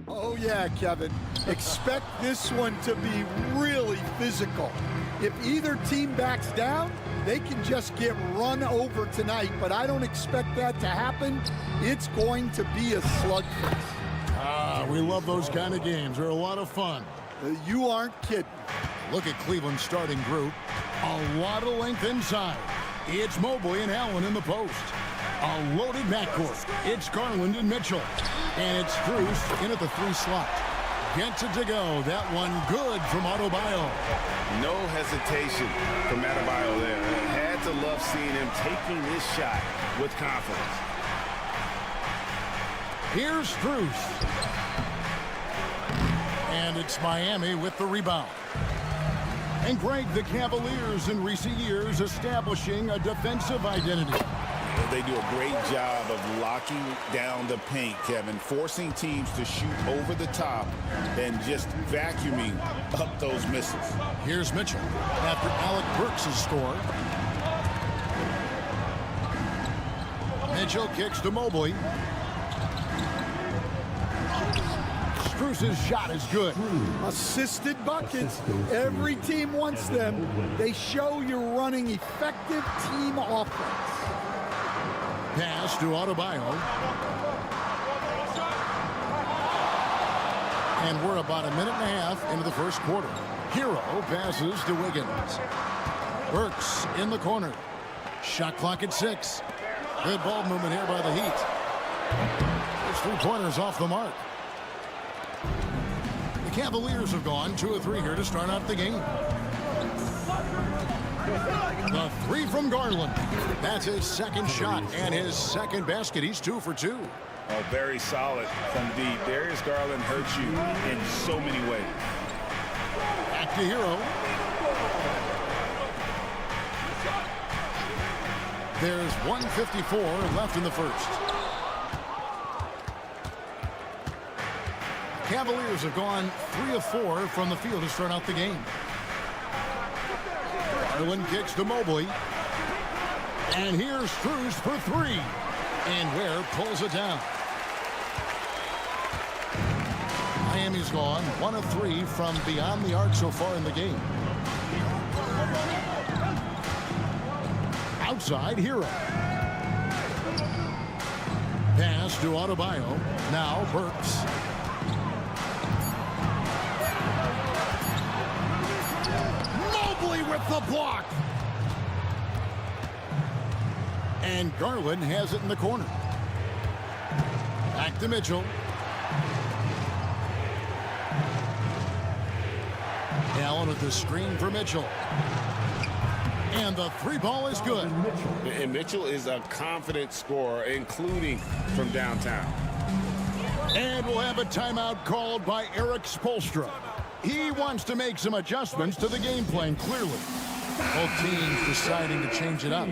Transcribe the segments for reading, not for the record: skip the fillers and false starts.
Oh, yeah, Kevin. Expect this one to be really physical. If either team backs down, they can just get run over tonight, but I don't expect that to happen. It's going to be a slugfest. Ah, we love those kind of games. They're a lot of fun. You aren't kidding. Look at Cleveland's starting group. A lot of length inside. It's Mobley and Allen in the post. A loaded backcourt. It's Garland and Mitchell. And it's Strus in at the 3 slot. Gets it to go. That one good from Adebayo. No hesitation from Adebayo there. Had to love seeing him taking this shot with confidence. Here's Strus. And it's Miami with the rebound. And Greg, the Cavaliers in recent years establishing a defensive identity. They do a great job of locking down the paint, Kevin, forcing teams to shoot over the top and just vacuuming up those misses. Here's Mitchell after Alec Burks has scored. Mitchell kicks to Mobley. Strus's shot is good. Assisted buckets. Every team wants them. They show you're running effective team offense. Pass to Adebayo. And we're about a minute and a half into the first quarter. Hero passes to Wiggins. Burks in the corner. Shot clock at 6. Good ball movement here by the Heat. There's 3-pointers off the mark. The Cavaliers have gone 2 of 3 here to start out the game. The 3 from Garland. That's his second shot and his second basket. He's 2 for 2. Oh, very solid from deep. Darius Garland hurts you in so many ways. Back to Hero. There's 1:54 left in the first. Cavaliers have gone 3 of 4 from the field to start out the game. Garland kicks to Mobley. And here's Strus for 3. And Ware pulls it down. Miami's gone 1 of 3 from beyond the arc so far in the game. Outside, Hero. Pass to Adebayo. Now Burks. Mobley with the block. And Garland has it in the corner. Back to Mitchell. Allen with the screen for Mitchell. And the 3 ball is good. And Mitchell is a confident scorer, including from downtown. And we'll have a timeout called by Eric Spoelstra. He wants to make some adjustments to the game plan, clearly. Both teams deciding to change it up.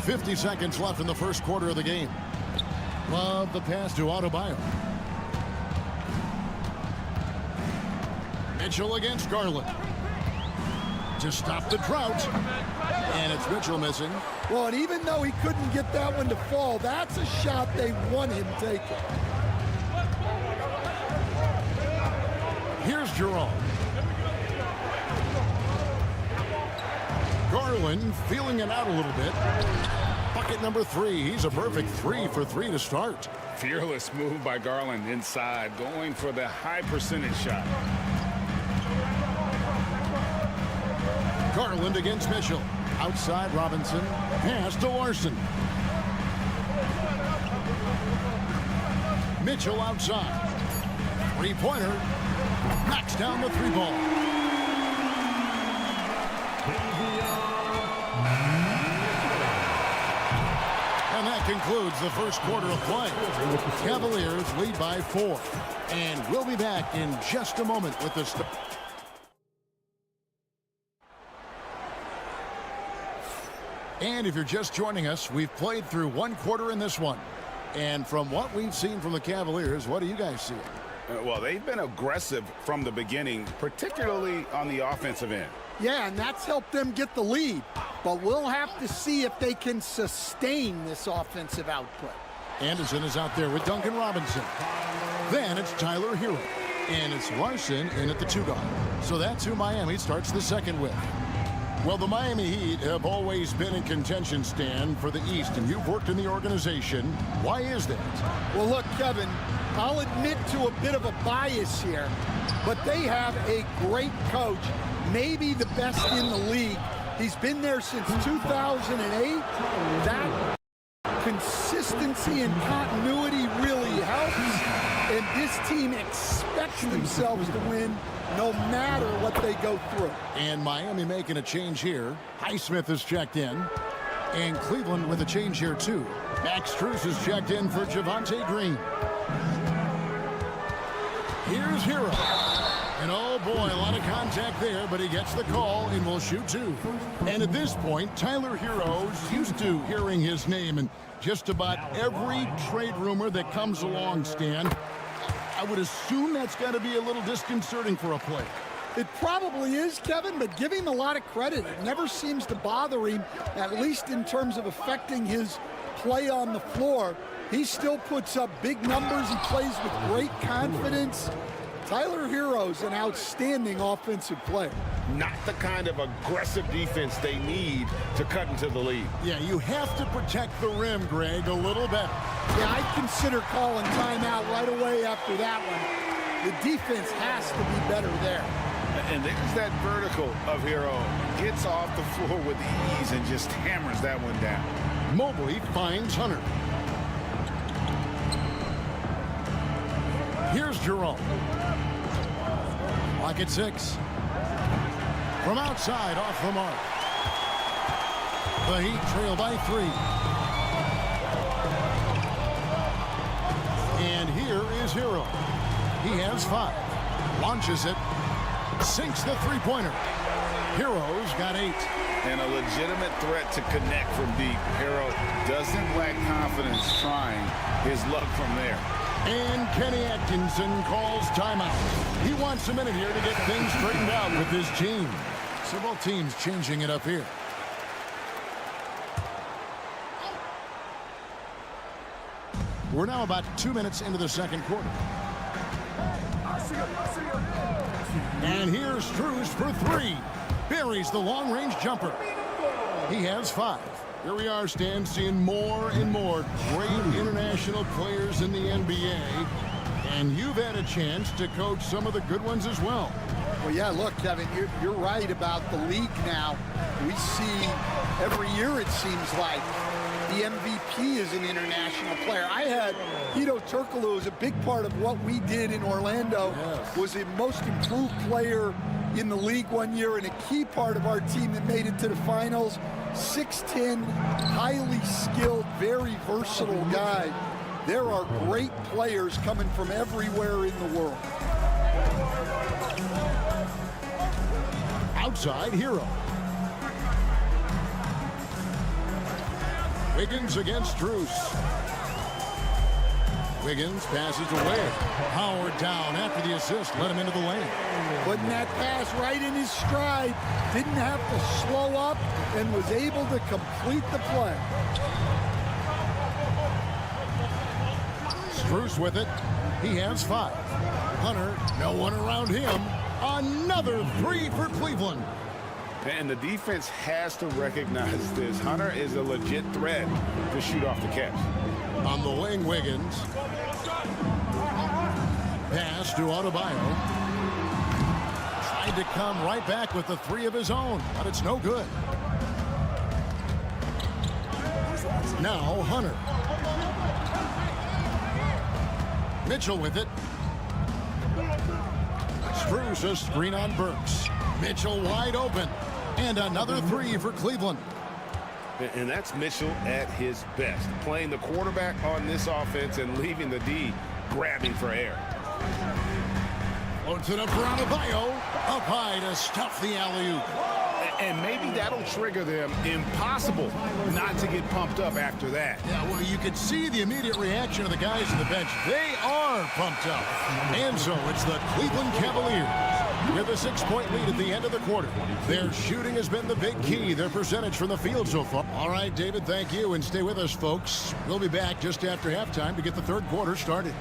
50 seconds left in the first quarter of the game. Love the pass to Adebayo. Mitchell against Garland. To stop the drought. And it's Mitchell missing. Well, and even though he couldn't get that one to fall, that's a shot they want him taking. Here's Jerome. Garland feeling it out a little bit. Bucket number 3. He's a perfect 3 for 3 to start. Fearless move by Garland inside, going for the high percentage shot. Garland against Mitchell. Outside Robinson. Pass to Larson. Mitchell outside. Three-pointer. Knocks down the 3 ball. And that concludes the first quarter of play. Cavaliers lead by 4. And we'll be back in just a moment with the start. And if you're just joining us, we've played through 1 quarter in this one. And from what we've seen from the Cavaliers, what do you guys see? Well, they've been aggressive from the beginning, particularly on the offensive end. Yeah, and that's helped them get the lead. But we'll have to see if they can sustain this offensive output. Anderson is out there with Duncan Robinson. Then it's Tyler Hero. And it's Larson in at the 2 guard. So that's who Miami starts the second with. Well, the Miami Heat have always been in contention, Stan, for the East, and you've worked in the organization. Why is that? Well, look, Kevin, I'll admit to a bit of a bias here, but they have a great coach, maybe the best in the league. He's been there since 2008. That consistency and continuity really helps, and this team expects themselves to win no matter what they go through. And Miami making a change here. Highsmith is checked in. And Cleveland with a change here, too. Max Strus is checked in for Javonte Green. Here's Hero. And oh boy, a lot of contact there, but he gets the call and will shoot 2. And at this point, Tyler Hero's used to hearing his name in just about every trade rumor that comes along, Stan. I would assume that's got to be a little disconcerting for a player. It probably is, Kevin, but give him a lot of credit. It never seems to bother him, at least in terms of affecting his play on the floor. He still puts up big numbers. He plays with great confidence. Tyler Hero's an outstanding offensive player. Not the kind of aggressive defense they need to cut into the lead. Yeah, you have to protect the rim, Greg, a little better. Yeah, I'd consider calling timeout right away after that one. The defense has to be better there. And there's that vertical of Hero. Gets off the floor with ease and just hammers that one down. Mobley finds Hunter. Here's Jerome. Clock at 6. From outside, off the mark. The Heat trail by 3. And here is Hero. He has 5. Launches it. Sinks the 3-pointer. Hero's got 8. And a legitimate threat to connect from deep. Hero doesn't lack confidence trying his luck from there. And Kenny Atkinson calls timeout. He wants a minute here to get things straightened out with his team. So both teams changing it up here. We're now about 2 minutes into the second quarter. And here's Strus for 3. Buries the long-range jumper. He has 5. Here we are, Stan, seeing more and more great international players in the NBA. And you've had a chance to coach some of the good ones as well. Well, yeah, look, Kevin, you're right about the league now. We see every year, it seems like, the MVP is an international player. I had Hedo Turkoglu as a big part of what we did in Orlando. Yes. Was a most improved player in the league one year and a key part of our team that made it to the finals. 6'10", highly skilled, very versatile guy. There are great players coming from everywhere in the world. Outside, Hero. Wiggins against Strus. Wiggins passes away. Howard down after the assist. Let him into the lane. Putting that pass right in his stride. Didn't have to slow up and was able to complete the play. Strus with it. He has 5. Hunter, no one around him. Another three for Cleveland. And the defense has to recognize this. Hunter is a legit threat to shoot off the catch. On the wing, Wiggins. Pass to Adebayo. Tried to come right back with the three of his own, but it's no good. Now Hunter. Mitchell with it. Strus a screen on Burks. Mitchell wide open. And another three for Cleveland. And that's Mitchell at his best. Playing the quarterback on this offense and leaving the D grabbing for air. Loads it up for Adebayo. Up high to stuff the alley-oop. And maybe that'll trigger them. Impossible not to get pumped up after that. Yeah, well, you could see the immediate reaction of the guys on the bench. They are pumped up. And so it's the Cleveland Cavaliers with a 6-point lead at the end of the quarter. Their shooting has been the big key, their percentage from the field so far. All right, David, thank you, and stay with us, folks. We'll be back just after halftime to get the third quarter started.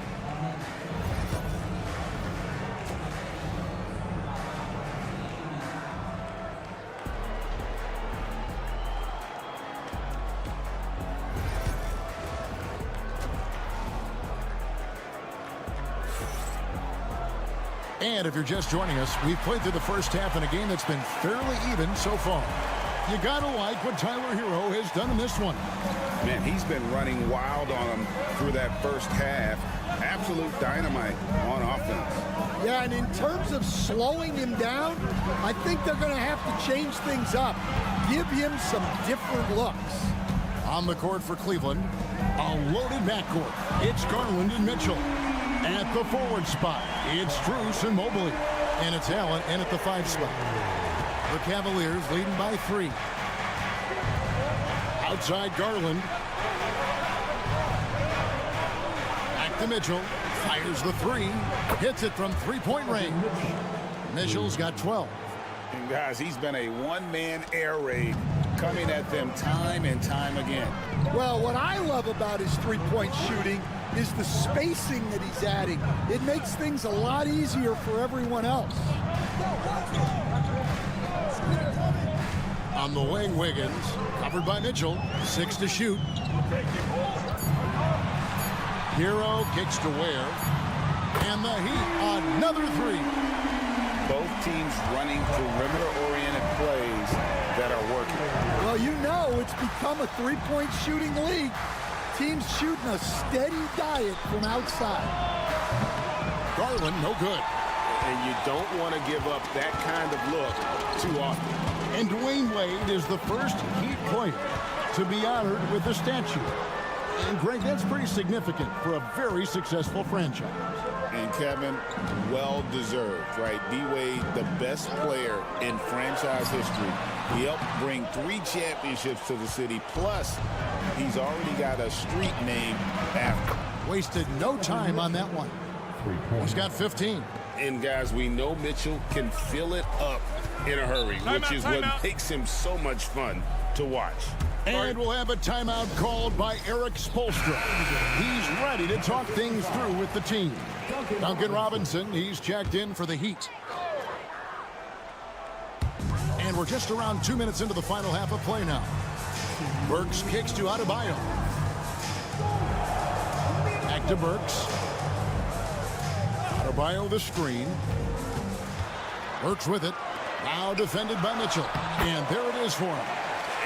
And if you're just joining us, we've played through the first half in a game that's been fairly even so far. You gotta like what Tyler Hero has done in this one. Man, he's been running wild on him through that first half. Absolute dynamite on offense. Yeah, and in terms of slowing him down, I think they're going to have to change things up. Give him some different looks. On the court for Cleveland, a loaded backcourt. It's Garland and Mitchell. At the forward spot, it's Strus and Mobley. And it's Allen in at the 5 spot. The Cavaliers leading by 3. Outside Garland. Back to Mitchell. Fires the 3. Hits it from 3-point range. Mitchell's got 12. And guys, he's been a one-man air raid coming at them time and time again. Well, what I love about his three-point shooting is the spacing that he's adding. It makes things a lot easier for everyone else. On the wing, Wiggins, covered by Mitchell, 6 to shoot. Hero kicks to Ware, and the Heat, another 3. Both teams running perimeter-oriented plays that are working. Well, you know it's become a three-point shooting league. Teams shooting a steady diet from outside. Garland, no good. And you don't want to give up that kind of look too often. And Dwayne Wade is the first Heat player to be honored with a statue. And Greg, that's pretty significant for a very successful franchise. And Kevin, well deserved, right? D-Wade, the best player in franchise history. He helped bring 3 championships to the city. Plus, he's already got a street name after. Wasted no time on that one. He's got 15. And guys, we know Mitchell can fill it up in a hurry, which is what makes him so much fun to watch. And we'll have a timeout called by Eric Spoelstra. He's ready to talk things through with the team. Duncan Robinson, he's checked in for the Heat. And we're just around 2 minutes into the final half of play now. Burks kicks to Adebayo. Back to Burks. Adebayo the screen. Burks with it. Now defended by Mitchell. And there it is for him.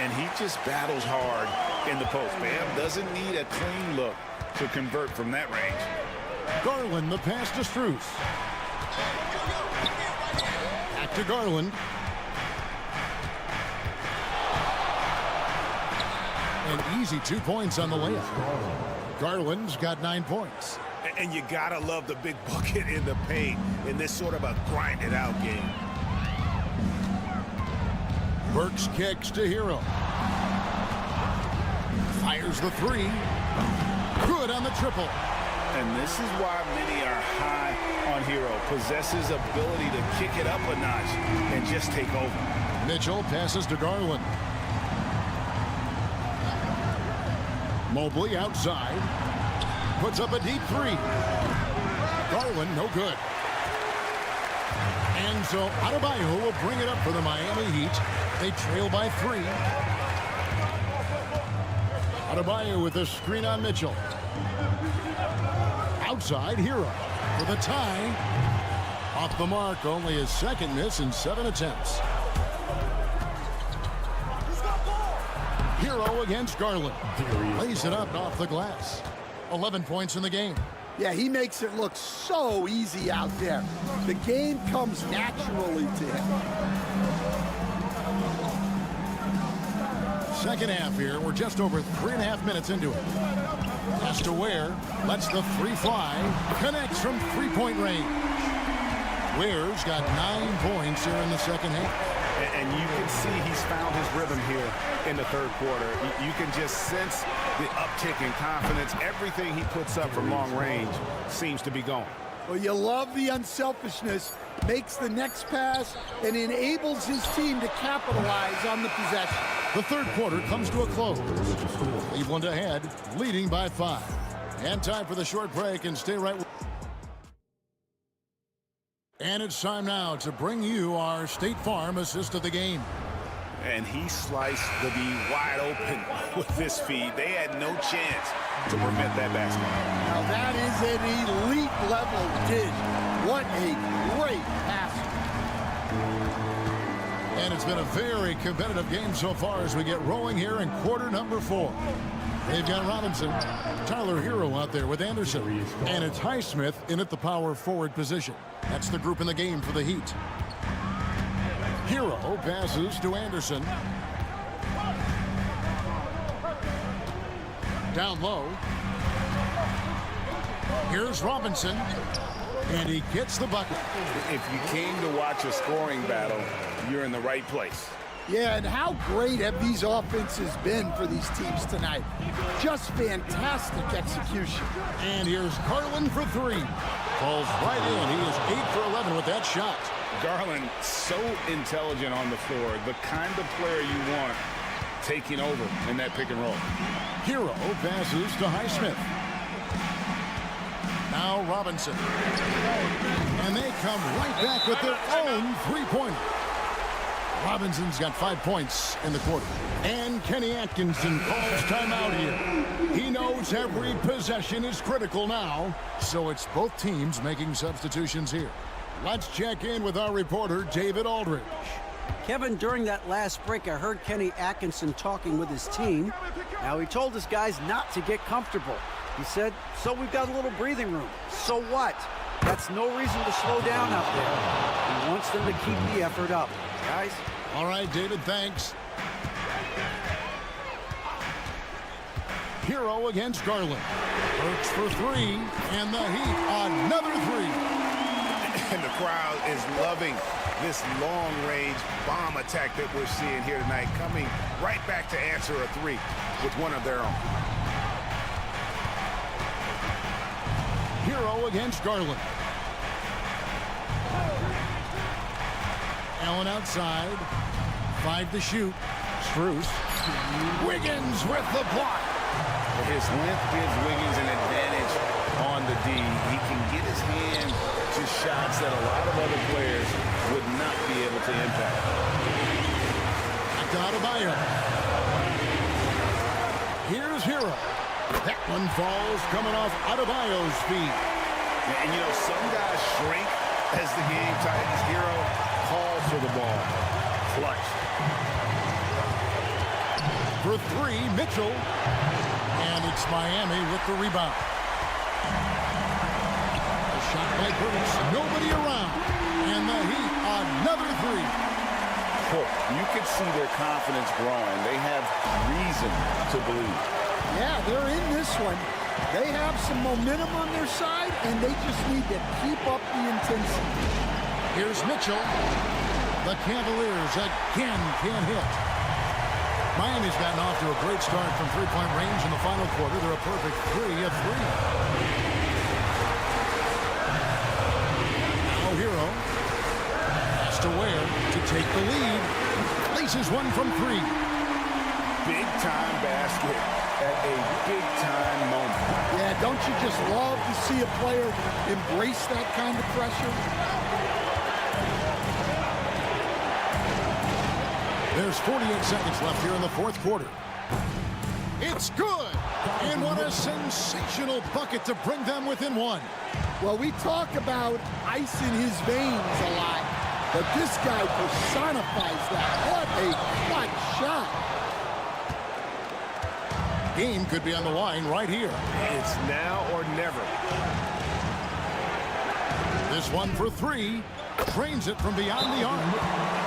And he just battles hard in the post. Bam doesn't need a clean look to convert from that range. Garland, the pass to Strus. Back to Garland. An easy 2 points on the layup. Garland's got 9 points. And you gotta love the big bucket in the paint in this sort of a grinded out game. Burks kicks to Hero. Fires the 3. Good on the triple. And this is why many are high on Hero. Possesses ability to kick it up a notch and just take over. Mitchell passes to Garland. Mobley outside. Puts up a deep 3. Garland, no good. And so Adebayo will bring it up for the Miami Heat. They trail by 3. Adebayo with a screen on Mitchell. Outside, Hero for the tie. Off the mark, only his second miss in 7 attempts. Hero against Garland. Lays it up off the glass. 11 points in the game. Yeah, he makes it look so easy out there. The game comes naturally to him. Second half here. We're just over 3.5 minutes into it. Has to Ware. Lets the 3 fly. Connects from 3-point range. Ware's got 9 points here in the second half. And you can see he's found his rhythm here in the third quarter. You can just sense the uptick in confidence. Everything he puts up from long range seems to be going. Well, you love the unselfishness, makes the next pass, and enables his team to capitalize on the possession. The third quarter comes to a close. Cleveland ahead, leading by 5. And time for the short break, and stay right with. And it's time now to bring you our State Farm assist of the game. And he sliced the D wide open with this feed. They had no chance to prevent that basket. Now that is an elite level dish. What a great pass. And it's been a very competitive game so far as we get rolling here in quarter number 4. They've got Robinson, Tyler Hero out there with Anderson, and it's Highsmith in at the power forward position. That's the group in the game for the Heat. Hero passes to Anderson. Down low. Here's Robinson, and he gets the bucket. If you came to watch a scoring battle, you're in the right place. Yeah, and how great have these offenses been for these teams tonight? Just fantastic execution. And here's Garland for 3. Falls right in. He is 8 for 11 with that shot. Garland, so intelligent on the floor. The kind of player you want taking over in that pick and roll. Hero passes to Highsmith. Now Robinson. And they come right back with their own 3-pointer. Robinson's got 5 points in the quarter. And Kenny Atkinson calls timeout here. He knows every possession is critical now, so it's both teams making substitutions here. Let's check in with our reporter, David Aldridge. Kevin, during that last break, I heard Kenny Atkinson talking with his team. Now, he told his guys not to get comfortable. He said, so we've got a little breathing room. So what? That's no reason to slow down out there. He wants them to keep the effort up. Guys? All right, David, thanks. Hero against Garland. Works for 3, and the Heat another 3. And the crowd is loving this long-range bomb attack that we're seeing here tonight, coming right back to answer a 3 with one of their own. Hero against Garland. Allen outside. 5 to shoot. Strus. Wiggins with the block. His length gives Wiggins an advantage on the D. He can get his hand to shots that a lot of other players would not be able to impact. Adebayo. Here's Hero. That one falls coming off Adebayo's feet. And you know, some guys shrink as the game tightens. Hero calls for the ball. Clutch. For 3, Mitchell. And it's Miami with the rebound. A shot by Bruce. Nobody around. And the Heat another 3. Cool. You can see their confidence growing. They have reason to believe. Yeah, they're in this one. They have some momentum on their side, and they just need to keep up the intensity. Here's Mitchell. The Cavaliers again can't hit. Miami's gotten off to a great start from 3-point range in the final quarter. They're a perfect 3 of 3. Now Hero has to Ware to take the lead. Places one from 3. Big-time basket at a big-time moment. Yeah, don't you just love to see a player embrace that kind of pressure? There's 48 seconds left here in the fourth quarter. It's good. And what a sensational bucket to bring them within one. Well, we talk about ice in his veins a lot, but this guy personifies that. What a clutch shot. Game could be on the line right here. It's now or never. This one for three. Drains it from beyond the arc.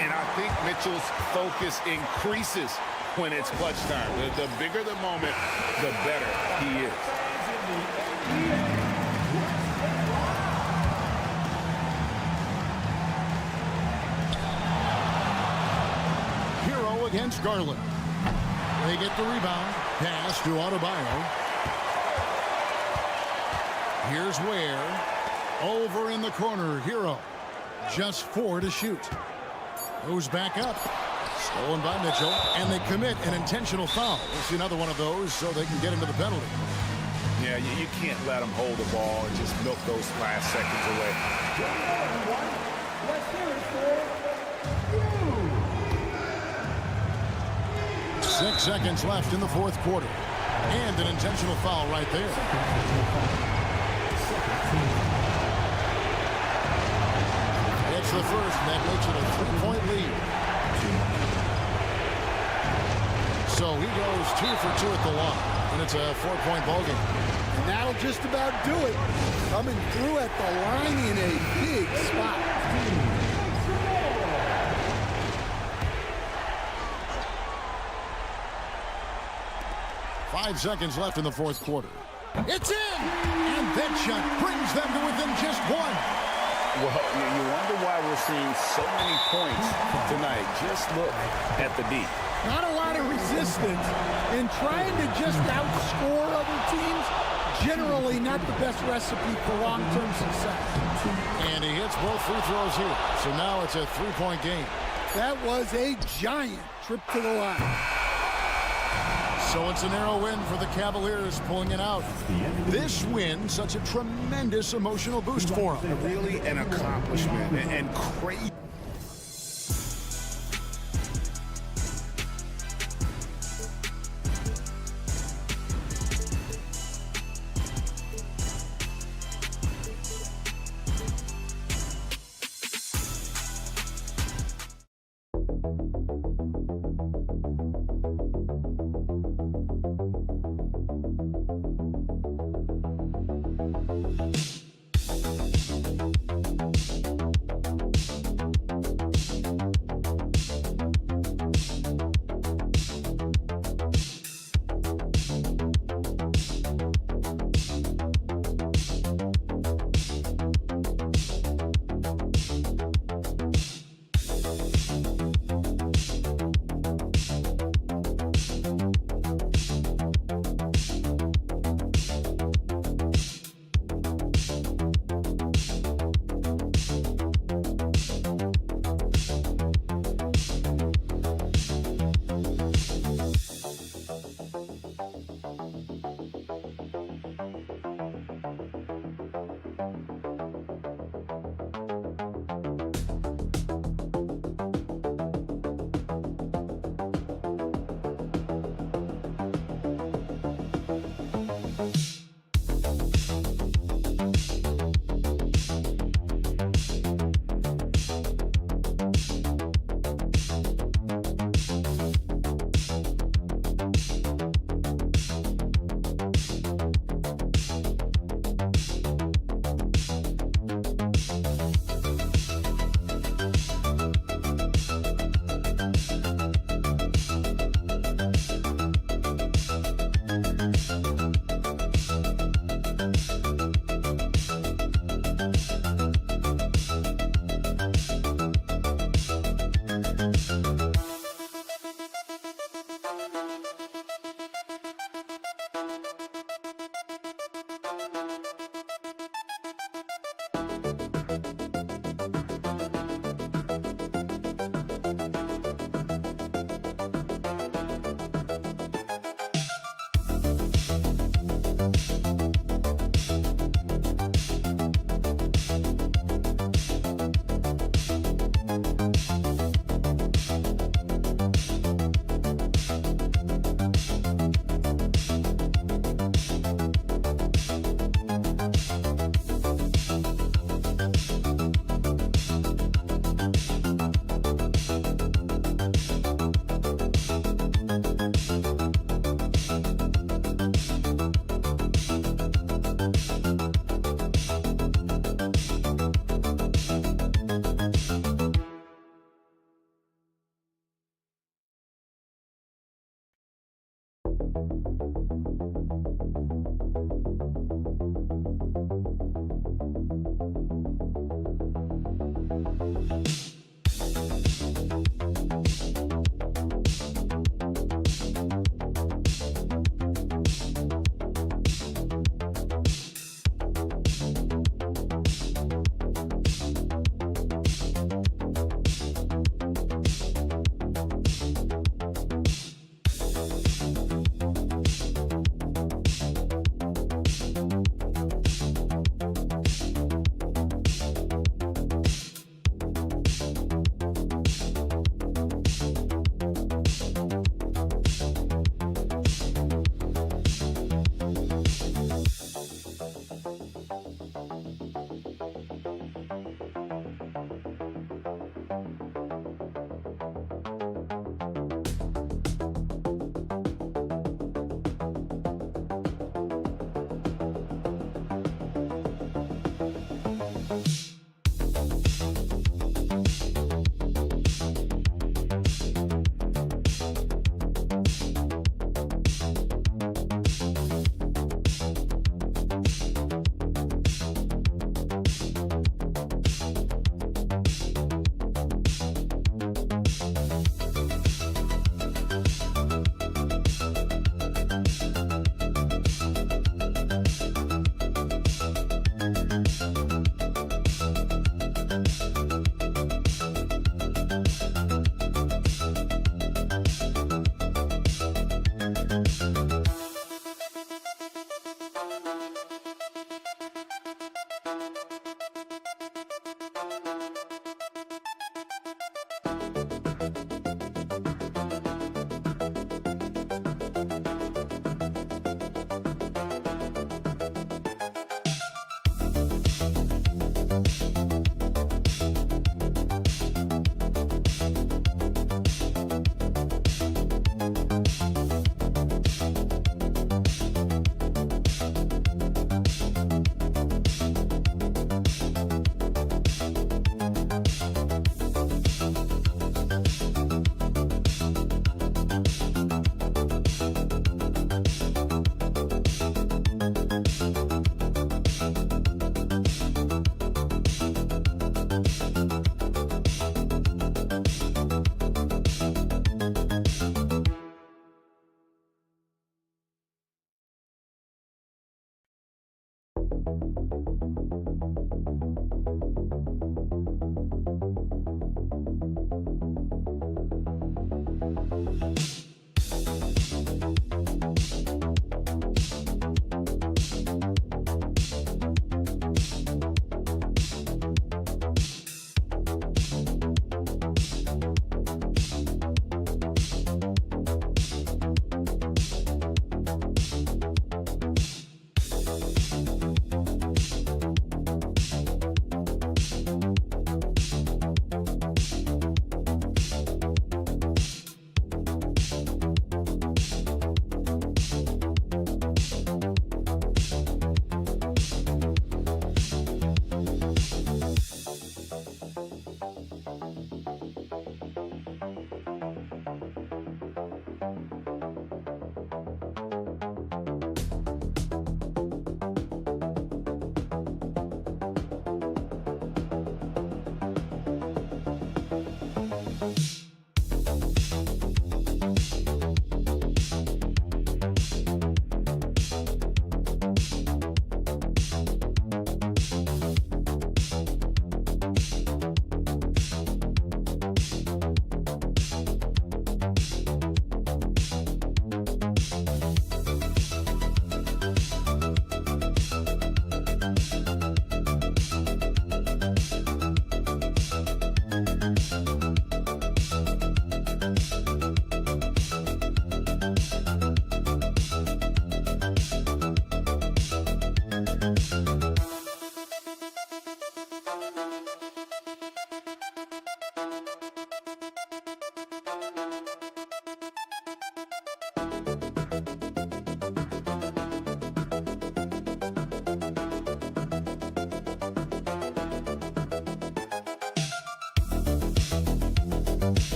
And I think Mitchell's focus increases when it's clutch time. The bigger the moment, the better he is. Hero against Garland. They get the rebound. Pass to Adebayo. Here's Ware. Over in the corner, Hero. Just 4 to shoot. Goes back up. Stolen by Mitchell. And they commit an intentional foul. We'll see another one of those so they can get into the penalty. Yeah, you can't let them hold the ball and just milk those last seconds away. 6 seconds left in the fourth quarter. And an intentional foul right there. It's the first, and that makes it a 3-point lead. So he goes 2 for 2 at the line, and it's a 4-point ball game. And that'll just about do it. Coming through at the line in a big spot. 5 seconds left in the fourth quarter. It's in! And that shot brings them to within just one. Well, you wonder why we're seeing so many points tonight. Just look at the D. Not a lot of resistance, and trying to just outscore other teams, generally not the best recipe for long-term success. And he hits both free throws here. So now it's a 3-point game. That was a giant trip to the line. So it's a narrow win for the Cavaliers, pulling it out. This win, such a tremendous emotional boost for them. Really an accomplishment and crazy.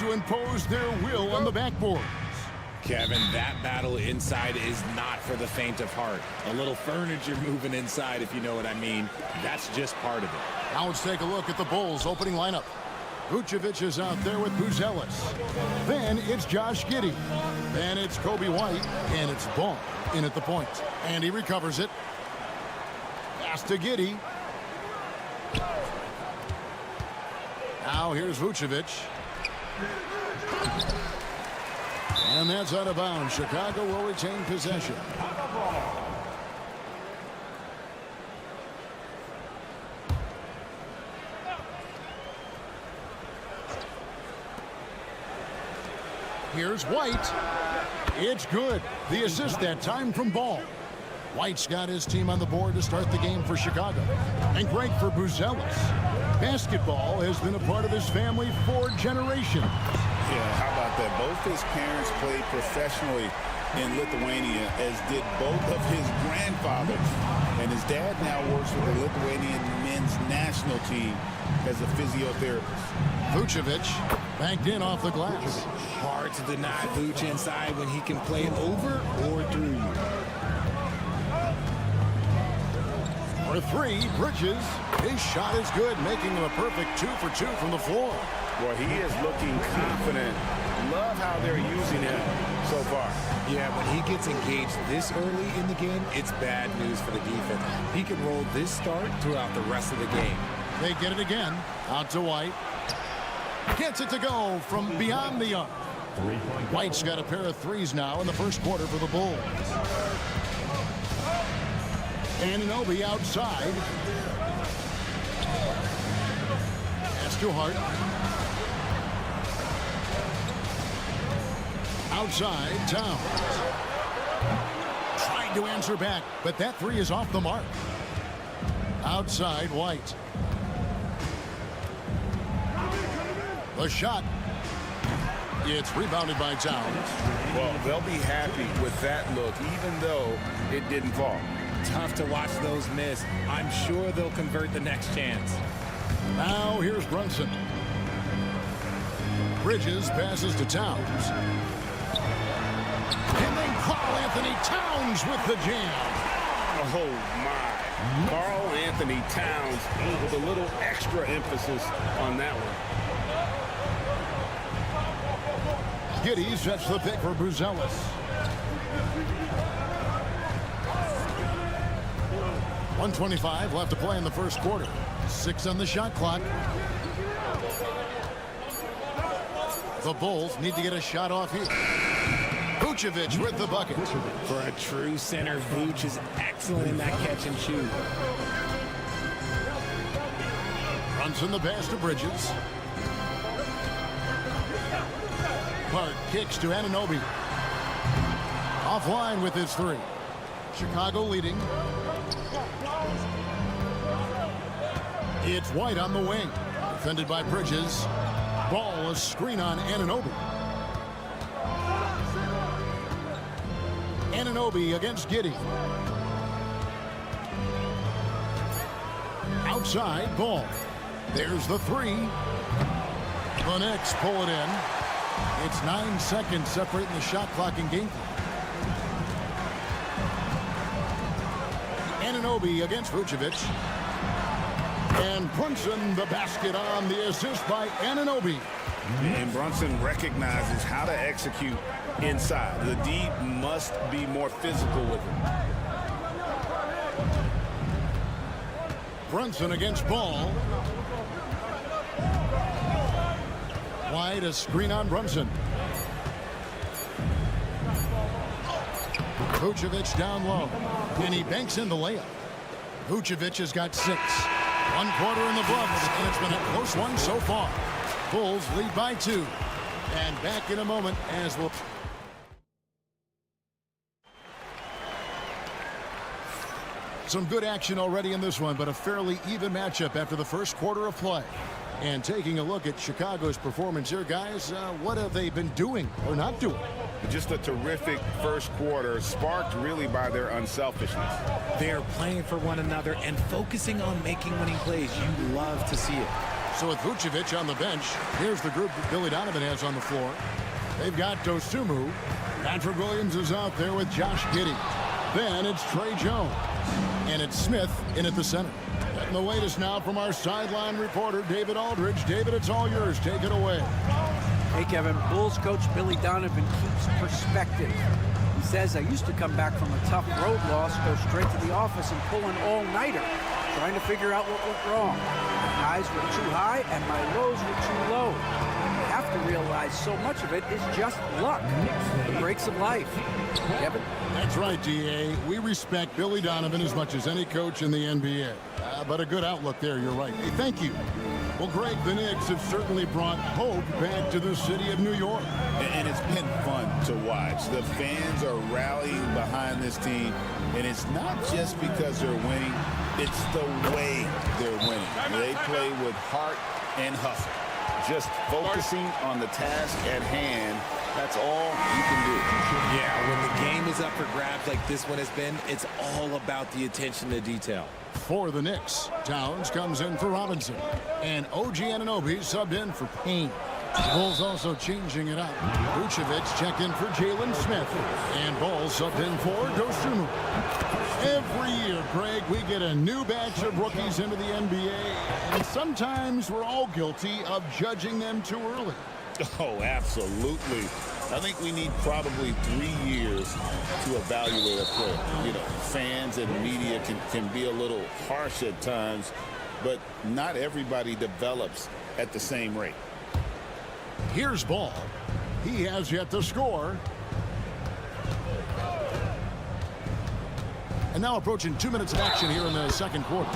to impose their will on the backboards. Kevin, that battle inside is not for the faint of heart. A little furniture moving inside, if you know what I mean. That's just part of it. Now let's take a look at the Bulls' opening lineup. Vucevic is out there with Buzelis. Then it's Josh Giddey. Then it's Kobe White. And it's Ball in at the point. And he recovers it. Pass to Giddey. Now here's Vucevic. And that's out of bounds. Chicago will retain possession. Here's White. It's good. The assist that time from Ball. White's got his team on the board to start the game for Chicago. And great for Buzelis. Basketball has been a part of his family for generations. Yeah, how about that? Both his parents played professionally in Lithuania, as did both of his grandfathers. And his dad now works with the Lithuanian men's national team as a physiotherapist. Vucevic banked in off the glass. Hard to deny Vuce inside when he can play over or through you. For three, Bridges. His shot is good, making him a perfect 2 for 2 from the floor. Well, he is looking confident. Love how they're using him so far. Yeah, when he gets engaged this early in the game, it's bad news for the defense. He can roll this start throughout the rest of the game. They get it again. Out to White. Gets it to go from beyond the arc. White's got a pair of threes now in the first quarter for the Bulls. Anunoby outside. That's too hard. Outside, Towns. Trying to answer back, but that three is off the mark. Outside, White. The shot. It's rebounded by Towns. Well, they'll be happy with that look, even though it didn't fall. Tough to watch those miss. I'm sure they'll convert the next chance. Now here's Brunson. Bridges passes to Towns. And then Karl Anthony Towns with the jam. Oh, my. Karl Anthony Towns with a little extra emphasis on that one. Giddey sets the pick for Buzelis. 1:25 left to play in the first quarter. 6 on the shot clock. The Bulls need to get a shot off here. Vucevic with the bucket. For a true center, Vuce is excellent in that catch and shoot. Brunson the pass to Bridges. Clark kicks to Anunoby. Offline with his three. Chicago leading. It's White on the wing. Defended by Bridges. Ball, a screen on Anunoby. Anunoby against Giddey. Outside, Ball. There's the three. The Knicks pull it in. It's 9 seconds separating the shot clock and game clock. Anunoby against Vucevic. And Brunson the basket on the assist by Anunoby. And Brunson recognizes how to execute inside. The D must be more physical with him. Brunson against Ball. White, a screen on Brunson. Vucevic down low. And he banks in the layup. Vucevic has got 6. 1 quarter in the books, and it's been a close one so far. Bulls lead by 2. And back in a moment as we'll... Some good action already in this one, but a fairly even matchup after the first quarter of play. And taking a look at Chicago's performance here, guys, what have they been doing or not doing? Just a terrific first quarter, sparked really by their unselfishness. They're playing for one another and focusing on making winning plays. You love to see it. So with Vucevic on the bench, here's the group that Billy Donovan has on the floor. They've got Dosunmu. Patrick Williams is out there with Josh Giddey. Then it's Trey Jones. And it's Smith in at the center. Getting the latest now from our sideline reporter, David Aldridge. David, it's all yours. Take it away. Hey, Kevin, Bulls coach Billy Donovan keeps perspective. He says, I used to come back from a tough road loss, go straight to the office and pull an all-nighter. trying to figure out what went wrong. My highs were too high and my lows were too low. You have to realize so much of it is just luck. The breaks of life. Kevin? That's right, D.A. We respect Billy Donovan as much as any coach in the NBA. But a good outlook there, you're right. Hey, thank you. Well, Greg, the Knicks have certainly brought hope back to the city of New York. And it's been fun to watch. The fans are rallying behind this team, and it's not just because they're winning, it's the way they're winning. They play with heart and hustle. Just focusing on the task at hand, that's all you can do. Yeah, when the game is up for grabs like this one has been, it's all about the attention to detail. For the Knicks, Towns comes in for Robinson, and OG Anunoby subbed in for Payne. Bulls also changing it up. Vucevic checked in for Jalen Smith, and Ball subbed in for Dosunmu. Every year, Greg, we get a new batch of rookies into the NBA, and sometimes we're all guilty of judging them too early. Oh, absolutely. I think we need probably 3 years to evaluate a player. You know, fans and media can be a little harsh at times, but not everybody develops at the same rate. Here's Ball. He has yet to score. And now approaching 2 minutes of action here in the second quarter.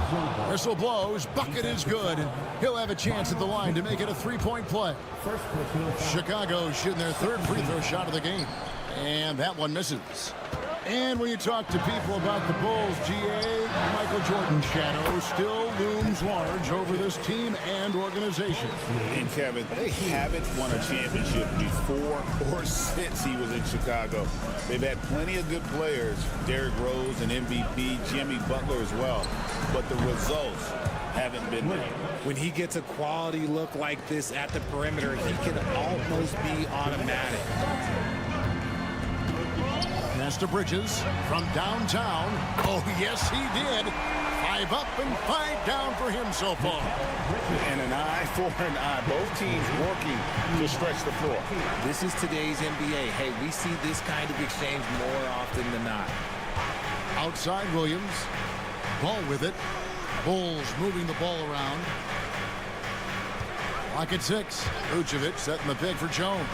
Whistle blows. Bucket is good. He'll have a chance at the line to make it a three-point play. Chicago shooting their third free throw shot of the game. And that one misses. And when you talk to people about the Bulls, GA, Michael Jordan's shadow still looms large over this team and organization. And Kevin, they haven't won a championship before or since he was in Chicago. They've had plenty of good players, Derrick Rose and MVP, Jimmy Butler as well, but the results haven't been there. When he gets a quality look like this at the perimeter, he can almost be automatic. Pass to Bridges from downtown. Oh, yes, he did. 5 up and 5 down for him so far. And an eye for an eye. Both teams working to stretch the floor. This is today's NBA. Hey, we see this kind of exchange more often than not. Outside Williams. Ball with it. Bulls moving the ball around. Lock at 6. Vucevic setting the pick for Jones.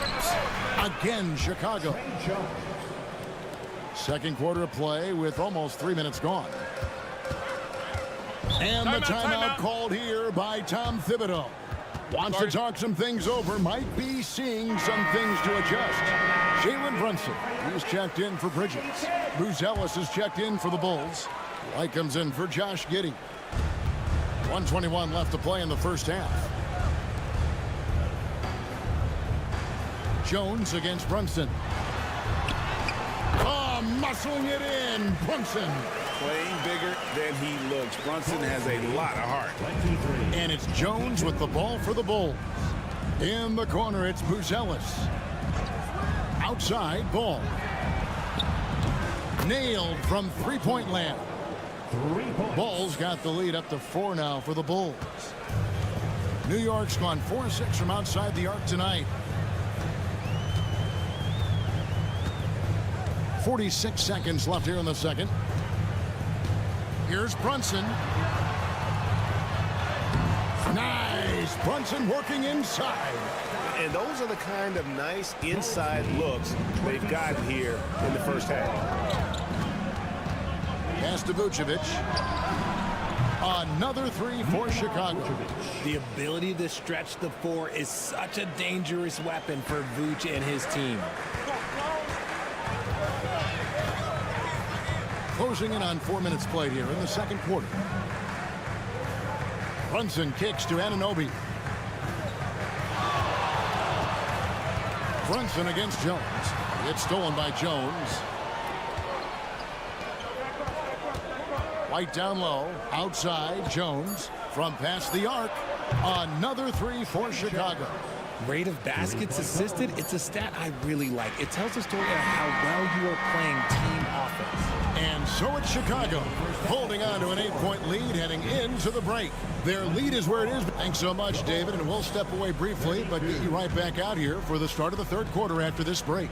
Again, Chicago. Second quarter of play with almost 3 minutes gone. And the timeout called here by Tom Thibodeau. Wants to talk some things over. Might be seeing some things to adjust. Jalen Brunson, he's checked in for Bridges. Bruce Ellis is checked in for the Bulls. White comes in for Josh Giddey. 1:21 left to play in the first half. Jones against Brunson. Muscling it in. Brunson. Playing bigger than he looks. Brunson has a lot of heart. And it's Jones with the ball for the Bulls. In the corner, it's Bruce Ellis. Outside, Ball. Nailed from three-point land. Bulls got the lead up to 4 now for the Bulls. New York's gone 4-6 from outside the arc tonight. 46 seconds left here in the second. Here's Brunson. Nice. Brunson working inside. And those are the kind of nice inside looks they've gotten here in the first half. Pass to Vucevic. Another 3 for Chicago. The ability to stretch the 4 is such a dangerous weapon for Vuce and his team. Closing in on 4 minutes played here in the second quarter. Brunson kicks to Anunoby. Brunson against Jones. It's stolen by Jones. White down low. Outside, Jones. From past the arc. Another 3 for Chicago. Rate of baskets assisted, it's a stat I really like. It tells a story of how well you are playing team offense. And so it's Chicago, holding on to an 8-point lead heading into the break. Their lead is where it is. Thanks so much, David, and we'll step away briefly, but get you right back out here for the start of the third quarter after this break.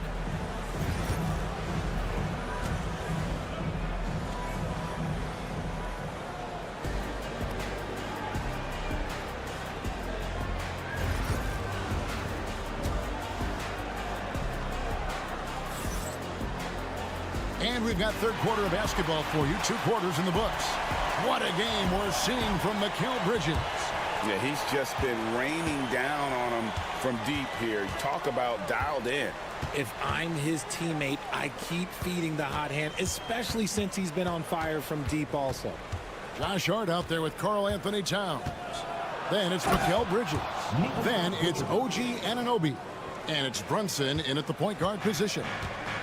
And we've got third quarter of basketball for you. 2 quarters in the books. What a game we're seeing from Mikal Bridges. Yeah, he's just been raining down on him from deep here. Talk about dialed in. If I'm his teammate, I keep feeding the hot hand, especially since he's been on fire from deep also. Josh Hart out there with Karl Anthony Towns. Then it's Mikal Bridges. Then it's OG Anunoby. And it's Brunson in at the point guard position.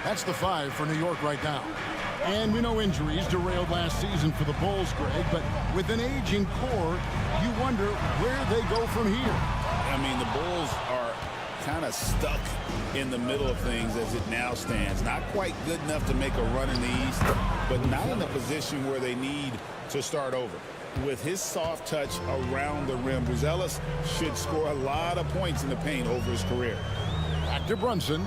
That's the 5 for New York right now. And we know injuries derailed last season for the Bulls, Greg, but with an aging core, you wonder where they go from here. I mean, the Bulls are kind of stuck in the middle of things as it now stands. Not quite good enough to make a run in the East, but not in a position where they need to start over. With his soft touch around the rim, Buzelis should score a lot of points in the paint over his career. Back to Brunson.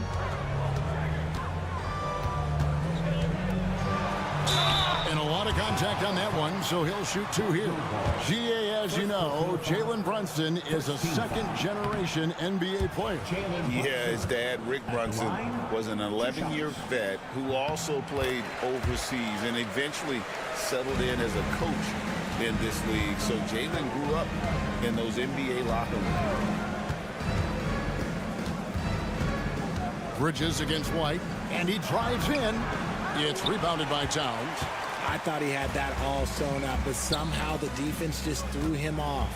And a lot of contact on that one, so he'll shoot 2 here. GA, as you know, Jalen Brunson is a second-generation NBA player. Yeah, his dad, Rick Brunson, was an 11-year vet who also played overseas and eventually settled in as a coach in this league. So Jalen grew up in those NBA locker rooms. Bridges against White, and he drives in. It's rebounded by Towns. I thought he had that all sewn up, but somehow the defense just threw him off.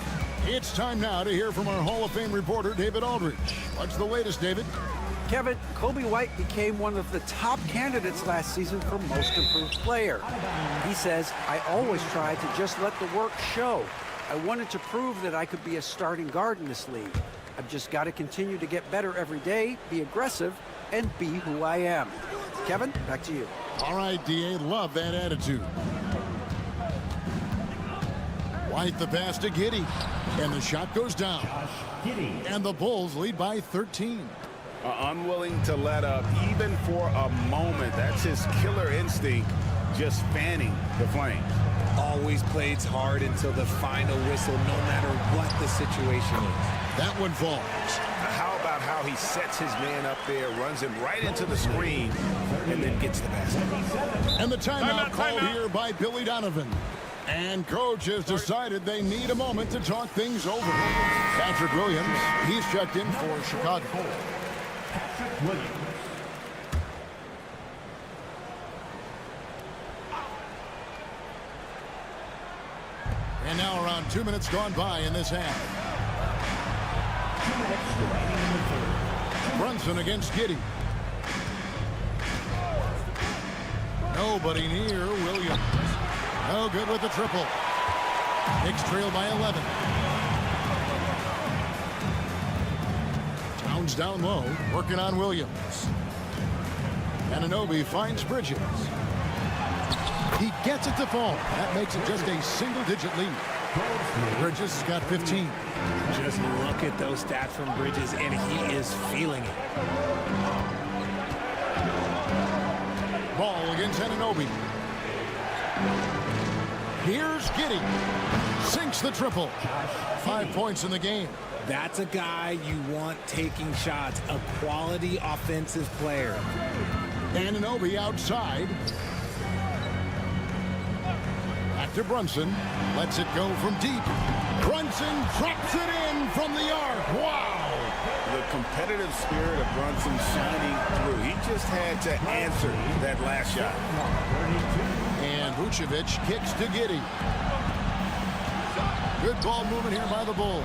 It's time now to hear from our Hall of Fame reporter, David Aldridge. What's the latest, David? Kevin, Kobe White became one of the top candidates last season for Most Improved Player. He says, I always tried to just let the work show. I wanted to prove that I could be a starting guard in this league. I've just got to continue to get better every day, be aggressive, and be who I am. Kevin, back to you. All right, D.A., love that attitude. White the pass to Giddey, and the shot goes down. And the Bulls lead by 13. Unwilling to let up even for a moment. That's his killer instinct, just fanning the flames. Always plays hard until the final whistle, no matter what the situation is. That one falls. How about how he sets his man up there, runs him right into the screen, and then gets the basket. And the timeout called here by Billy Donovan. And coach has decided they need a moment to talk things over. Patrick Williams, he's checked in for Chicago. Patrick Williams. And now around 2 minutes gone by in this half. 2 minutes remaining in the third. Brunson against Giddey. Nobody near Williams. No good with the triple. Knicks trail by 11. Towns down low, working on Williams. Anunoby finds Bridges. He gets it to fall. That makes it just a single-digit lead. Bridges has got 15. Just look at those stats from Bridges, and he is feeling it. Ball against Anunoby. Here's Giddey. Sinks the triple. 5 points in the game. That's a guy you want taking shots, a quality offensive player. Anunoby outside. Back to Brunson. Lets it go from deep. Brunson drops it in from the arc. Wow! The competitive spirit of Brunson shining through. He just had to answer that last shot. And Vucevic kicks to Giddey. Good ball movement here by the Bulls.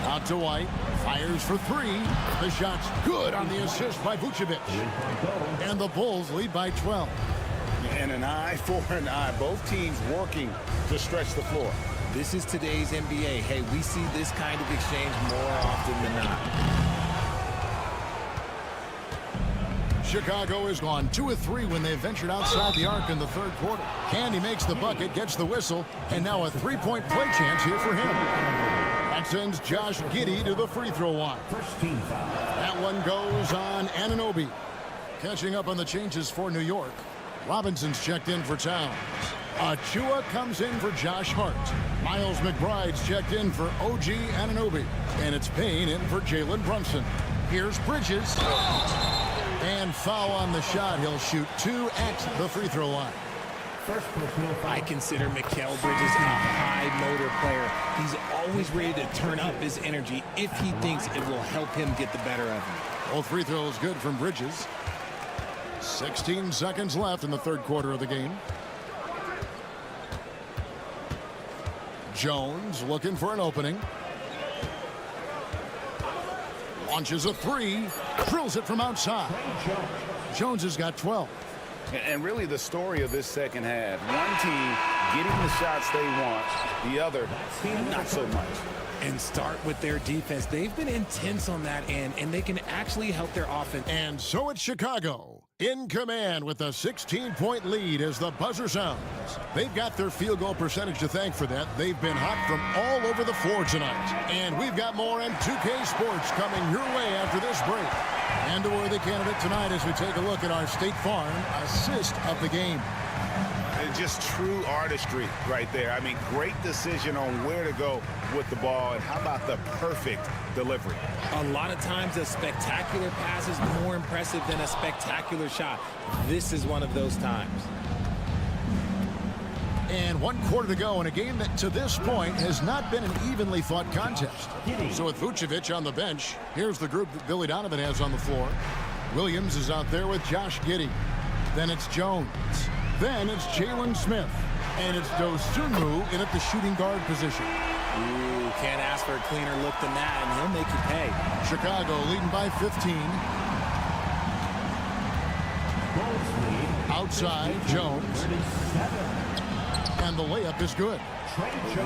Out to White. Fires for 3. The shot's good on the assist by Vucevic. And the Bulls lead by 12. And an eye for an eye. Both teams working to stretch the floor. This is today's NBA. Hey, we see this kind of exchange more often than not. Chicago has gone 2 of 3 when they ventured outside the arc in the third quarter. Candy makes the bucket, gets the whistle, and now a 3-point play chance here for him. That sends Josh Giddey to the free throw line. That one goes on Anunoby. Catching up on the changes for New York. Robinson's checked in for Towns. Achua comes in for Josh Hart. Miles McBride's checked in for OG Anunoby. And it's Payne in for Jalen Brunson. Here's Bridges. And foul on the shot. He'll shoot 2 at the free throw line. First personal foul. I consider Mikal Bridges a high-motor player. He's always ready to turn up his energy if he thinks it will help him get the better of him. Both free throws good from Bridges. 16 seconds left in the third quarter of the game. Jones looking for an opening. Launches a 3. Drills it from outside. Jones has got 12. And really the story of this second half, one team getting the shots they want, the other not so much. And start with their defense. They've been intense on that end, and they can actually help their offense. And so it's Chicago in command with a 16-point lead as the buzzer sounds. They've got their field goal percentage to thank for that. They've been hot from all over the floor tonight. And we've got more in 2K Sports coming your way after this break. And a worthy candidate tonight as we take a look at our State Farm assist of the game. Just true artistry right there. I mean, great decision on where to go with the ball, and how about the perfect delivery? A lot of times a spectacular pass is more impressive than a spectacular shot. This is one of those times. And 1 quarter to go in a game that to this point has not been an evenly fought contest. So with Vucevic on the bench, here's the group that Billy Donovan has on the floor. Williams is out there with Josh Giddey. Then it's Jones. Then it's Jalen Smith. And it's Dosunmu in at the shooting guard position. Ooh, can't ask for a cleaner look than that, and he'll make you pay. Chicago leading by 15. Outside, Jones. And the layup is good.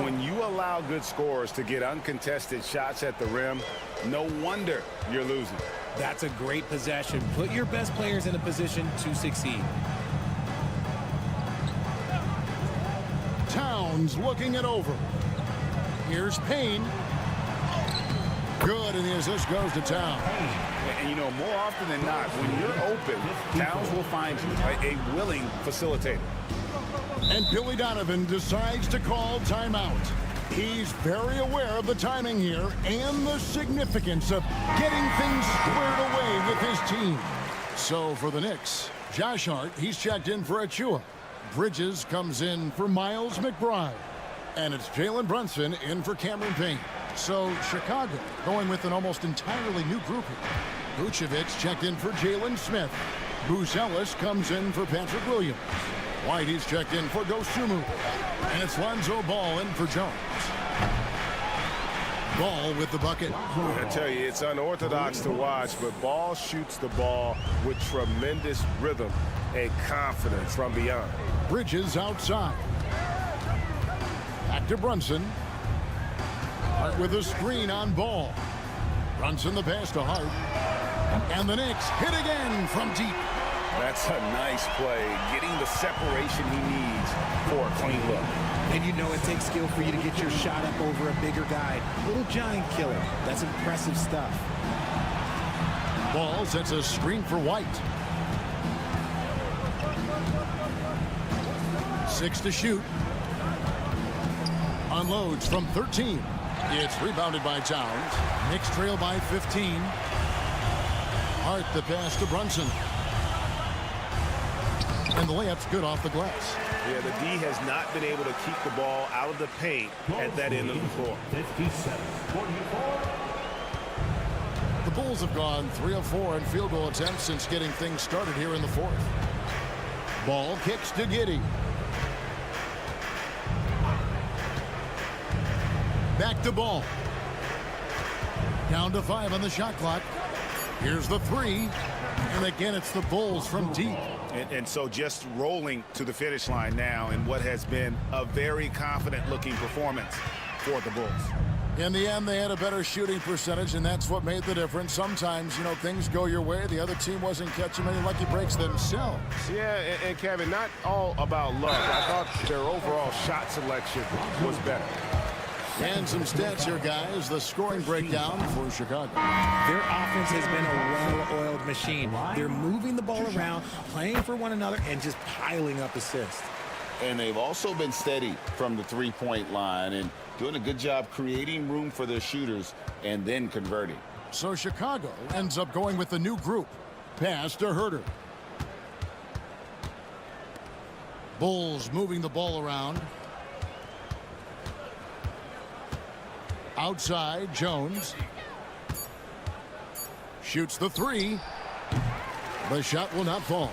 When you allow good scorers to get uncontested shots at the rim, no wonder you're losing. That's a great possession. Put your best players in a position to succeed. Towns looking it over. Here's Payne. Good, and the assist goes to Towns. And you know, more often than not, when you're open, Towns will find you a willing facilitator. And Billy Donovan decides to call timeout. He's very aware of the timing here and the significance of getting things squared away with his team. So for the Knicks, Josh Hart, he's checked in for Achua. Bridges comes in for Miles McBride. And it's Jalen Brunson in for Cameron Payne. So Chicago going with an almost entirely new group here. Vucevic checked in for Jalen Smith. Bruce Ellis comes in for Patrick Williams. White is checked in for Dosunmu. And it's Lonzo Ball in for Jones. Ball with the bucket. I tell you, it's unorthodox to watch, but Ball shoots the ball with tremendous rhythm and confidence from beyond. Bridges outside. Back to Brunson. Hart with a screen on Ball. Brunson the pass to Hart. And the Knicks hit again from deep. That's a nice play, getting the separation he needs for a clean look. And you know it takes skill for you to get your shot up over a bigger guy. Little giant killer. That's impressive stuff. Ball sets a screen for White. 6 to shoot. Unloads from 13. It's rebounded by Towns. Knicks trail by 15. Hart the pass to Brunson. And the layup's good off the glass. Yeah, the D has not been able to keep the ball out of the paint at that end of the floor. 57-44. The Bulls have gone 3 of 4 in field goal attempts since getting things started here in the fourth. Ball kicks to Giddey. Back to Ball. Down to 5 on the shot clock. Here's the 3. And again, it's the Bulls from deep. And so just rolling to the finish line now in what has been a very confident-looking performance for the Bulls. In the end, they had a better shooting percentage, and that's what made the difference. Sometimes, you know, things go your way. The other team wasn't catching many lucky breaks themselves. Yeah, and Kevin, not all about luck. I thought their overall shot selection was better. And some stats here, guys. The scoring breakdown for Chicago. Their offense has been a well-oiled machine. They're moving the ball around, playing for one another, and just piling up assists. And they've also been steady from the three-point line and doing a good job creating room for their shooters and then converting. So Chicago ends up going with a new group. pass to Herter. Bulls moving the ball around. Outside, Jones. Shoots the three. The shot will not fall.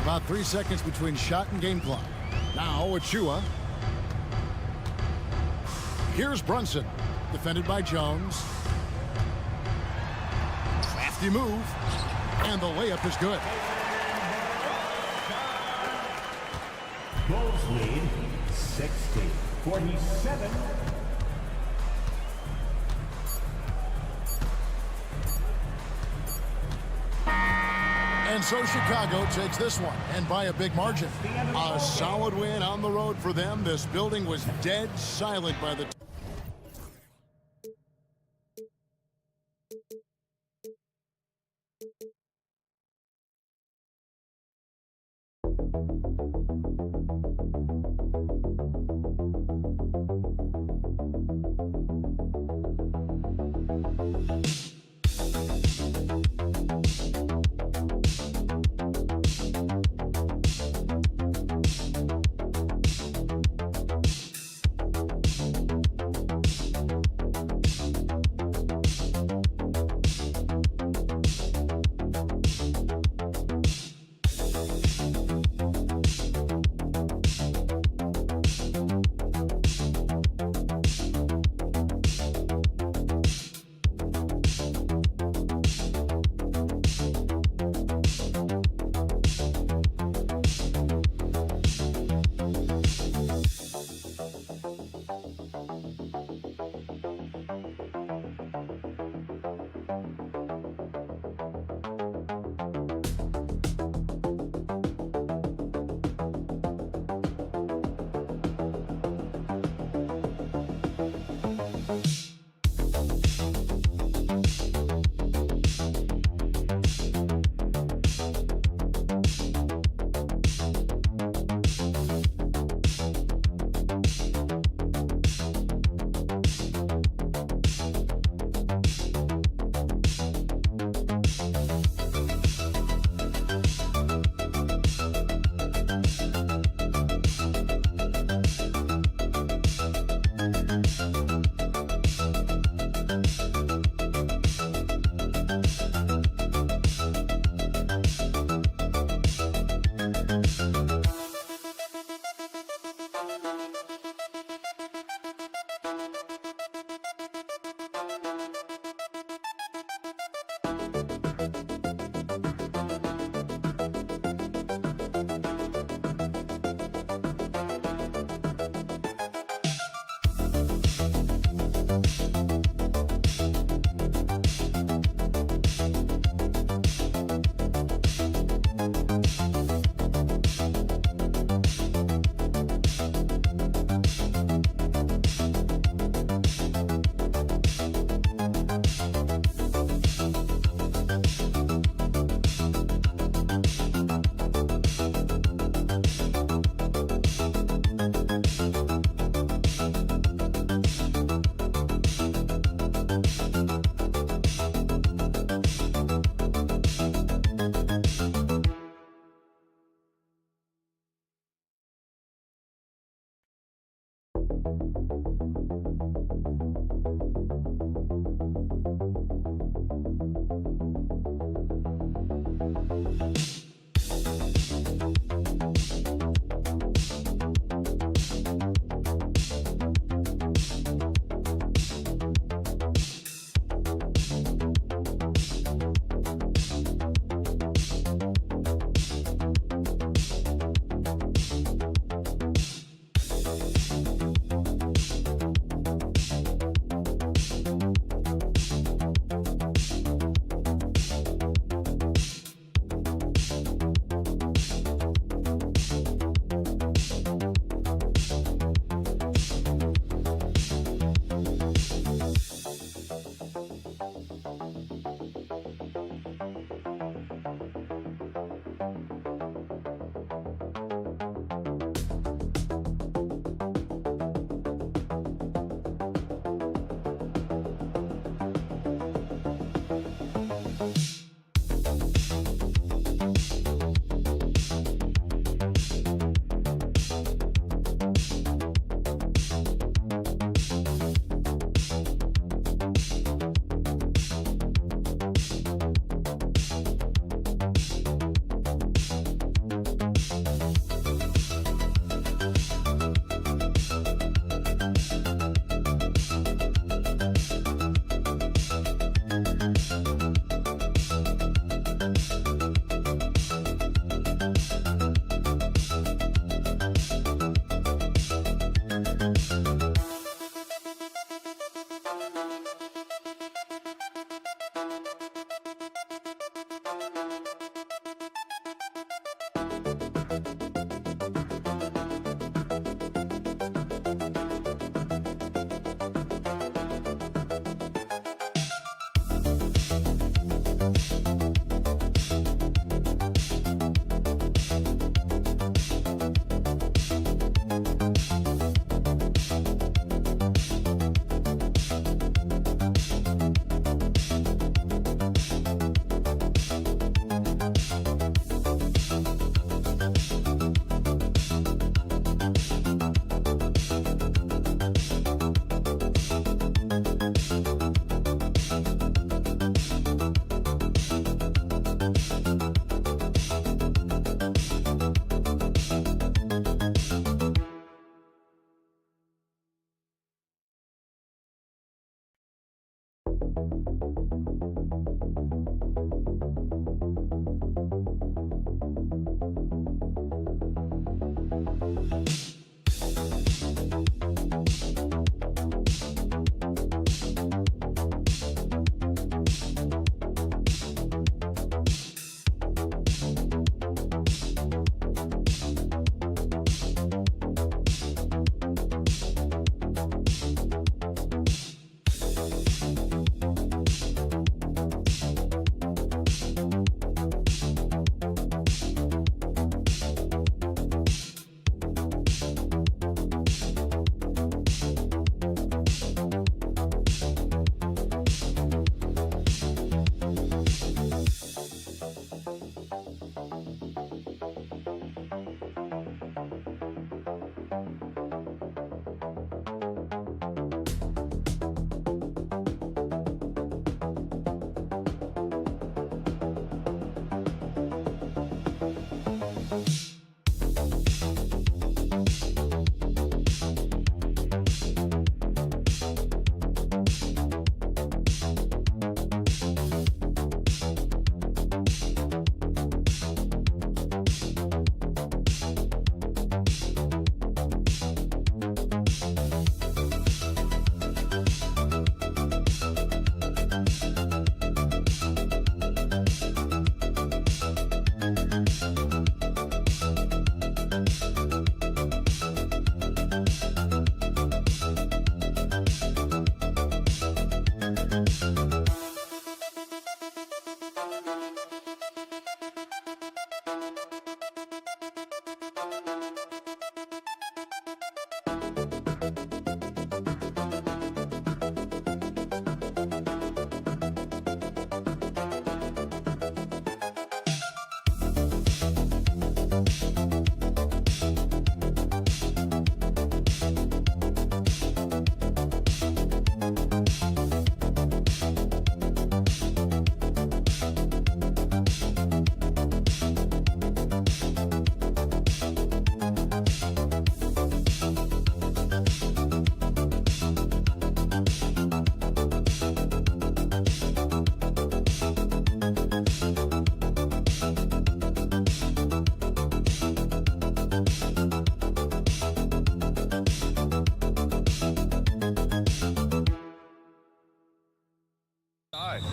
About 3 seconds between shot and game clock. Now Achua. Here's Brunson. Defended by Jones. Crafty move. And the layup is good. Bulls lead 60-47. And so Chicago takes this one, and by a big margin. A solid win on the road for them. This building was dead silent by the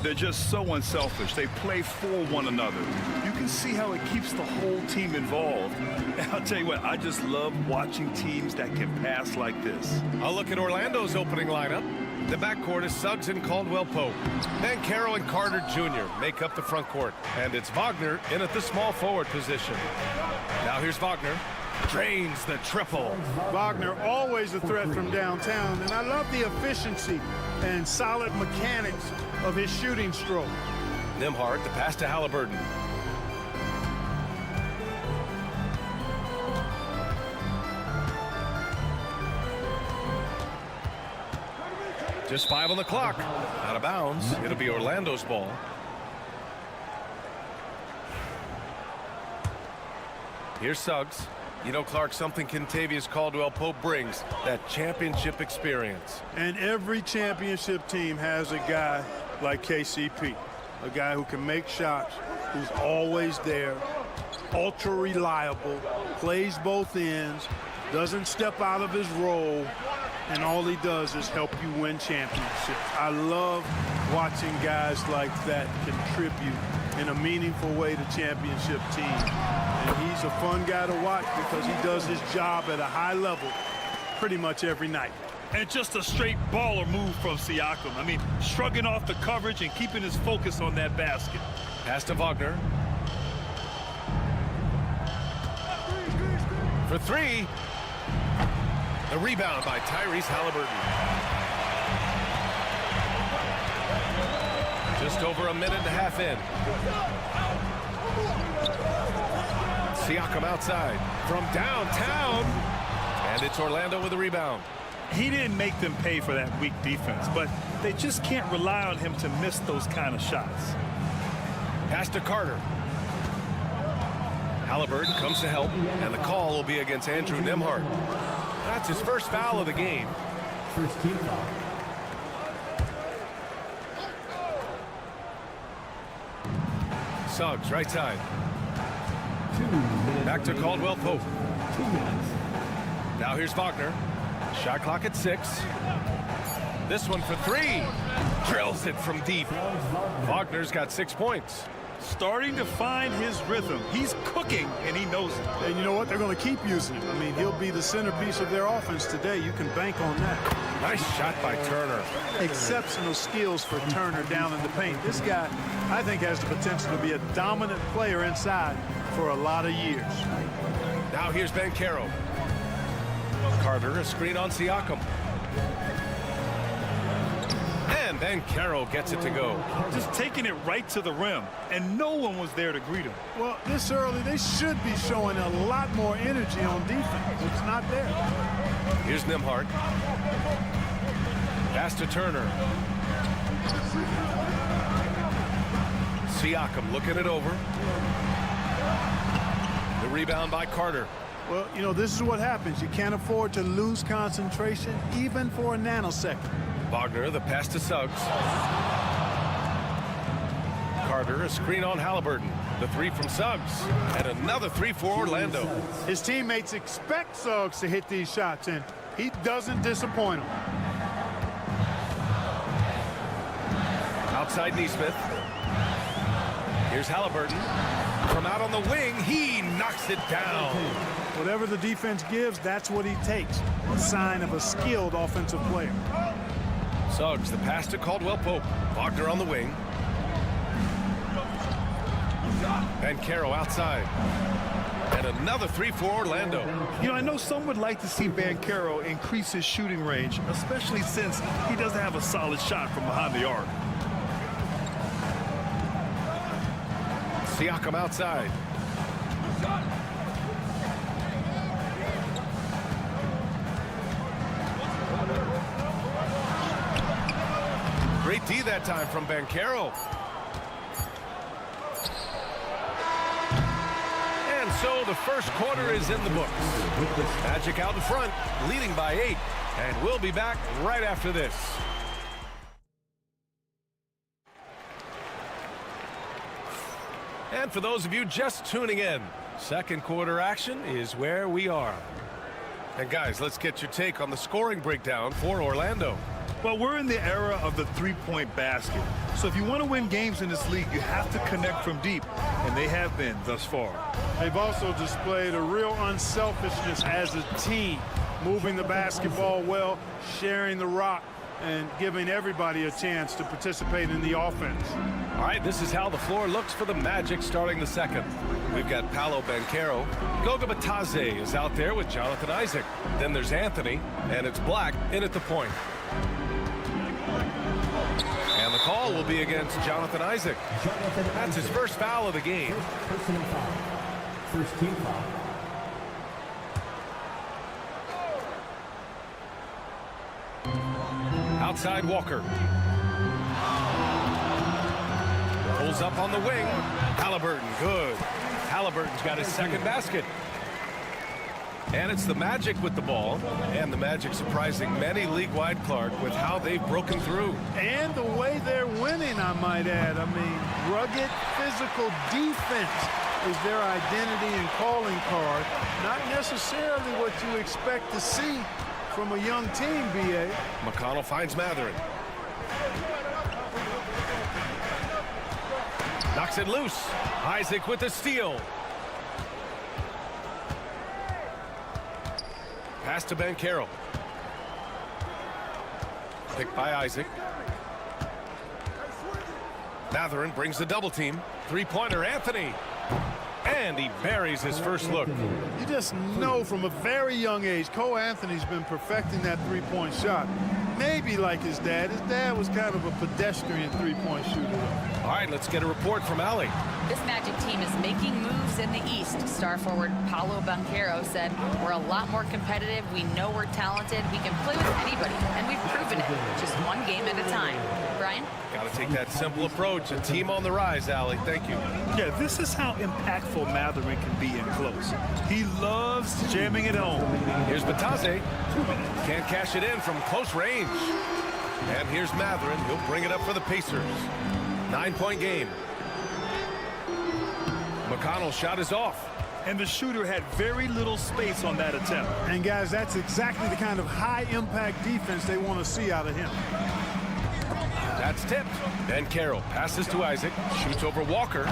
They're just so unselfish. They play for one another. You can see how it keeps the whole team involved. And I'll tell you what, I just love watching teams that can pass like this. I'll look at Orlando's opening lineup. The backcourt is Suggs and Caldwell-Pope. Then Carroll and Carter Jr. make up the front court. And it's Wagner in at the small forward position. Now here's Wagner. Drains the triple. Wagner always a threat from downtown, and I love the efficiency and solid mechanics of his shooting stroke. Nembhard, the pass to Halliburton. Just 5 on the clock. Out of bounds. It'll be Orlando's ball. Here's Suggs. You know, Clark, something Kentavious Caldwell-Pope brings, that championship experience. And every championship team has a guy like KCP, a guy who can make shots, who's always there, ultra reliable, plays both ends, doesn't step out of his role, and all he does is help you win championships. I love watching guys like that contribute in a meaningful way to championship teams. And he's a fun guy to watch because he does his job at a high level pretty much every night. And just a straight baller move from Siakam. I mean, shrugging off the coverage and keeping his focus on that basket. Pass to Wagner. For 3. The rebound by Tyrese Halliburton. Just over a minute and a half in. Siakam outside from downtown. And it's Orlando with the rebound. He didn't make them pay for that weak defense, but they just can't rely on him to miss those kind of shots. Pass to Carter. Halliburton comes to help, and the call will be against Andrew Nembhard. That's his first foul of the game. First team foul. Suggs, right side. Back to Caldwell Pope. 2 minutes. Now here's Wagner. Shot clock at 6. This one for 3. Drills it from deep. Wagner's got 6 points. Starting to find his rhythm. He's cooking, and he knows it. And you know what? They're going to keep using him. I mean, he'll be the centerpiece of their offense today. You can bank on that. Nice shot by Turner. Exceptional skills for Turner down in the paint. This guy, I think, has the potential to be a dominant player inside for a lot of years. Now here's Banchero. Carter, a screen on Siakam. And Banchero gets it to go. Just taking it right to the rim, and no one was there to greet him. Well, this early, they should be showing a lot more energy on defense. It's not there. Here's Nembhard. Pass to Turner. Siakam looking it over. The rebound by Carter. Well, you know, this is what happens. You can't afford to lose concentration even for a nanosecond. Wagner, the pass to Suggs. Carter, a screen on Halliburton. The 3 from Suggs. And another 3 for Orlando. His teammates expect Suggs to hit these shots, and he doesn't disappoint them. Outside Neesmith. Here's Halliburton. From out on the wing, he knocks it down. Whatever the defense gives, that's what he takes. A sign of a skilled offensive player. Suggs, the pass to Caldwell Pope. Wagner on the wing. Banchero outside. And another 3 for Orlando. You know, I know some would like to see Banchero increase his shooting range, especially since he doesn't have a solid shot from behind the arc. Siakam outside. Great D that time from Banchero. And so the first quarter is in the books. Magic out in front, leading by 8. And we'll be back right after this. And for those of you just tuning in, second quarter action is where we are. And guys, let's get your take on the scoring breakdown for Orlando. Well, we're in the era of the three-point basket. So if you want to win games in this league, you have to connect from deep, and they have been thus far. They've also displayed a real unselfishness as a team, moving the basketball well, sharing the rock, and giving everybody a chance to participate in the offense. All right, this is how the floor looks for the Magic starting the second. We've got Paolo Banchero. Goga Bitadze is out there with Jonathan Isaac. Then there's Anthony, and it's Black in at the point. And the call will be against Jonathan Isaac. That's his first foul of the game. Personal foul. First team foul. Outside Walker. Pulls up on the wing. Halliburton, good. Halliburton's got his second basket. And it's the Magic with the ball. And the Magic surprising many league-wide, Clark, with how they've broken through. And the way they're winning, I might add. I mean, rugged physical defense is their identity and calling card. Not necessarily what you expect to see from a young team, B.A. McConnell finds Matherin. Knocks it loose. Isaac with the steal. Pass to Banchero. Picked by Isaac. Matherin brings the double team. Three-pointer, Anthony. And he buries his first look. You just know from a very young age, Cole Anthony's been perfecting that three-point shot. Maybe like his dad. His dad was kind of a pedestrian three-point shooter. All right, let's get a report from Allie. This Magic team is making moves in the East. Star forward Paolo Banchero said, "We're a lot more competitive. We know we're talented. We can play with anybody, and we've proven it. Just one game at a time." Brian? Got to take that simple approach. A team on the rise, Allie. Thank you. Yeah, this is how impactful Matherin can be in close. He loves jamming it home. Here's Bitadze. Can't cash it in from close range. And here's Matherin. He'll bring it up for the Pacers. 9-point game. McConnell's shot is off. And the shooter had very little space on that attempt. And guys, that's exactly the kind of high-impact defense they want to see out of him. That's tipped. Then Carroll passes to Isaac, shoots over Walker.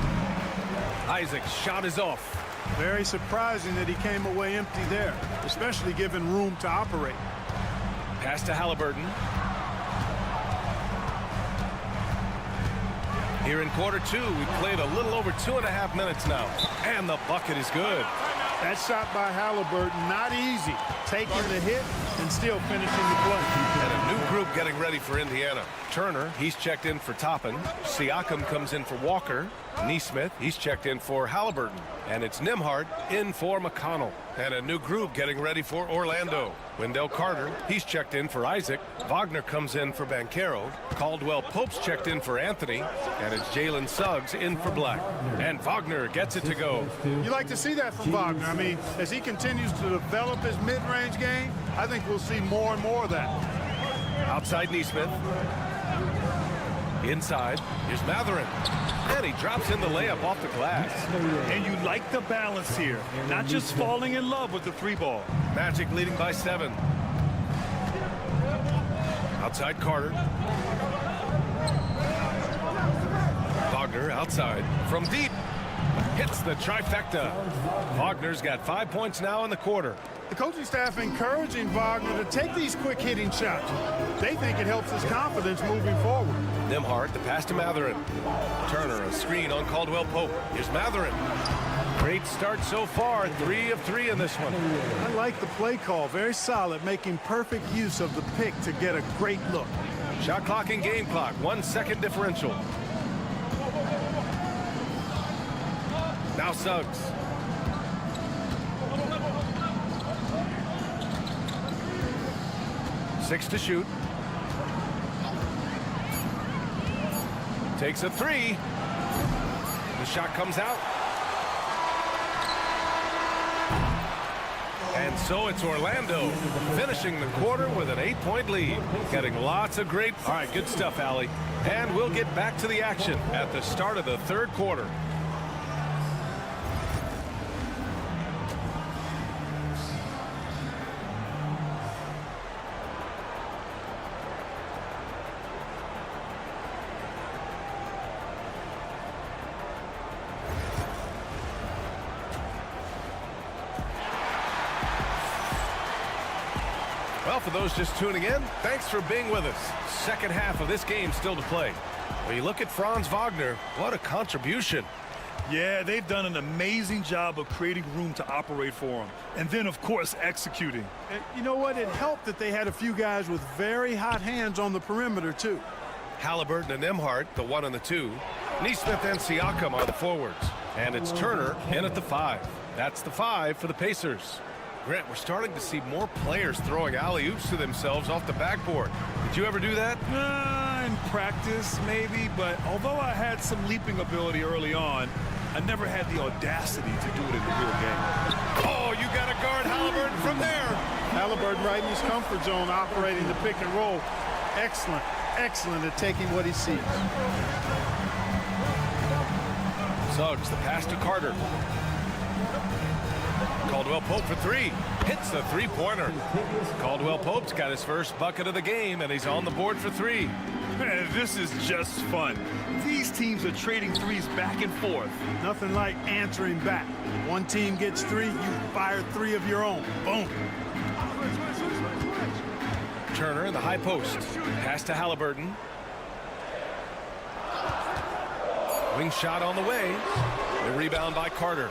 Isaac's shot is off. Very surprising that he came away empty there, especially given room to operate. Pass to Halliburton. Here in quarter two, we played a little over 2.5 minutes now. And the bucket is good. That shot by Halliburton, not easy. Taking the hit and still finishing the play. And a new group getting ready for Indiana. Turner, he's checked in for Toppin. Siakam comes in for Walker. Neesmith, he's checked in for Halliburton. And it's Nembhard in for McConnell. And a new group getting ready for Orlando. Wendell Carter, he's checked in for Isaac. Wagner comes in for Banchero. Caldwell Pope's checked in for Anthony. And it's Jalen Suggs in for Black. And Wagner gets it to go. You like to see that from Wagner. I mean, as he continues to develop his mid-range game, I think we'll see more and more of that. Outside Neesmith. Inside, here's Matherin. And he drops in the layup off the glass. And you like the balance here. Not just falling in love with the three ball. Magic leading by 7. Outside Carter. Wagner outside from deep. Hits the trifecta. Wagner's got 5 points now in the quarter. The coaching staff encouraging Wagner to take these quick hitting shots. They think it helps his confidence moving forward. Nembhard, the pass to Matherin. Turner, a screen on Caldwell Pope. Here's Matherin. Great start so far, 3 of 3 in this one. I like the play call, very solid, making perfect use of the pick to get a great look. Shot clock and game clock, 1 second differential. Now Suggs. Six to shoot. Takes a 3. The shot comes out. And so it's Orlando finishing the quarter with an 8-point lead. Getting lots of great... All right, good stuff, Allie. And we'll get back to the action at the start of the third quarter. Well, for those just tuning in, thanks for being with us. Second half of this game still to play. When you look at Franz Wagner, what a contribution. Yeah, they've done an amazing job of creating room to operate for him. And then, of course, executing. And you know what? It helped that they had a few guys with very hot hands on the perimeter, too. Halliburton and Nembhard, the 1 and the 2. Neesmith and Siakam are the forwards. And it's Turner in at the 5. That's the 5 for the Pacers. Grant, we're starting to see more players throwing alley-oops to themselves off the backboard. Did you ever do that? In practice, maybe, but although I had some leaping ability early on, I never had the audacity to do it in the real game. Oh, you got to guard Halliburton from there. Halliburton right in his comfort zone, operating the pick and roll. Excellent, excellent at taking what he sees. Suggs, the pass to Carter. Caldwell Pope for 3. Hits the three-pointer. Caldwell Pope's got his first bucket of the game, and he's on the board for 3. Man, this is just fun. These teams are trading threes back and forth. Nothing like answering back. One team gets 3, you fire 3 of your own. Boom. Turner in the high post. Pass to Halliburton. Wing shot on the way. The rebound by Carter.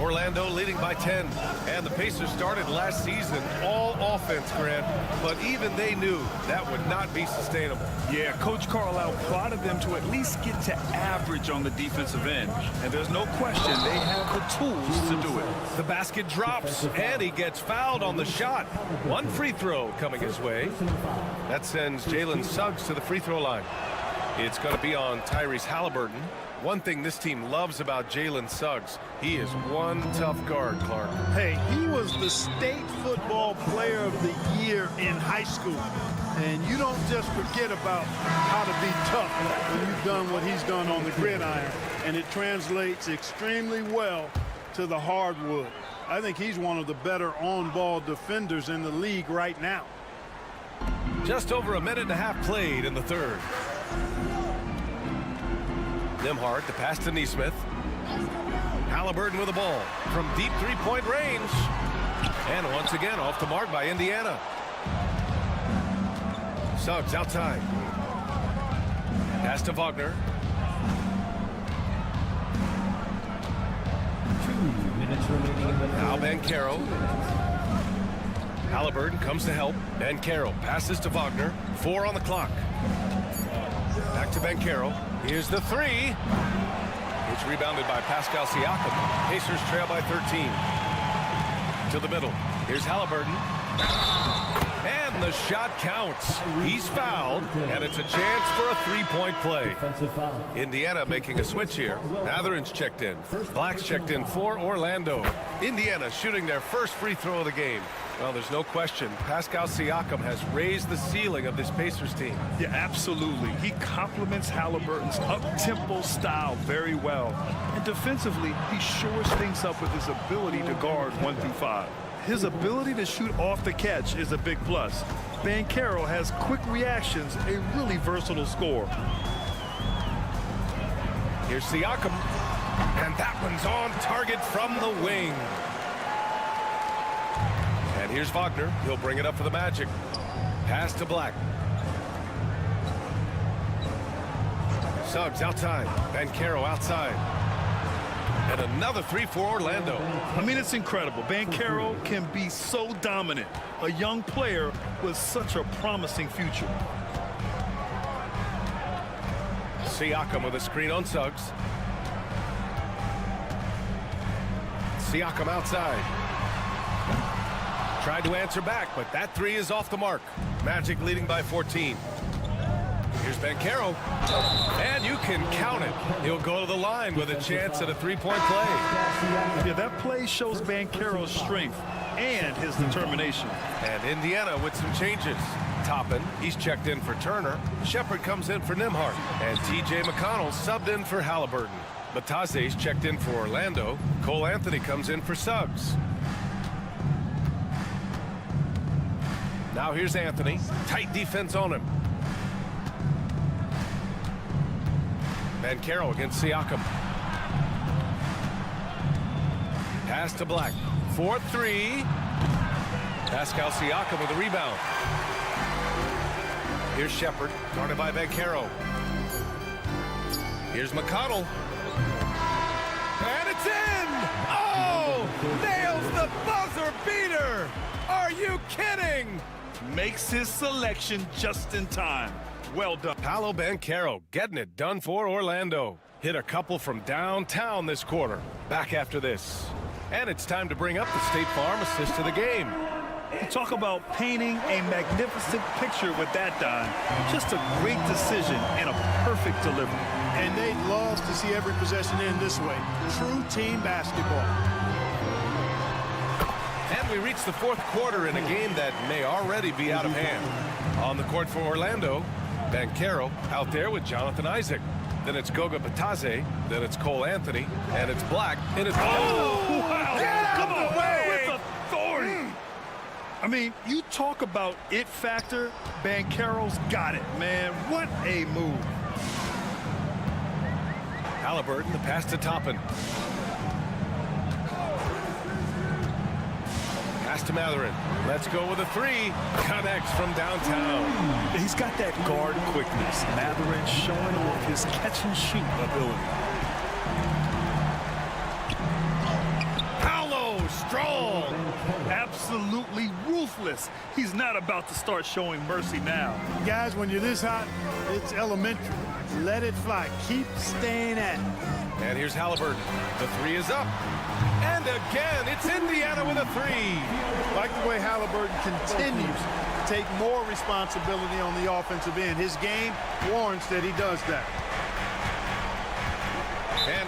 Orlando leading by 10. And the Pacers started last season all offense, Grant, but even they knew that would not be sustainable. Yeah, Coach Carlisle prodded them to at least get to average on the defensive end. And there's no question they have the tools to do it. The basket drops, and he gets fouled on the shot. 1 free throw coming his way. That sends Jalen Suggs to the free throw line. It's going to be on Tyrese Halliburton. One thing this team loves about Jalen Suggs, he is one tough guard, Clark. Hey, he was the state football player of the year in high school. And you don't just forget about how to be tough when you've done what he's done on the gridiron. And it translates extremely well to the hardwood. I think he's one of the better on-ball defenders in the league right now. Just over a minute and a half played in the third. Nembhard, the pass to Nesmith. Halliburton with the ball from deep three-point range. And once again off the mark by Indiana. Suggs outside. Pass to Wagner. 2 minutes remaining in the third. Now Banchero. Halliburton comes to help. Banchero passes to Wagner. 4 on the clock. Back to Banchero. Here's the three. It's rebounded by Pascal Siakam. Pacers trail by 13. To the middle. Here's Halliburton. And the shot counts. He's fouled, and it's a chance for a three-point play. Defensive foul. Indiana making a switch here. Matherin's checked in. Black's checked in for Orlando. Indiana shooting their first free throw of the game. Well, there's no question. Pascal Siakam has raised the ceiling of this Pacers team. Yeah, absolutely. He complements Halliburton's up-tempo style very well. And defensively, he shores things up with his ability to guard 1 through 5. His ability to shoot off the catch is a big plus. Banchero has quick reactions, a really versatile scorer. Here's Siakam. And that one's on target from the wing. And here's Wagner. He'll bring it up for the Magic. Pass to Black. Suggs outside. Banchero outside. And another three for Orlando. I mean, it's incredible. Banchero can be so dominant. A young player with such a promising future. Siakam with a screen on Suggs. Siakam outside. Tried to answer back, but that three is off the mark. Magic leading by 14. Here's Banchero. And you can count it. He'll go to the line with a chance at a three-point play. Yeah, that play shows Banchero's strength and his determination. And Indiana with some changes. Toppin, he's checked in for Turner. Shepard comes in for Nembhard. And T.J. McConnell subbed in for Halliburton. Batase's checked in for Orlando. Cole Anthony comes in for Suggs. Now here's Anthony. Tight defense on him. Banchero against Siakam. Pass to Black. 4-3. Pascal Siakam with a rebound. Here's Shepard, guarded by Banchero. Here's McConnell. And it's in! Oh! Nails the buzzer beater! Are you kidding? Makes his selection just in time. Well done. Paolo Banchero getting it done for Orlando. Hit a couple from downtown this quarter. Back after this. And it's time to bring up the State Farm assist to the game. Talk about painting a magnificent picture with that, Don. Just a great decision and a perfect delivery. And they'd love to see every possession end this way. True team basketball. And we reach the fourth quarter in a game that may already be out of hand. On the court for Orlando, Banchero out there with Jonathan Isaac. Then it's Goga Batase. Then it's Cole Anthony. And it's Black. And it's... Oh, wow. Come on, with authority. I mean, you talk about it factor. Banchero's got it, man. What a move. Halliburton, the pass to Toppin. Pass to Matherin. Let's go with a three. Connects from downtown. He's got that guard quickness. Matherin showing off his catch and shoot ability. Paolo, strong. Absolutely ruthless. He's not about to start showing mercy now. Guys, when you're this hot, it's elementary. Let it fly. Keep staying at it. And here's Halliburton. The three is up. And again, it's Indiana with a three. Like the way Halliburton continues to take more responsibility on the offensive end. His game warrants that he does that.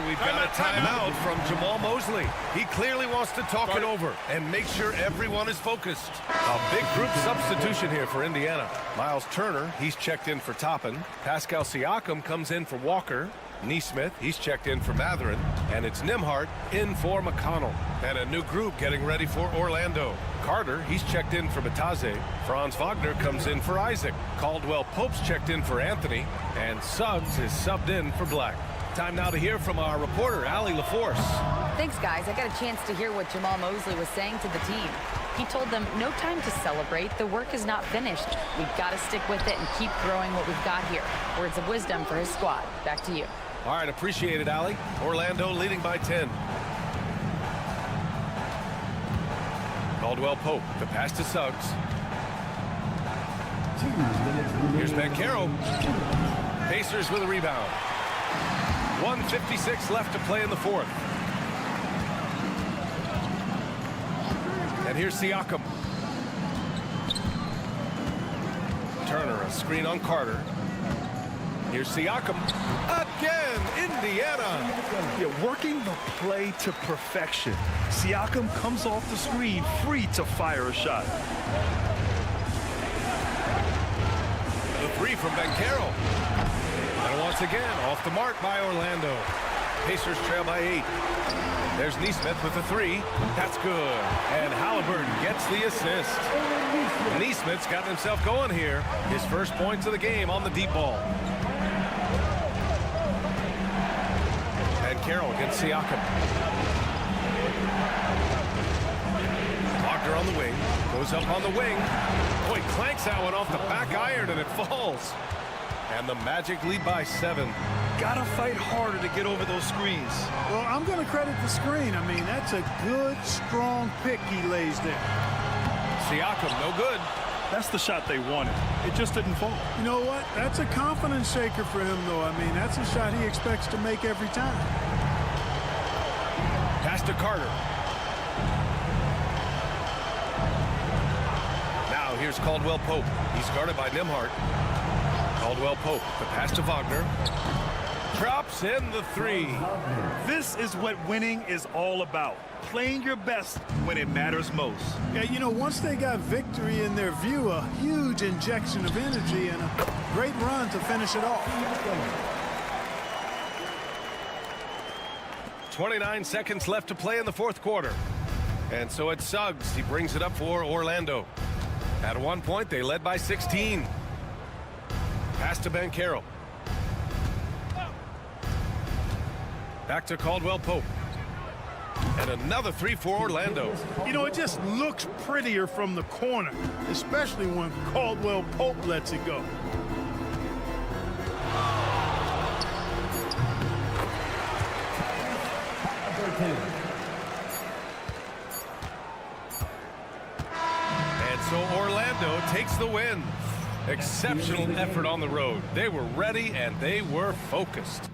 we've got a timeout from Jamal Mosley. He clearly wants to talk it over and make sure everyone is focused. A big group substitution here for Indiana. Miles Turner, he's checked in for Toppin. Pascal Siakam comes in for Walker. Neesmith, he's checked in for Mathurin. And it's Nembhard in for McConnell. And a new group getting ready for Orlando. Carter, he's checked in for Bataze. Franz Wagner comes in for Isaac. Caldwell Pope's checked in for Anthony. And Suggs is subbed in for Black. Time now to hear from our reporter, Allie LaForce. Thanks, guys. I got a chance to hear what Jamal Mosley was saying to the team. He told them, no time to celebrate. The work is not finished. We've got to stick with it and keep growing what we've got here. Words of wisdom for his squad. Back to you. All right, appreciate it, Allie. Orlando leading by 10. Caldwell Pope, the pass to Suggs. Here's Banchero. Pacers with a rebound. 1:56 left to play in the fourth. And here's Siakam. Turner, a screen on Carter. Here's Siakam. Again, Indiana. Yeah, working the play to perfection. Siakam comes off the screen, free to fire a shot. The three from Banchero. And once again, off the mark by Orlando. Pacers trail by 8. There's Neesmith with the three. That's good. And Halliburton gets the assist. Neesmith's gotten himself going here. His first points of the game on the deep ball. And Carroll against Siakam. Wagner on the wing. Goes up on the wing. Boy, clanks that one off the back iron and it falls. And the Magic lead by 7. Gotta fight harder to get over those screens. Well, I'm going to credit the screen. I mean, that's a good, strong pick he lays there. Siakam, no good. That's the shot they wanted. It just didn't fall. You know what? That's a confidence shaker for him, though. I mean, that's a shot he expects to make every time. Pass to Carter. Now here's Caldwell Pope. He's guarded by Nembhard. Caldwell Pope, the pass to Wagner. Drops in the three. This is what winning is all about. Playing your best when it matters most. Yeah, you know, once they got victory in their view, a huge injection of energy and a great run to finish it off. 29 seconds left to play in the fourth quarter. And so it's Suggs. He brings it up for Orlando. At one point, they led by 16. Pass to Banchero. Back to Caldwell Pope. And another three for Orlando. You know, it just looks prettier from the corner, especially when Caldwell Pope lets it go. And so Orlando takes the win. Exceptional effort on the road. They were ready and they were focused.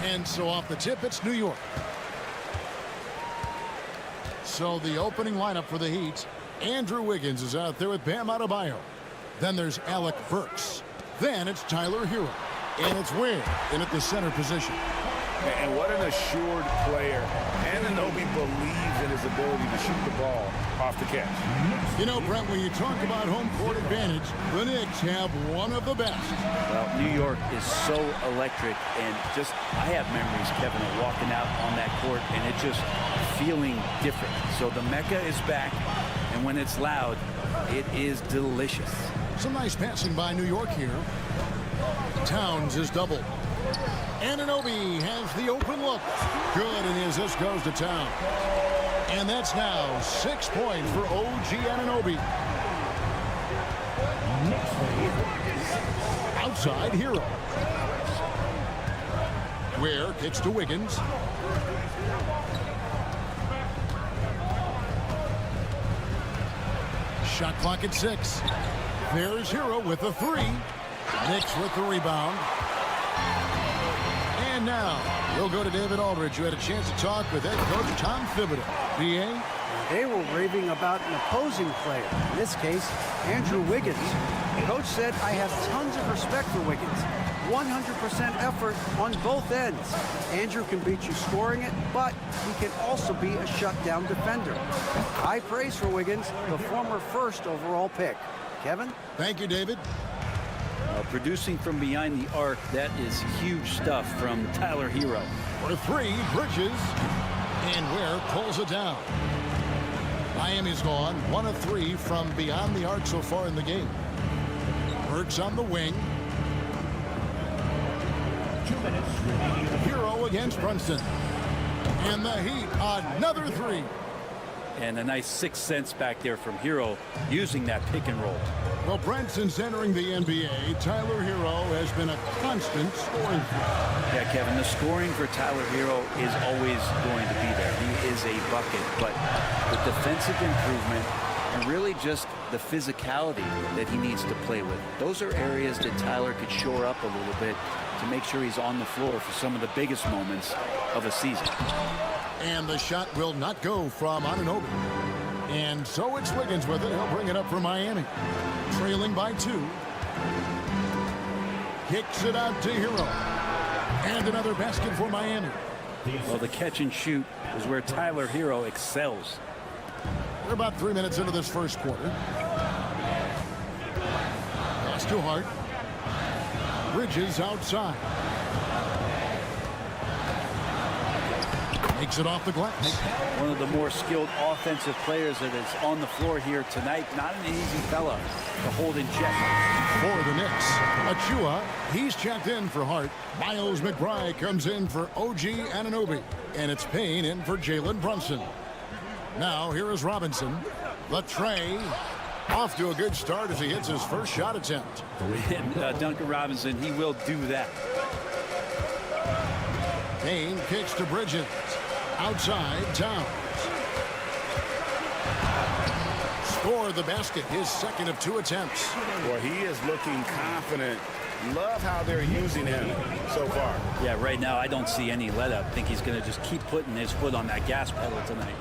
And so off the tip, it's New York. So the opening lineup for the Heat, Andrew Wiggins is out there with Bam Adebayo. Then there's Alec Burks. Then it's Tyler Hero. And it's Ware in at the center position. And what an assured player. Anunoby believes in his ability to shoot the ball off the catch. You know, Brent, when you talk about home court advantage, the Knicks have one of the best. Well, New York is so electric, and just, I have memories, Kevin, of walking out on that court and it just feeling different. So the Mecca is back, and when it's loud, it is delicious. Some nice passing by New York here. Towns is doubled. Anunoby has the open look. Good, and as this goes to town. And that's now 6 points for OG Anunoby. Outside Hero. Ware kicks to Wiggins. Shot clock at 6. There's Hero with the 3. Knicks with the rebound. And now we'll go to David Aldridge, who had a chance to talk with head coach Tom Thibodeau. BA? They were raving about an opposing player, in this case, Andrew Wiggins. The coach said, I have tons of respect for Wiggins. 100% effort on both ends. Andrew can beat you scoring it, but he can also be a shutdown defender. High praise for Wiggins, the former first overall pick. Kevin? Thank you, David. Producing from behind the arc, that is huge stuff from Tyler Hero. For 3, Bridges. And Ware pulls it down. Miami's gone 1 of 3 from beyond the arc so far in the game. Burks on the wing. 2 minutes remaining. Hero against Brunson. And the Heat, another 3. And a nice 6 cents back there from Hero using that pick and roll. Well, Brent, since entering the NBA, Tyler Hero has been a constant scoring threat. Yeah, Kevin, the scoring for Tyler Hero is always going to be there. He is a bucket, but the defensive improvement and really just the physicality that he needs to play with. Those are areas that Tyler could shore up a little bit to make sure he's on the floor for some of the biggest moments of a season. And the shot will not go from Anunoby. And so it's Wiggins with it. He'll bring it up for Miami. Trailing by 2. Kicks it out to Hero. And another basket for Miami. Well, the catch and shoot is where Tyler Hero excels. We're about 3 minutes into this first quarter. Pass to Hart. Bridges outside. Makes it off the glass. One of the more skilled offensive players that is on the floor here tonight. Not an easy fella to hold in check. For the Knicks, Achua, he's checked in for Hart. Miles McBride comes in for OG Anunoby. And it's Payne in for Jalen Brunson. Now here is Robinson. The tray. Off to a good start as he hits his first shot attempt. Duncan Robinson, he will do that. Payne kicks to Bridges. Outside, Towns. Score the basket, his second of 2 attempts. Boy, he is looking confident. Love how they're using him so far. Yeah, right now I don't see any let up. I think he's going to just keep putting his foot on that gas pedal tonight.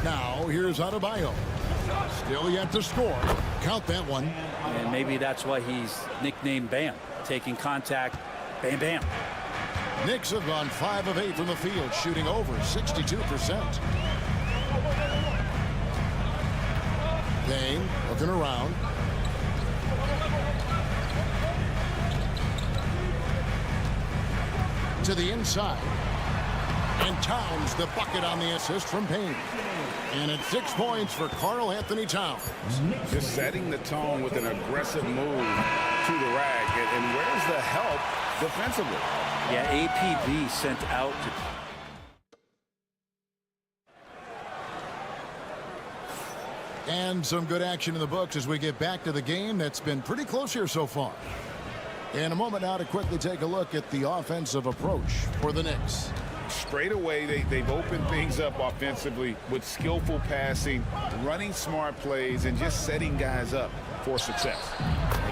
Now here's Adebayo. Still yet to score. Count that one. And maybe that's why he's nicknamed Bam. Taking contact, bam, bam. Knicks have gone 5 of 8 from the field, shooting over 62%. Payne looking around. to the inside. And Towns the bucket on the assist from Payne. And it's 6 points for Karl Anthony Towns. Just setting the tone with an aggressive move to the rack. And where's the help defensively? Yeah, APB sent out to... And some good action in the books as we get back to the game that's been pretty close here so far. In a moment now to quickly take a look at the offensive approach for the Knicks. Straight away, they've opened things up offensively with skillful passing, running smart plays, and just setting guys up for success.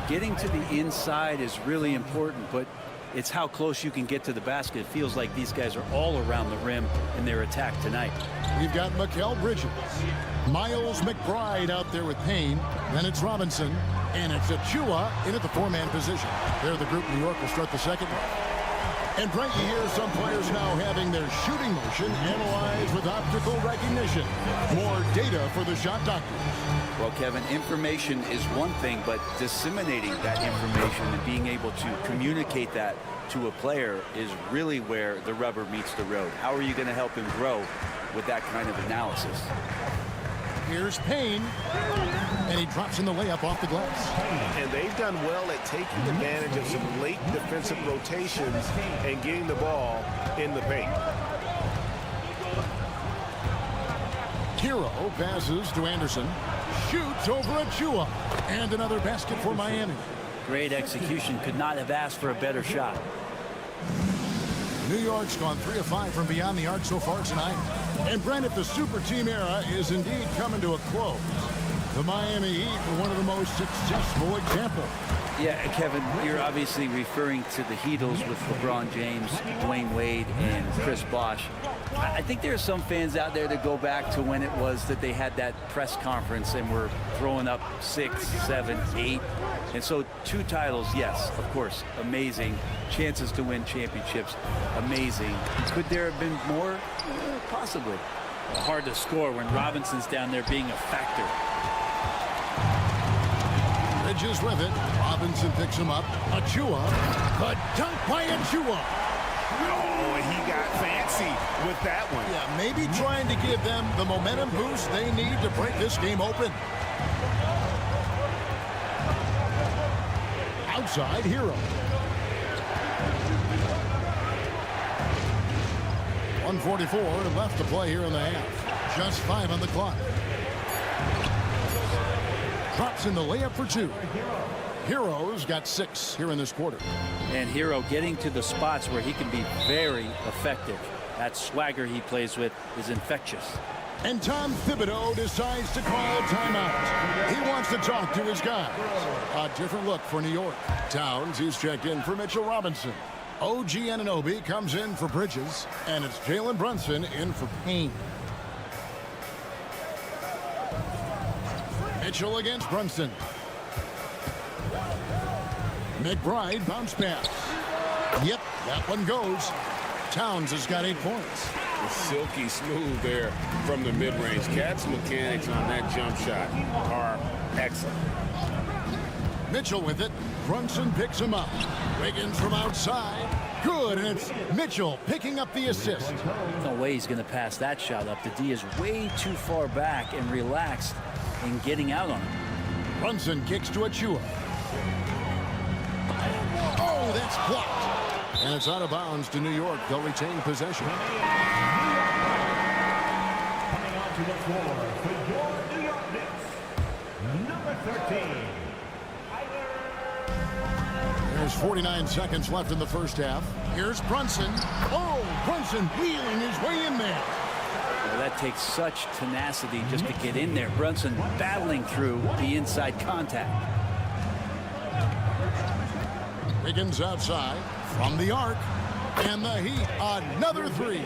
Getting to the inside is really important, but it's how close you can get to the basket. It feels like these guys are all around the rim in their attack tonight. We've got Mikal Bridges, Miles McBride out there with Payne, then it's Robinson, and it's Achua in at the four-man position. There the group New York will start the second one. And right here, some players now having their shooting motion analyzed with optical recognition. More data for the shot doctors. Well, Kevin, information is one thing, but disseminating that information and being able to communicate that to a player is really where the rubber meets the road. How are you going to help him grow with that kind of analysis? Here's Payne, and he drops in the layup off the glass. And they've done well at taking advantage of some late defensive rotations and getting the ball in the paint. Hero passes to Anderson, shoots over Achua, and another basket for Miami. Great execution. Could not have asked for a better shot. New York's gone 3 of 5 from beyond the arc so far tonight. And Brent, if the super team era is indeed coming to a close, the Miami Heat were one of the most successful examples. Yeah, Kevin, you're obviously referring to the Heatles with LeBron James, Dwayne Wade, and Chris Bosh. I think there are some fans out there that go back to when it was that they had that press conference and were throwing up 6, 7, 8. And so 2 titles, yes, of course, amazing. Chances to win championships, amazing. Could there have been more? Possibly. Hard to score when Robinson's down there being a factor. Bridges with it. Robinson picks him up. Achua. The dunk by Achua. Oh, he got fancy with that one. Yeah, maybe trying to give them the momentum boost they need to break this game open. Outside, Hero. 1:44 left to play here in the half. Just 5 on the clock. Drops in the layup for 2. Hero's got 6 here in this quarter. And Hero getting to the spots where he can be very effective. That swagger he plays with is infectious. And Tom Thibodeau decides to call a timeout. He wants to talk to his guys. A different look for New York. Towns, he's checked in for Mitchell Robinson. OG Anunoby comes in for Bridges. And it's Jalen Brunson in for Payne. Mitchell against Brunson. McBride bounce pass. Yep, that one goes. Towns has got 8 points. Silky smooth there from the mid-range. Cat's mechanics on that jump shot are excellent. Mitchell with it. Brunson picks him up. Wiggins from outside. Good, and it's Mitchell picking up the assist. No way he's going to pass that shot up. The D is way too far back and relaxed in getting out on him. Brunson kicks to Achua. Oh, that's blocked. And it's out of bounds to New York. They'll retain possession. Coming onto the floor for your New York Knicks, number 13. There's 49 seconds left in the first half. Here's Brunson. Oh, Brunson wheeling his way in there. Well, that takes such tenacity just to get in there. Brunson battling through the inside contact. Wiggins outside from the arc. And the Heat, another 3.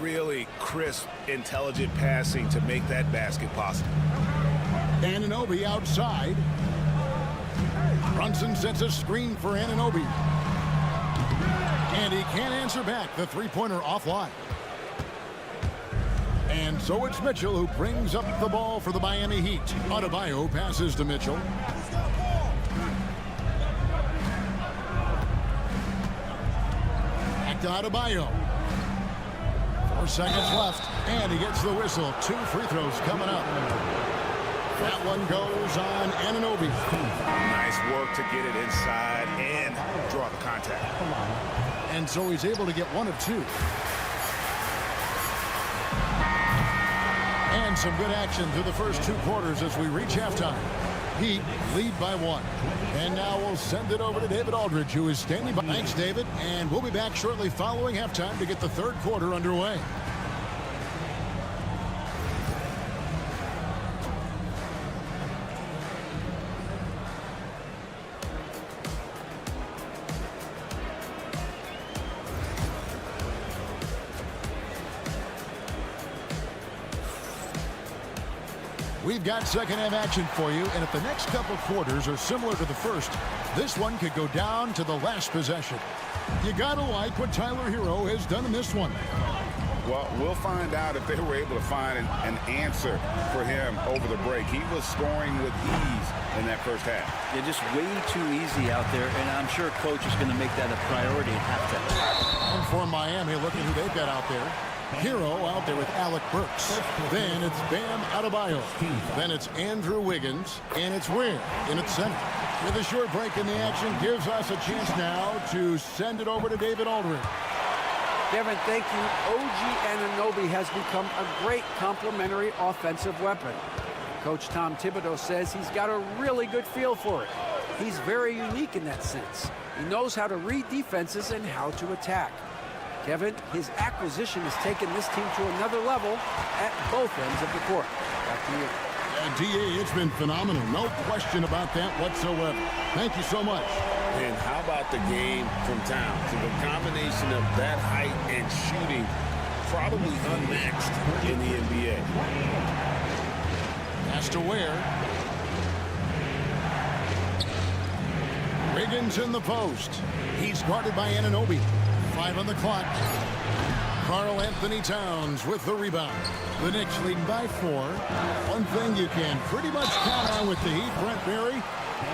Really crisp, intelligent passing to make that basket possible. Anunoby outside. Brunson sets a screen for Anunoby. And he can't answer back. The three-pointer offline. And so it's Mitchell who brings up the ball for the Miami Heat. Adebayo passes to Mitchell. Back Adebayo. 4 seconds left, and he gets the whistle. 2 free throws coming up. That one goes on Anunoby. Nice work to get it inside and draw the contact. And so he's able to get 1 of 2. And some good action through the first 2 quarters as we reach halftime. Heat lead by 1. And now we'll send it over to David Aldridge, who is standing by. Thanks, David. And we'll be back shortly following halftime to get the 3rd quarter underway. We've got second half action for you, and if the next couple quarters are similar to the first, this one could go down to the last possession. You gotta like what Tyler Hero has done in this one. Well, we'll find out if they were able to find an answer for him over the break. He was scoring with ease in that first half. They're just way too easy out there, and I'm sure coach is going to make that a priority at halftime. And for Miami, look at who they've got out there. Hero out there with Alec Burks. Then it's Bam Adebayo. Then it's Andrew Wiggins. And it's Weir in its center. With a short break in the action, gives us a chance now to send it over to David Aldridge. Kevin, thank you. OG Anunoby has become a great complementary offensive weapon. Coach Tom Thibodeau says he's got a really good feel for it. He's very unique in that sense. He knows how to read defenses and how to attack. Kevin, his acquisition has taken this team to another level at both ends of the court. Back to you. D.A., it's been phenomenal. No question about that whatsoever. Thank you so much. And how about the game from Towns? So the combination of that height and shooting, probably unmatched in the NBA. Pass to Weir. Wiggins in the post. He's guarded by Anunoby. 5 on the clock. Karl Anthony Towns with the rebound. The Knicks leading by 4. One thing you can pretty much count on with the Heat, Brent Barry,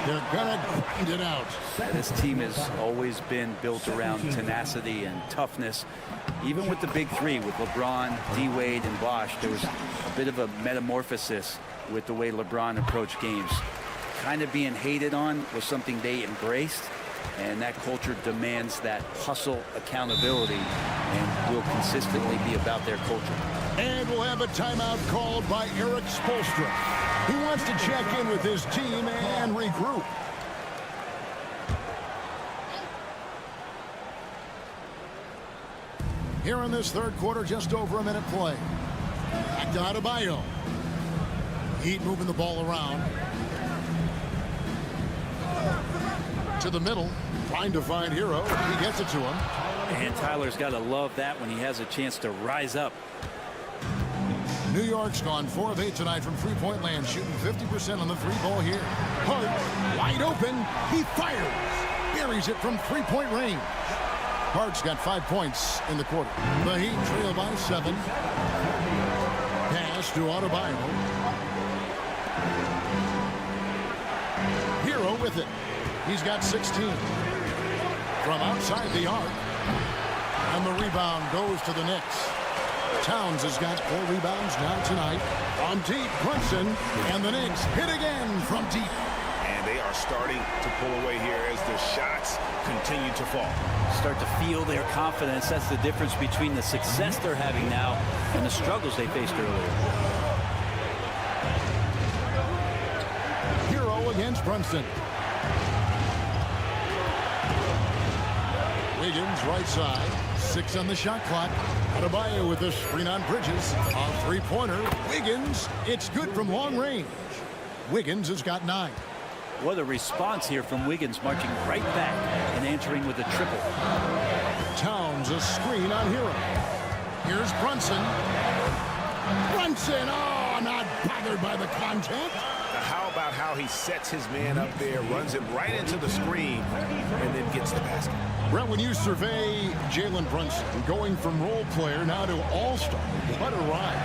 they're going to grind it out. This team has always been built around tenacity and toughness. Even with the big 3, with LeBron, D-Wade, and Bosh, there was a bit of a metamorphosis with the way LeBron approached games. Kind of being hated on was something they embraced. And that culture demands that hustle accountability and will consistently be about their culture. And we'll have a timeout called by Eric Spoelstra. He wants to check in with his team and regroup. Here in this 3rd quarter, just over a minute play. Back to Adebayo. Heat moving the ball around. To the middle, trying to find Hero. He gets it to him. And Tyler's got to love that when he has a chance to rise up. New York's gone 4 of 8 tonight from three-point land, shooting 50% on the 3-ball here. Hart, wide open, he fires. Buries it from 3-point range. Hart's got 5 points in the quarter. The Heat trail by 7. Pass to Adebayo. Hero with it. He's got 16. From outside the arc. And the rebound goes to the Knicks. Towns has got 4 rebounds now tonight. From deep, Brunson. And the Knicks hit again from deep. And they are starting to pull away here as the shots continue to fall. Start to feel their confidence. That's the difference between the success they're having now and the struggles they faced earlier. Hero against Brunson. Wiggins right side. 6 on the shot clock. Adebayo with the screen on Bridges. A 3-pointer. Wiggins. It's good from long range. Wiggins has got 9. What a response here from Wiggins, marching right back and answering with a triple. Towns a screen on Hero. Here's Brunson. Brunson. Oh, not bothered by the contact. How about how he sets his man up there, runs him right into the screen, and then gets the basket. Brett, when you survey Jalen Brunson going from role player now to all-star, what a ride.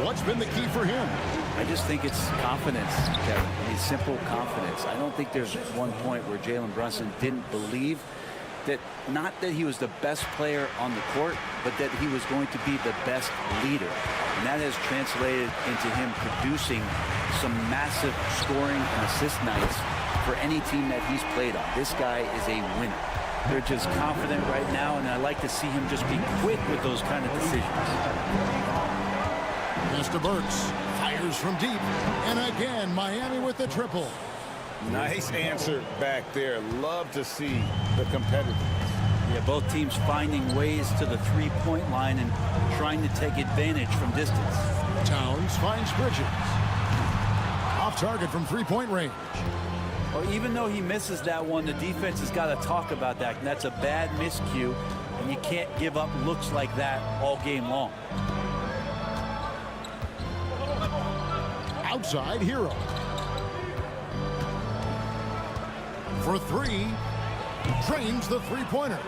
What's been the key for him? I just think it's confidence, Kevin. I mean, simple confidence. I don't think there's one point where Jalen Brunson didn't believe that not that he was the best player on the court, but that he was going to be the best leader. And that has translated into him producing some massive scoring and assist nights for any team that he's played on. This guy is a winner. They're just confident right now, and I like to see him just be quick with those kind of decisions. Mr. Burks fires from deep, and again Miami with the triple. Nice answer back there. Love to see the competitiveness. Yeah, both teams finding ways to the three-point line and trying to take advantage from distance. Towns finds Bridges. Off target from three-point range. Well, even though he misses that one, the defense has got to talk about that. And that's a bad miscue, and you can't give up looks like that all game long. Outside Hero. For three, drains the three-pointer.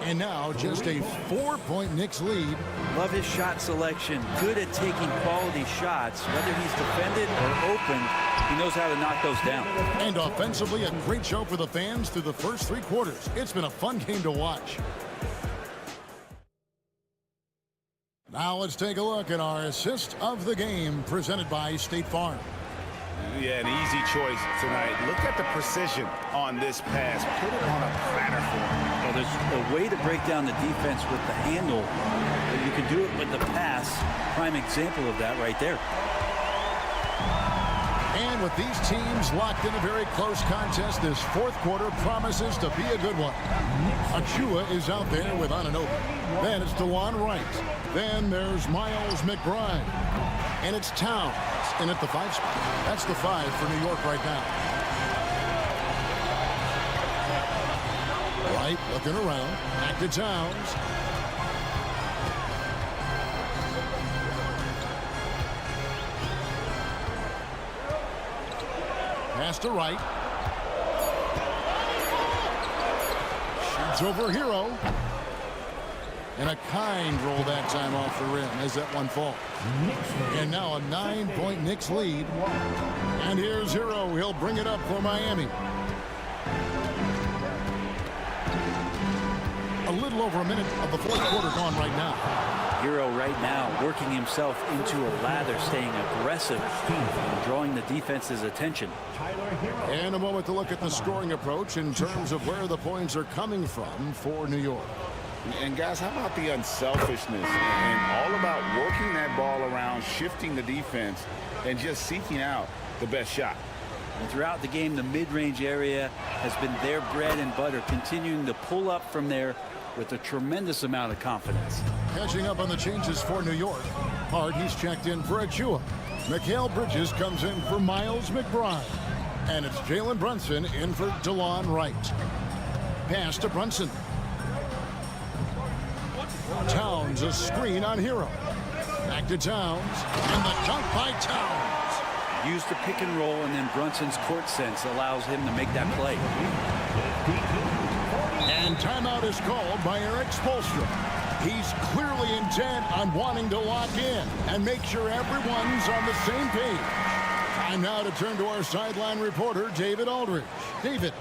And now just a 4-point Knicks lead. Love his shot selection. Good at taking quality shots. Whether he's defended or open, he knows how to knock those down. And offensively, a great show for the fans through the first three quarters. It's been a fun game to watch. Now let's take a look at our assist of the game presented by State Farm. Yeah, an easy choice tonight. Look at the precision on this pass. Put it on a platter for him. Well, there's a way to break down the defense with the handle, but you can do it with the pass. Prime example of that right there. And with these teams locked in a very close contest, this fourth quarter promises to be a good one. Achua is out there with Anunoby. Then it's DeLon Wright. Then there's Miles McBride. And it's Towns in at the 5 spot. That's the 5 for New York right now. Wright looking around. Back to Towns. Pass to Wright. Shoots over Hero. And a kind roll that time off the rim as that one falls. And now a 9-point Knicks lead. And here's Hero. He'll bring it up for Miami. A little over a minute of the fourth quarter gone right now. Hero right now working himself into a lather, staying aggressive, and drawing the defense's attention. And a moment to look at the scoring approach in terms of where the points are coming from for New York. And guys, how about the unselfishness and all about working that ball around, shifting the defense, and just seeking out the best shot. And throughout the game, the mid-range area has been their bread and butter, continuing to pull up from there with a tremendous amount of confidence. Catching up on the changes for New York. Hard, he's checked in for Achua. Mikal Bridges comes in for Miles McBride. And it's Jalen Brunson in for DeLon Wright. Pass to Brunson. Towns, a screen on Hero. Back to Towns. And the dunk by Towns. Use the pick and roll, and then Brunson's court sense allows him to make that play. And timeout is called by Eric Spoelstra. He's clearly intent on wanting to lock in and make sure everyone's on the same page. Time now to turn to our sideline reporter, David Aldridge. David.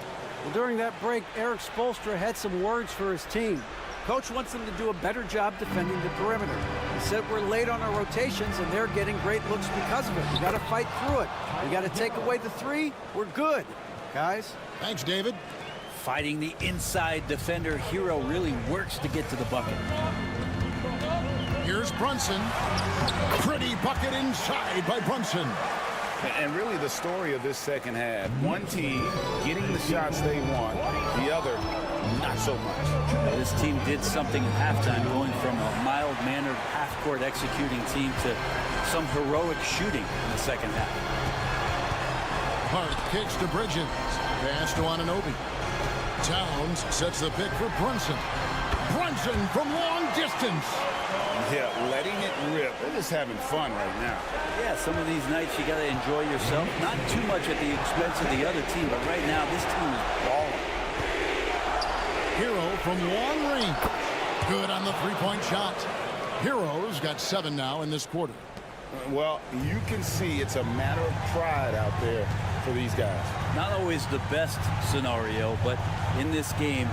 Well, during that break, Eric Spoelstra had some words for his team. Coach wants them to do a better job defending the perimeter. He said we're late on our rotations and they're getting great looks because of it. We got to fight through it. We got to take away the three. We're good, guys. Thanks, David. Fighting the inside defender, Hero really works to get to the bucket. Here's Brunson. Pretty bucket inside by Brunson. And really the story of this second half. One team getting the shots they want, the other not so much. This team did something at halftime, going from a mild-mannered half-court executing team to some heroic shooting in the second half. Hart kicks to Bridges. Pass to Anunoby. Towns sets the pick for Brunson. Brunson from long distance. Yeah, letting it rip. They're just having fun right now. Yeah, some of these nights you got to enjoy yourself. Not too much at the expense of the other team, but right now this team is balling. Hero from long range. Good on the three-point shot. Hero's got 7 now in this quarter. Well, you can see it's a matter of pride out there for these guys. Not always the best scenario, but in this game,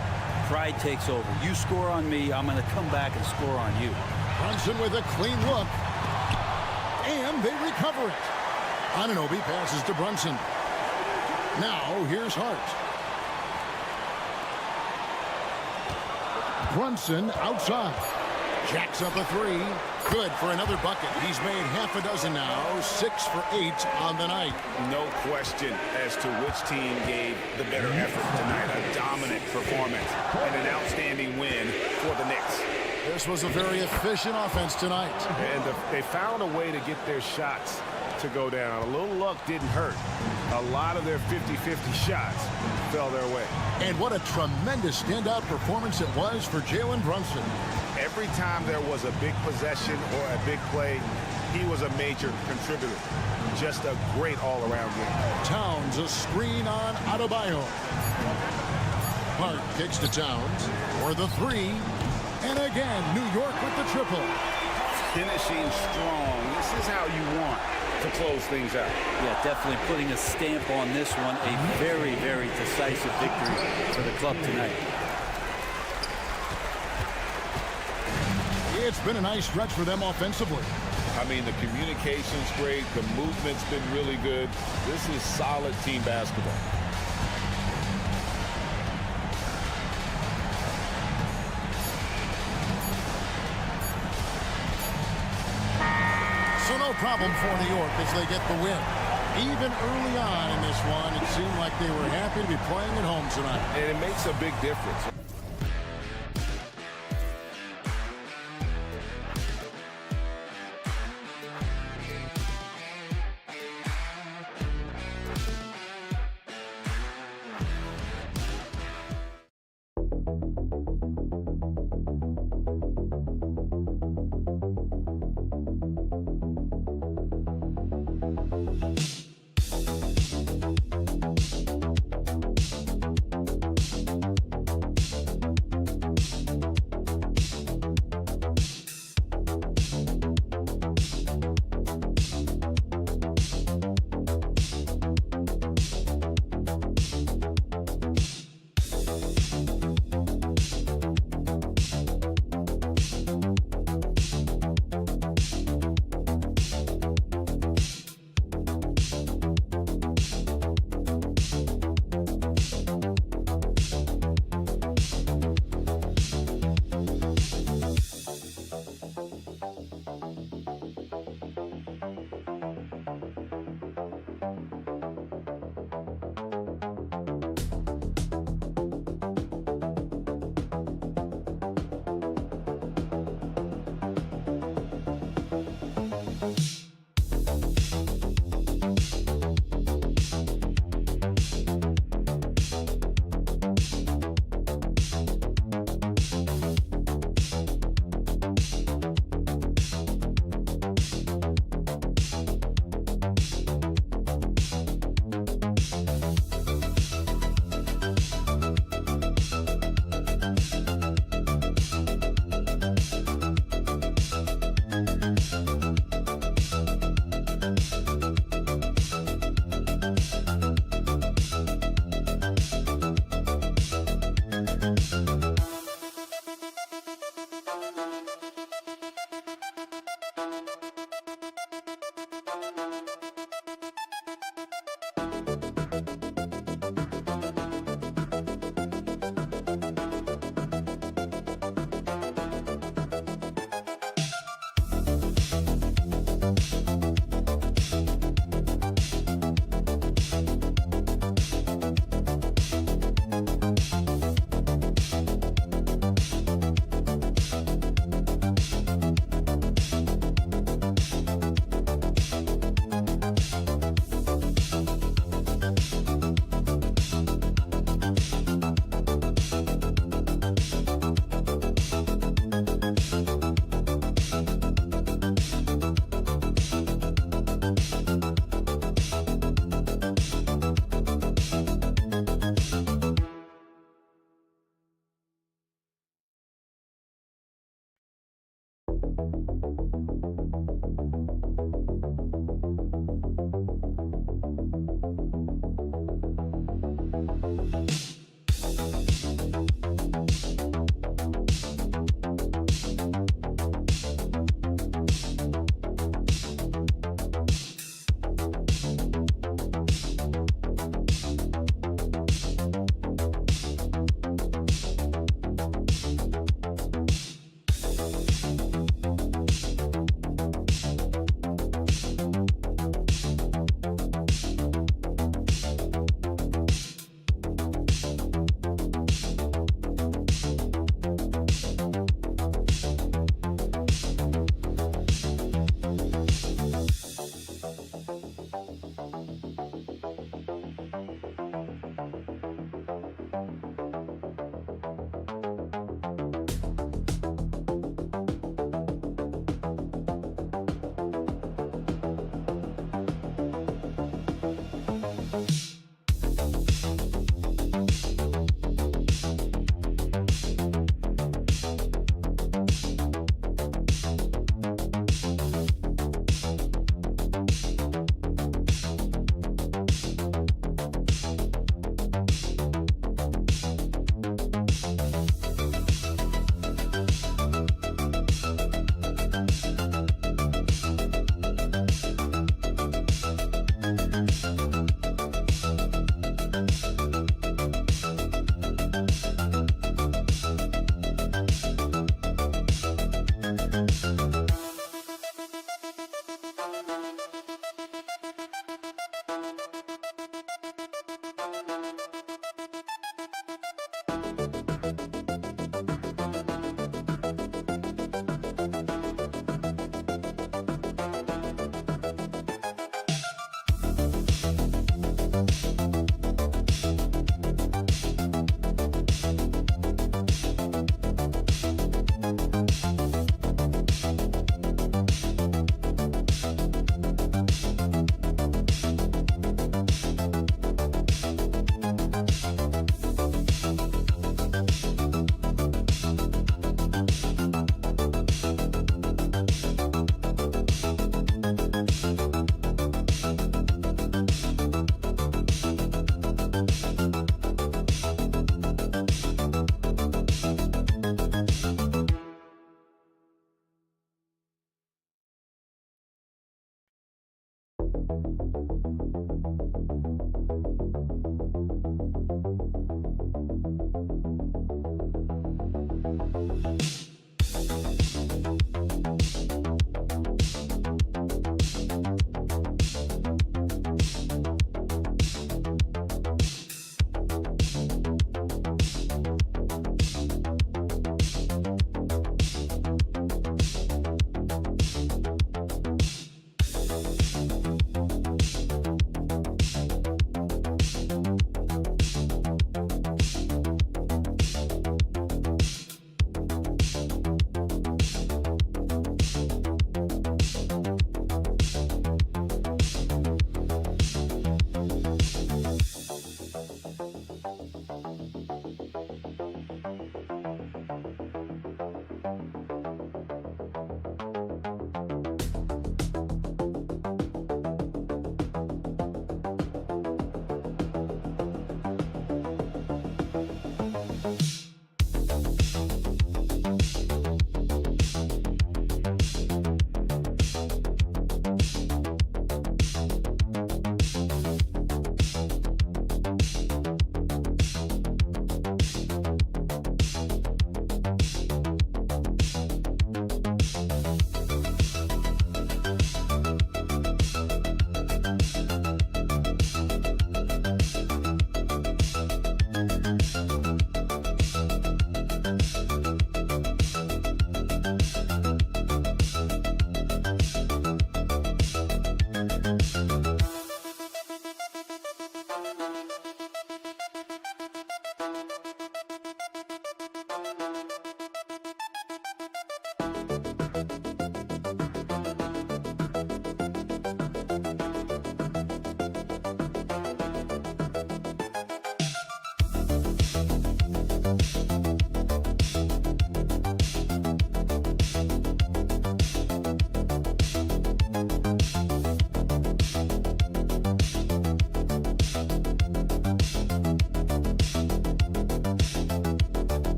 Pride takes over. You score on me, I'm going to come back and score on you. Brunson with a clean look. And they recover it. Anunoby passes to Brunson. Now here's Hart. Brunson outside. Jacks up a three. Good for another bucket. He's made half a dozen now. 6 for 8 on the night. No question as to which team gave the better effort tonight. A dominant performance and an outstanding win for the Knicks. This was a very efficient offense tonight. And they found a way to get their shots to go down. A little luck didn't hurt. A lot of their 50-50 shots fell their way. And what a tremendous standout performance it was for Jalen Brunson. Every time there was a big possession or a big play, he was a major contributor. Just a great all-around game. Towns, a screen on Adebayo. Hart kicks to Towns for the three. And again, New York with the triple. Finishing strong. This is how you want to close things out. Yeah, definitely putting a stamp on this one. A very, very decisive victory for the club tonight. It's been a nice stretch for them offensively. I mean, the communication's great. The movement's been really good. This is solid team basketball. So no problem for New York as they get the win. Even early on in this one, it seemed like they were happy to be playing at home tonight. And it makes a big difference.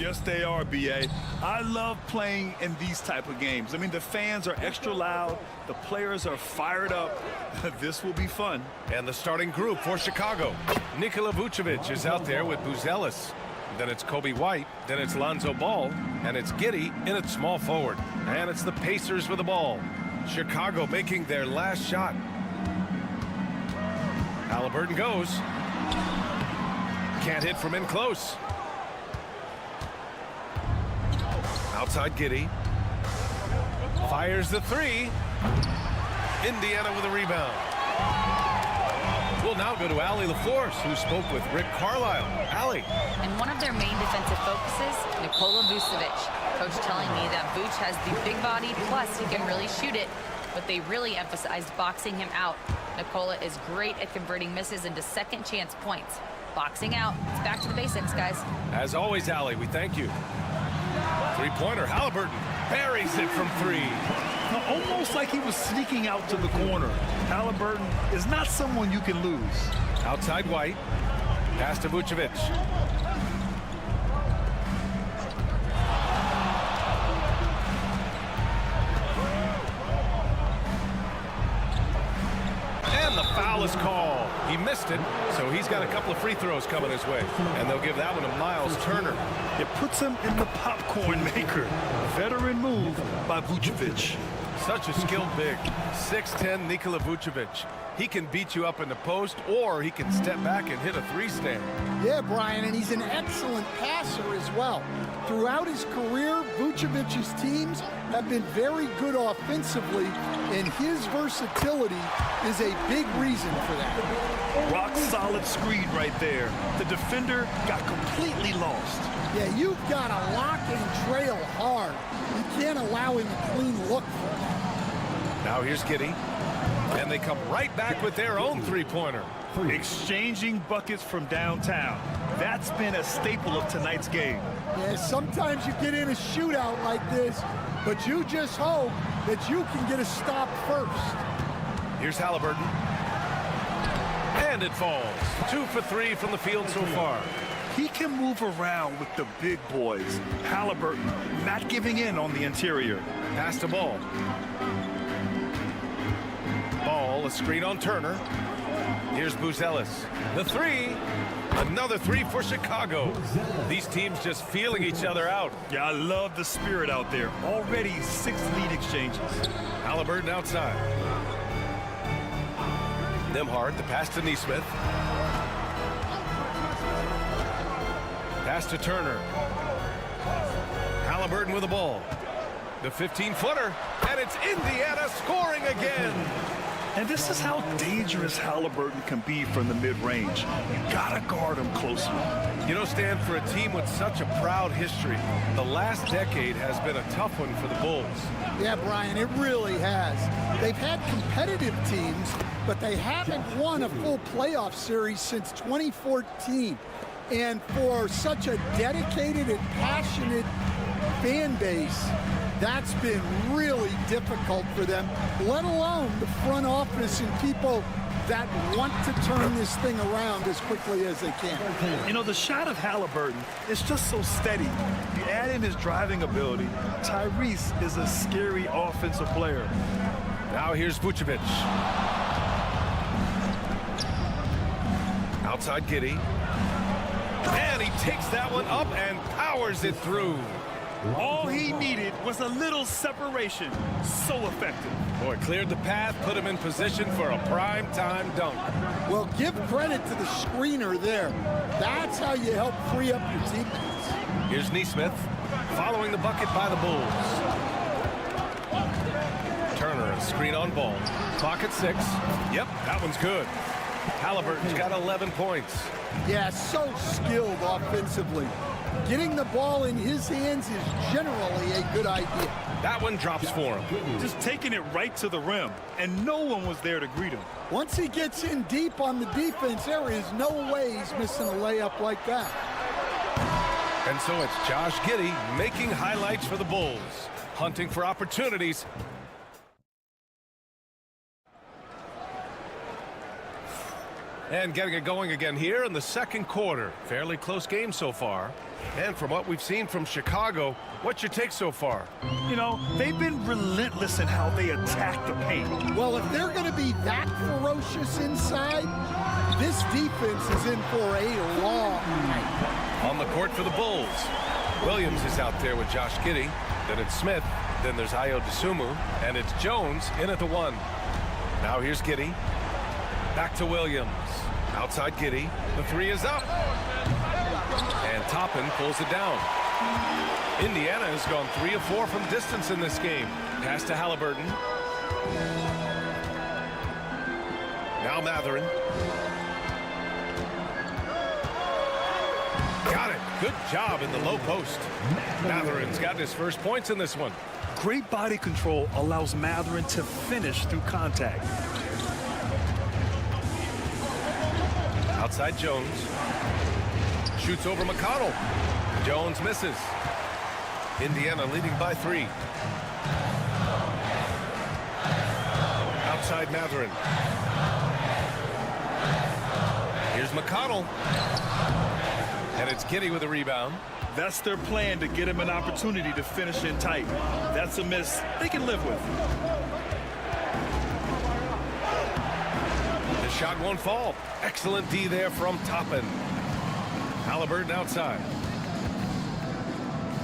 Yes, they are, B.A. I love playing in these type of games. I mean, the fans are extra loud. The players are fired up. This will be fun. And the starting group for Chicago. Nikola Vucevic is out there with Buzelis. Then it's Kobe White. Then it's Lonzo Ball. And it's Giddey in at small forward. And it's the Pacers with the ball. Chicago making their last shot. Halliburton goes. Can't hit from in close. Outside Giddey. Fires the three. Indiana with a rebound. We'll now go to Allie LaForce, who spoke with Rick Carlisle. Allie. And one of their main defensive focuses, Nikola Vucevic. Coach telling me that Vuce has the big body, plus he can really shoot it, but they really emphasized boxing him out. Nikola is great at converting misses into second chance points. Boxing out. It's back to the basics, guys. As always, Allie, we thank you. Three-pointer, Halliburton buries it from three. Now, almost like he was sneaking out to the corner. Halliburton is not someone you can lose. Outside White. Pass to Vucevic. And the foul is called. He missed it, so he's got a couple of free throws coming his way. And they'll give that one to Miles Turner. It puts him in the popcorn maker. Veteran move by Vucevic. Such a skilled big. 6'10" Nikola Vucevic. He can beat you up in the post, or he can step back and hit a three-stand. Yeah, Brian, and he's an excellent passer as well. Throughout his career, Vucevic's teams have been very good offensively, and his versatility is a big reason for that. Rock solid screen right there. The defender got completely lost. Yeah, you've got to lock and trail hard. You can't allow him a clean look for that. Now here's Giddey. And they come right back with their own three-pointer. Exchanging buckets from downtown. That's been a staple of tonight's game. Yeah, sometimes you get in a shootout like this, but you just hope that you can get a stop first. Here's Halliburton. And it falls. 2 for 3 from the field so far. He can move around with the big boys. Halliburton not giving in on the interior. Pass to Ball. Ball, a screen on Turner. Here's Buzelis. The three. Another three for Chicago. These teams just feeling each other out. Yeah, I love the spirit out there. Already 6 lead exchanges. Halliburton outside. Nembhard, the pass to Nesmith. Pass to Turner. Halliburton with the ball. The 15-footer, and it's Indiana scoring again. And this is how dangerous Halliburton can be from the mid-range. You gotta guard him closely. You know, Stan, for a team with such a proud history, the last decade has been a tough one for the Bulls. Yeah, Brian, it really has. They've had competitive teams, but they haven't won a full playoff series since 2014. And for such a dedicated and passionate fan base, that's been really difficult for them, let alone the front office and people that want to turn this thing around as quickly as they can. You know, the shot of Halliburton is just so steady. You add in his driving ability, Tyrese is a scary offensive player. Now here's Vucevic. Outside Giddey. And he takes that one up and powers it through. All he needed was a little separation. So effective. Boy, cleared the path, put him in position for a prime-time dunk. Well, give credit to the screener there. That's how you help free up your teammates. Here's Nesmith, following the bucket by the Bulls. Turner, a screen on Ball. Clock at 6. Yep, that one's good. Halliburton's got 11 points. Yeah, so skilled offensively. Getting the ball in his hands is generally a good idea. That one drops for him. Just taking it right to the rim, and no one was there to greet him. Once he gets in deep on the defense, there is no way he's missing a layup like that. And so it's Josh Giddey making highlights for the Bulls, hunting for opportunities. And getting it going again here in the second quarter. Fairly close game so far. And from what we've seen from Chicago, what's your take so far? You know, they've been relentless in how they attack the paint. Well, if they're going to be that ferocious inside, this defense is in for a long night. On the court for the Bulls, Williams is out there with Josh Giddey. Then it's Smith. Then there's Ayo Dosunmu. And it's Jones in at the 1. Now here's Giddey. Back to Williams. Outside Giddey. The 3 is up. And Toppin pulls it down. Indiana has gone 3 of 4 from distance in this game. Pass to Halliburton. Now Mathurin. Got it. Good job in the low post. Mathurin's got his first points in this one. Great body control allows Mathurin to finish through contact. Outside Jones. Shoots over McConnell. Jones misses. Indiana leading by 3. Outside Matherin. Here's McConnell. And it's Giddey with a rebound. That's their plan, to get him an opportunity to finish in tight. That's a miss they can live with. The shot won't fall. Excellent D there from Toppin. Halliburton outside.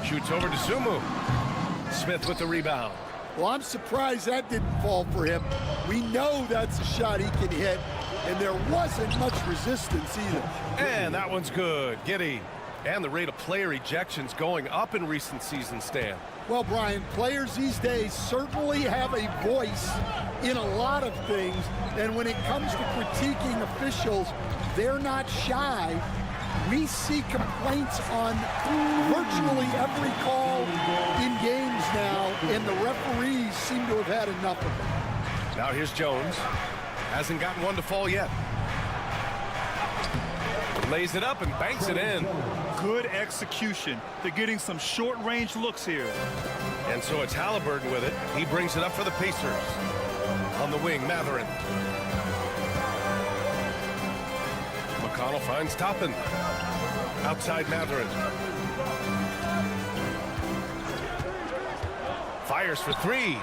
Shoots over to Sumu. Smith with the rebound. Well, I'm surprised that didn't fall for him. We know that's a shot he can hit, and there wasn't much resistance either. And that one's good. Giddey. And the rate of player ejections going up in recent seasons, Stan. Well, Brian, players these days certainly have a voice in a lot of things, and when it comes to critiquing officials, they're not shy. We see complaints on virtually every call in games now, and the referees seem to have had enough of it. Now here's Jones. Hasn't gotten one to fall yet. Lays it up and banks it in. Good execution. They're getting some short-range looks here. And so it's Halliburton with it. He brings it up for the Pacers. On the wing, Matherin. McConnell finds Toppin. Outside Matherin. Fires for 3.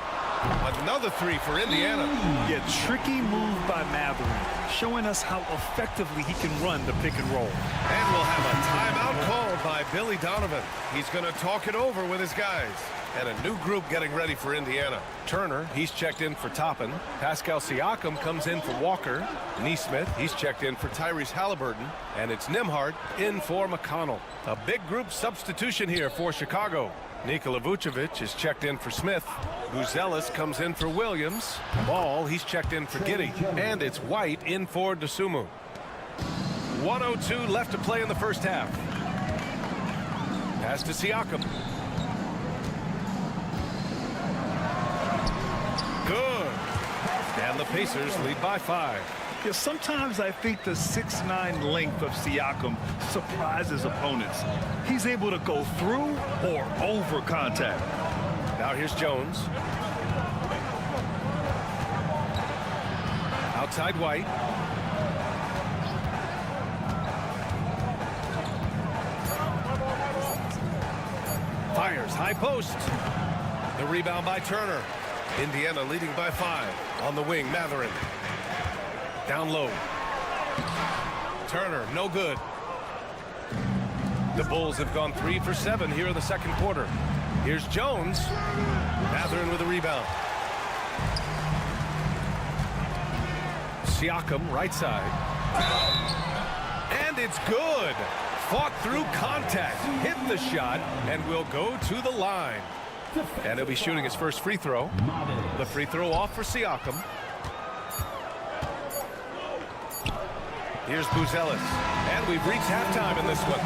Another 3 for Indiana. Yeah, tricky move by Matherin, showing us how effectively he can run the pick and roll. And we'll have a timeout called by Billy Donovan. He's going to talk it over with his guys. And a new group getting ready for Indiana. Turner, he's checked in for Toppin. Pascal Siakam comes in for Walker. Neesmith, he's checked in for Tyrese Halliburton. And it's Nembhard in for McConnell. A big group substitution here for Chicago. Nikola Vucevic is checked in for Smith. Buzelis comes in for Williams. Ball, he's checked in for Giddey. And it's White in for Dosunmu. 1:02 left to play in the first half. Pass to Siakam. Good. And the Pacers lead by 5. Yeah, sometimes I think the 6'9" length of Siakam surprises opponents. He's able to go through or over contact. Now here's Jones. Outside White. Fires high post. The rebound by Turner. Indiana leading by 5. On the wing, Matherin. Down low. Turner, no good. The Bulls have gone 3 for 7 here in the second quarter. Here's Jones. Matherin with a rebound. Siakam, right side. And it's good. Fought through contact. Hit the shot and will go to the line. And he'll be shooting his first free throw. The free throw off for Siakam. Here's Buzelis. And we've reached halftime in this one.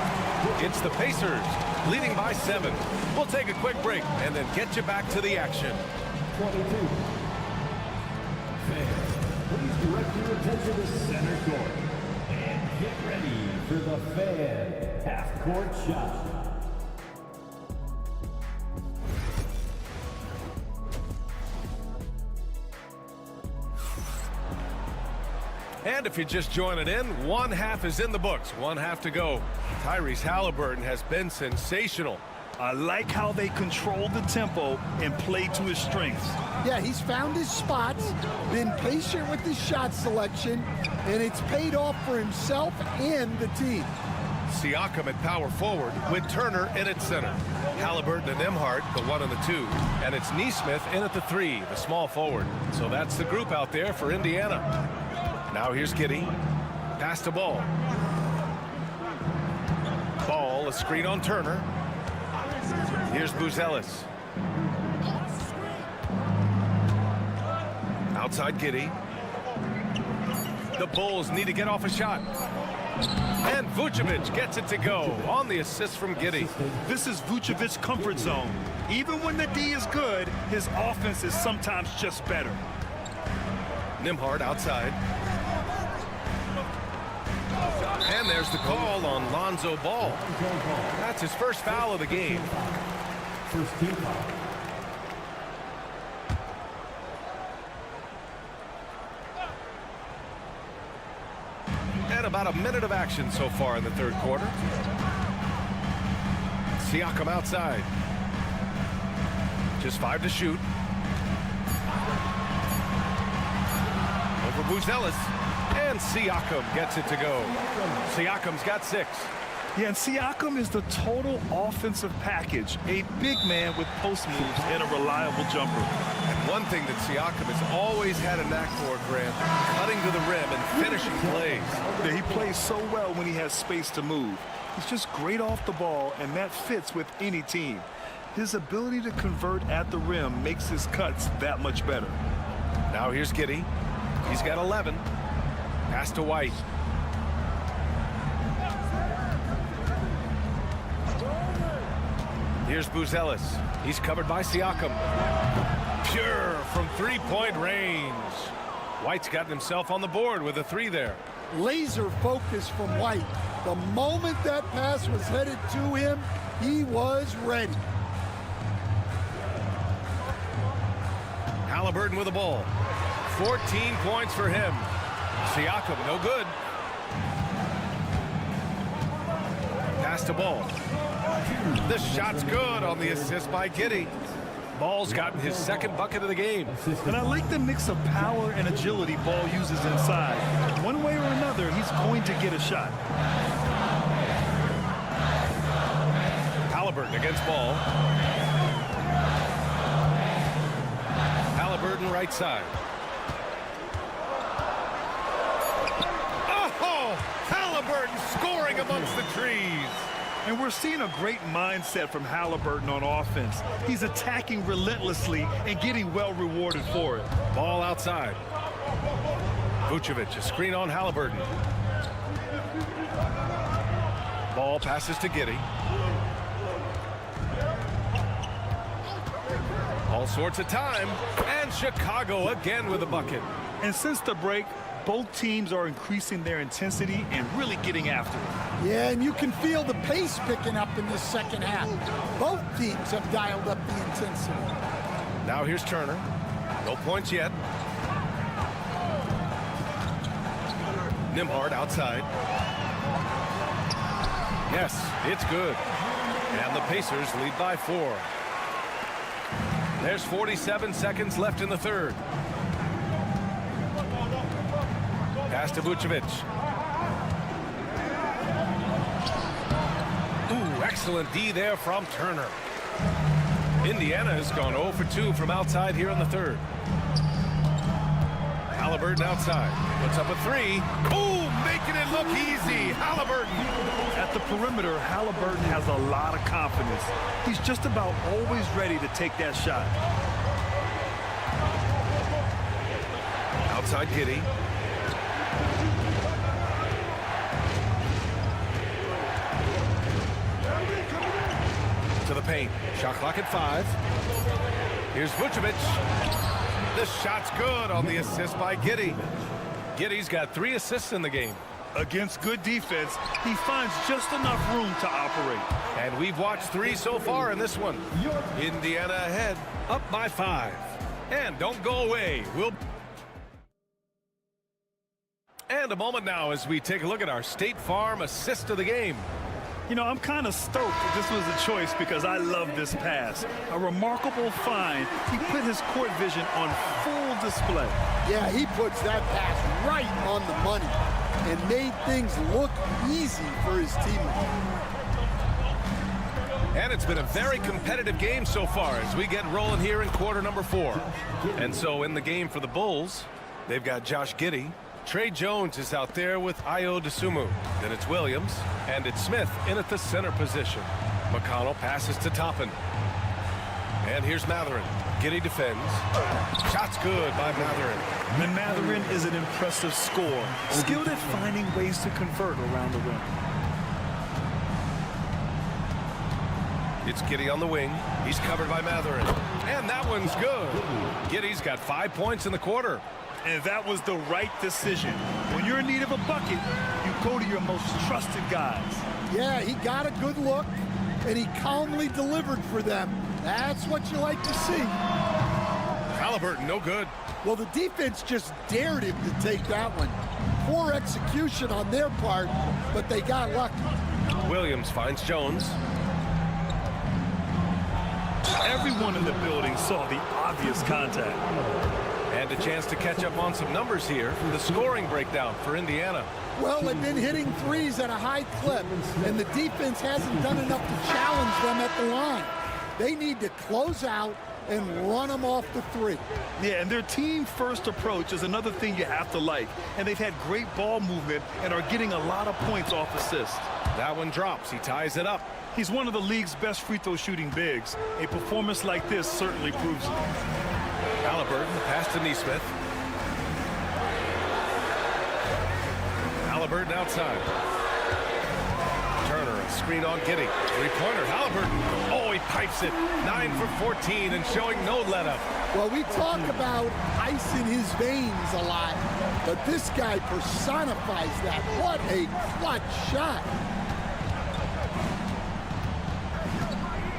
It's the Pacers leading by 7. We'll take a quick break and then get you back to the action. 22. Fans, please direct your attention to center court. And get ready for the Fan half-court shot. And if you're just joining in, one half is in the books. One half to go. Tyrese Halliburton has been sensational. I like how they control the tempo and play to his strengths. Yeah, he's found his spots, been patient with his shot selection, and it's paid off for himself and the team. Siakam at power forward with Turner in at center. Halliburton and Nembhard, the 1 and the 2. And it's Neesmith in at the 3, the small forward. So that's the group out there for Indiana. Now here's Giddey. Pass to Ball. Ball, a screen on Turner. Here's Buzelis. Outside Giddey. The Bulls need to get off a shot. And Vucevic gets it to go on the assist from Giddey. This is Vucevic's comfort zone. Even when the D is good, his offense is sometimes just better. Nembhard outside. There's the call on Lonzo Ball. That's his first foul of the game. First team foul. And about a minute of action so far in the third quarter. Siakam outside. Just 5 to shoot. Over Buzelis. And Siakam gets it to go. Siakam's got 6. Yeah, and Siakam is the total offensive package. A big man with post moves and a reliable jumper. And one thing that Siakam has always had a knack for, Grant, cutting to the rim and finishing plays. Yeah, he plays so well when he has space to move. He's just great off the ball, and that fits with any team. His ability to convert at the rim makes his cuts that much better. Now here's Giddey. He's got 11. Pass to White. Here's Buzelis. He's covered by Siakam. Pure from three-point range. White's gotten himself on the board with a 3 there. Laser focus from White. The moment that pass was headed to him, he was ready. Halliburton with the ball. 14 points for him. Siakam, no good. Pass to Ball. This shot's good on the assist by Giddey. Ball's gotten his second bucket of the game. And I like the mix of power and agility Ball uses inside. One way or another, he's going to get a shot. Halliburton against Ball. Halliburton right side. Oh! Halliburton scoring amongst the trees. And we're seeing a great mindset from Halliburton on offense. He's attacking relentlessly and getting well rewarded for it. Ball outside. Vucevic, a screen on Halliburton. Ball passes to Giddey. All sorts of time. And Chicago again with a bucket. And since the break, both teams are increasing their intensity and really getting after it. Yeah, and you can feel the pace picking up in this second half. Both teams have dialed up the intensity. Now here's Turner. No points yet. Nembhard outside. Yes, it's good. And the Pacers lead by 4. There's 47 seconds left in the third. Pass to Vucevic. Ooh, excellent D there from Turner. Indiana has gone 0 for 2 from outside here in the third. Halliburton outside. Puts up a 3. Ooh, making it look easy. Halliburton. At the perimeter, Halliburton has a lot of confidence. He's just about always ready to take that shot. Outside Giddey. To the paint. Shot clock at 5. Here's Vucevic. This shot's good on the assist by Giddey. Giddey's got 3 assists in the game. Against good defense, he finds just enough room to operate. And we've watched 3 so far in this one. Indiana ahead, up by 5. And don't go away. And a moment now as we take a look at our State Farm assist of the game. You know, I'm kind of stoked that this was a choice because I love this pass. A remarkable find. He put his court vision on full display. Yeah, he puts that pass right on the money and made things look easy for his teammates. And it's been a very competitive game so far as we get rolling here in quarter number 4. And so in the game for the Bulls, they've got Josh Giddey. Trey Jones is out there with Ayo Dosunmu. Then it's Williams, and it's Smith in at the center position. McConnell passes to Toppin. And here's Mathurin. Giddey defends. Shot's good by Mathurin. And Mathurin is an impressive scorer, skilled at finding ways to convert around the rim. It's Giddey on the wing. He's covered by Mathurin. And that one's good. Giddey's got 5 points in the quarter. And that was the right decision. When When you're in need of a bucket, you go to your most trusted guys. Yeah, he got a good look, and he calmly delivered for them. That's what you like to see. Halliburton, no good. Well, the defense just dared him to take that one. Poor execution on their part, but they got lucky. Williams finds Jones. Everyone in the building saw the obvious contact. And a chance to catch up on some numbers here. The scoring breakdown for Indiana. Well, they've been hitting threes at a high clip, and the defense hasn't done enough to challenge them at the line. They need to close out and run them off the three. Yeah, and their team-first approach is another thing you have to like. And they've had great ball movement and are getting a lot of points off assists. That one drops. He ties it up. He's one of the league's best free throw shooting bigs. A performance like this certainly proves it. Halliburton, pass to Neesmith. Halliburton outside. Turner, a screen on Giddey. Three-pointer, Halliburton. Oh, he pipes it. 9 for 14 and showing no let-up. Well, we talk about ice in his veins a lot, but this guy personifies that. What a clutch shot.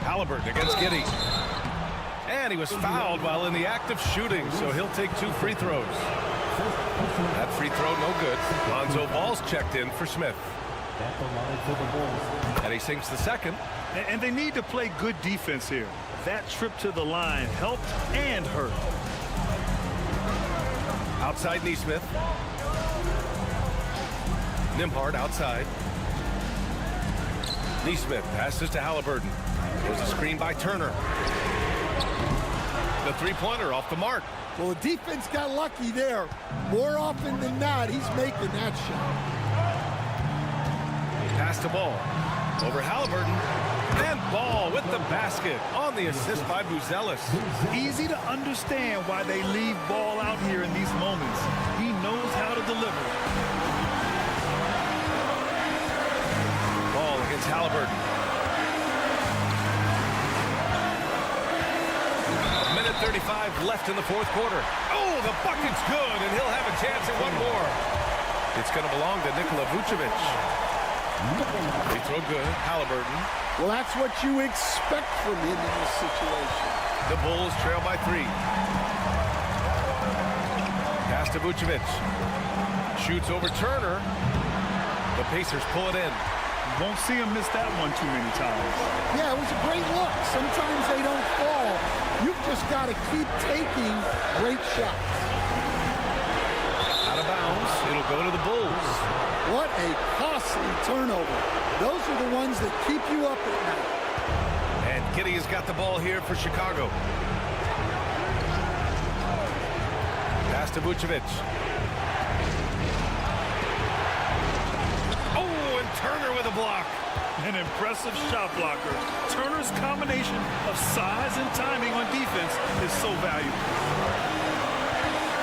Halliburton against Giddey. And he was fouled while in the act of shooting, so he'll take 2 free throws. That free throw no good. Lonzo Ball's checked in for Smith. And he sinks the second. And they need to play good defense here. That trip to the line helped and hurt. Outside Neesmith. Nembhard outside. Neesmith passes to Halliburton. There's a screen by Turner. The three-pointer off the mark. Well, the defense got lucky there. More often than not, he's making that shot. Pass to Ball. Over Halliburton. And Ball with the basket on the assist by Buzelis. Easy to understand why they leave Ball out here in these moments. He knows how to deliver. Ball against Halliburton. 1:35 left in the fourth quarter. Oh, the bucket's good, and he'll have a chance at one more. It's going to belong to Nikola Vucevic. Free throw good. Halliburton. Well, that's what you expect from him in this situation. The Bulls trail by 3. Pass to Vucevic. Shoots over Turner. The Pacers pull it in. Won't see him miss that one too many times. Yeah, it was a great look. Sometimes they don't fall. You've just got to keep taking great shots. Out of bounds. It'll go to the Bulls. What a costly turnover. Those are the ones that keep you up at night. And Giddey has got the ball here for Chicago. Pass to Vucevic. Oh, and Turner with a block. An impressive shot blocker. Turner's combination of size and timing on defense is so valuable.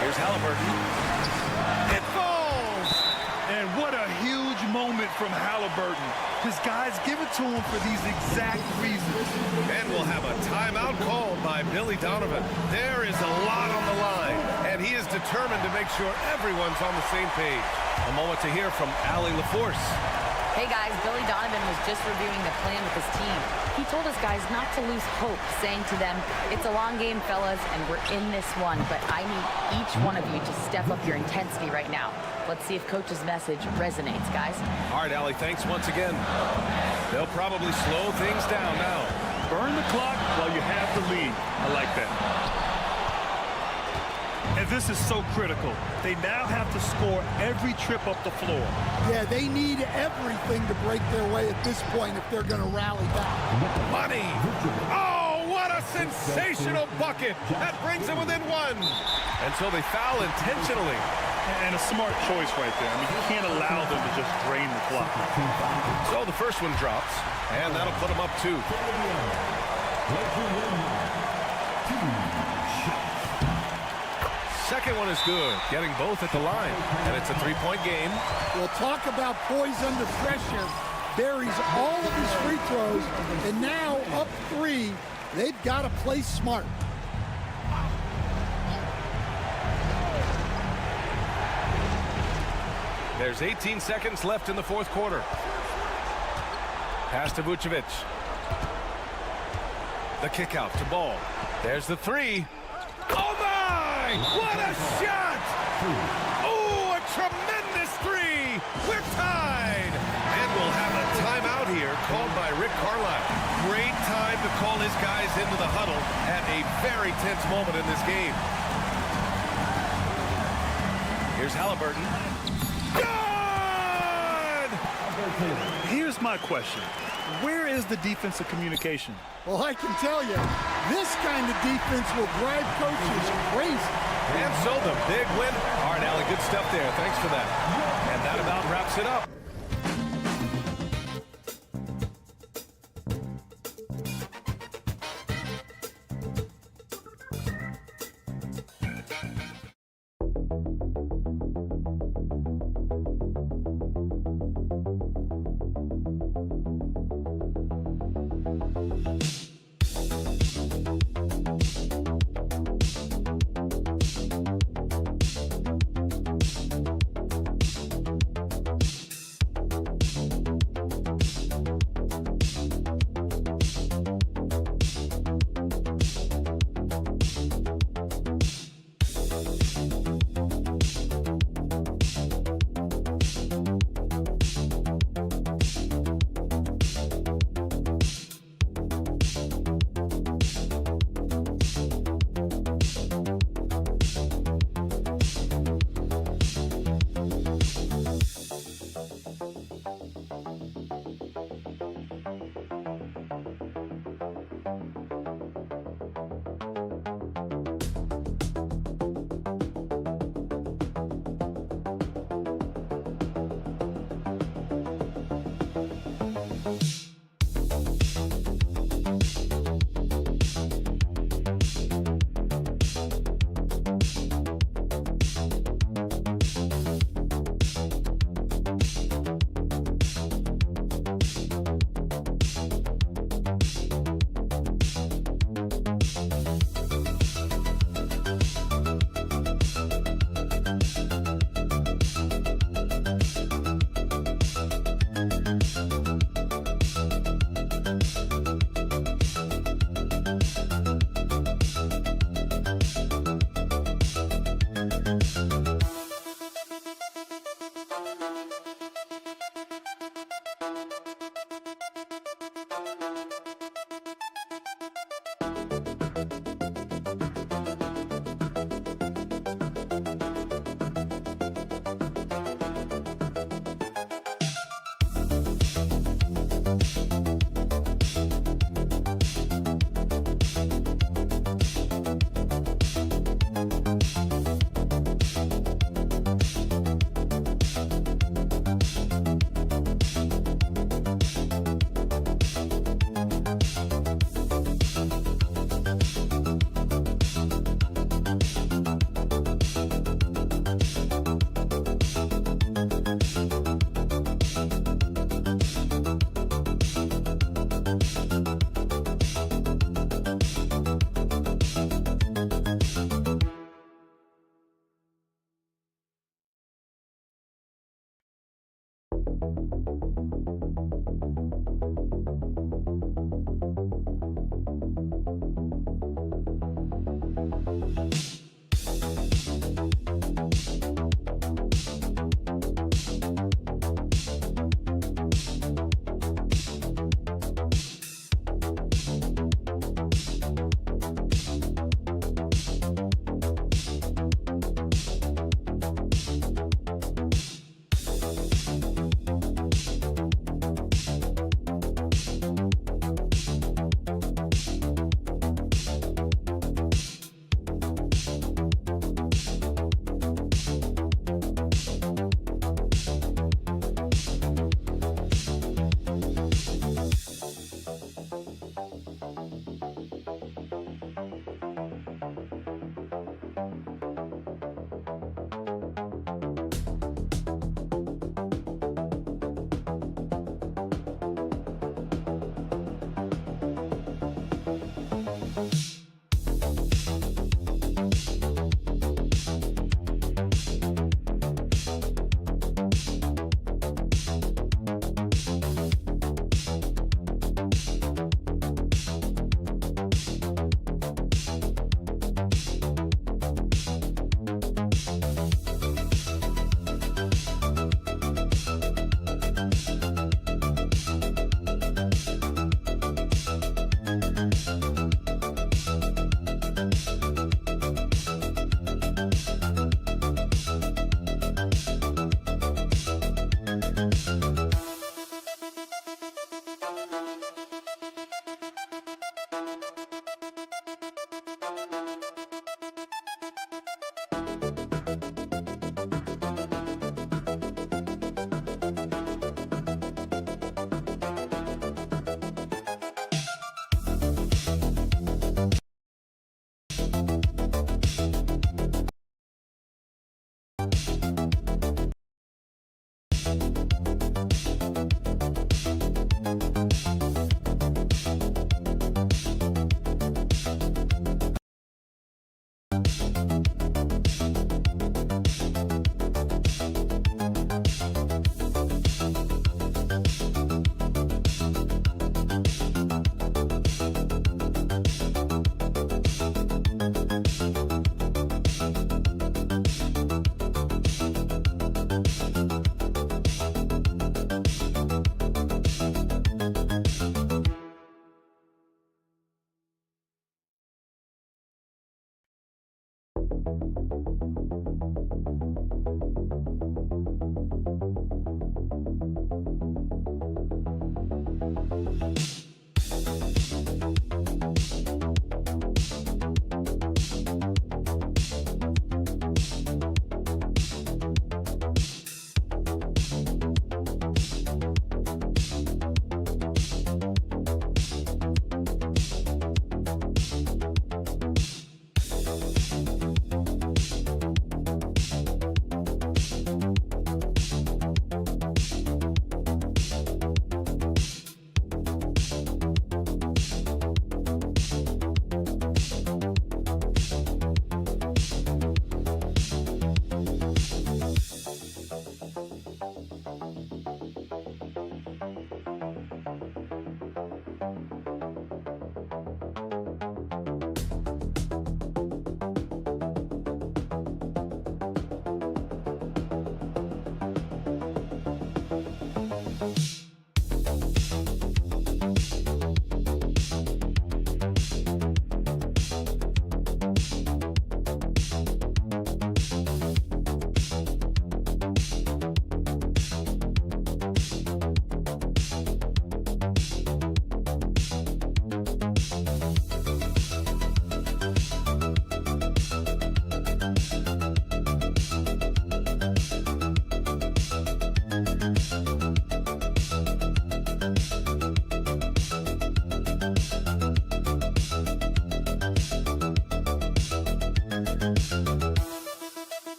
Here's Halliburton. It falls! And what a huge moment from Halliburton. His guys give it to him for these exact reasons. And we'll have a timeout called by Billy Donovan. There is a lot on the line, and he is determined to make sure everyone's on the same page. A moment to hear from Allie LaForce. Hey guys, Billy Donovan was just reviewing the plan with his team. He told his guys not to lose hope, saying to them, it's a long game, fellas, and we're in this one, but I need each one of you to step up your intensity right now. Let's see if Coach's message resonates, guys. All right, Allie, thanks once again. They'll probably slow things down now. Burn the clock while you have the lead. I like that. And this is so critical. They now have to score every trip up the floor. Yeah, they need everything to break their way at this point if they're going to rally back. Money! Oh, what a sensational bucket! That brings them within 1. And so they foul intentionally. And a smart choice right there. I mean, you can't allow them to just drain the clock. So the first one drops, and that'll put them up 2. Second one is good, getting both at the line, and it's a 3-point game. We'll talk about poise under pressure. Buries all of his free throws, and now up 3. They've got to play smart. There's 18 seconds left in the fourth quarter. Pass to Vucevic. The kick out to Ball. There's the three. Oh my! What a shot! Oh, a tremendous three! We're tied! And we'll have a timeout here called by Rick Carlisle. Great time to call his guys into the huddle at a very tense moment in this game. Here's Halliburton. Good! Here's my question. Where is the defensive communication? Well, I can tell you, this kind of defense will drive coaches crazy. And so the big win. All right, Allie, good stuff there. Thanks for that. And that about wraps it up.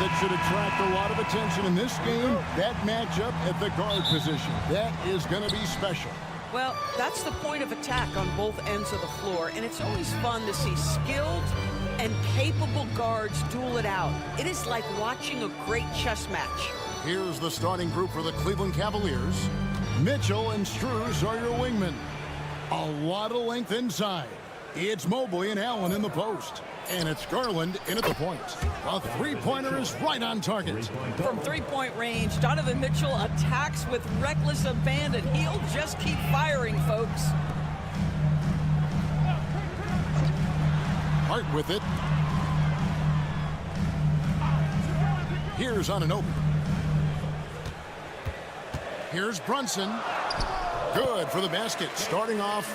That should attract a lot of attention in this game. That matchup at the guard position. That is going to be special. Well, that's the point of attack on both ends of the floor, and it's always fun to see skilled and capable guards duel it out. It is like watching a great chess match. Here's the starting group for the Cleveland Cavaliers. Mitchell and Strus are your wingmen. A lot of length inside. It's Mobley and Allen in the post. And it's Garland in at the point. A three-pointer is right on target. From three-point range, Donovan Mitchell attacks with reckless abandon. He'll just keep firing, folks. Hart with it. Here's Anunoby. Here's Brunson. Good for the basket. Starting off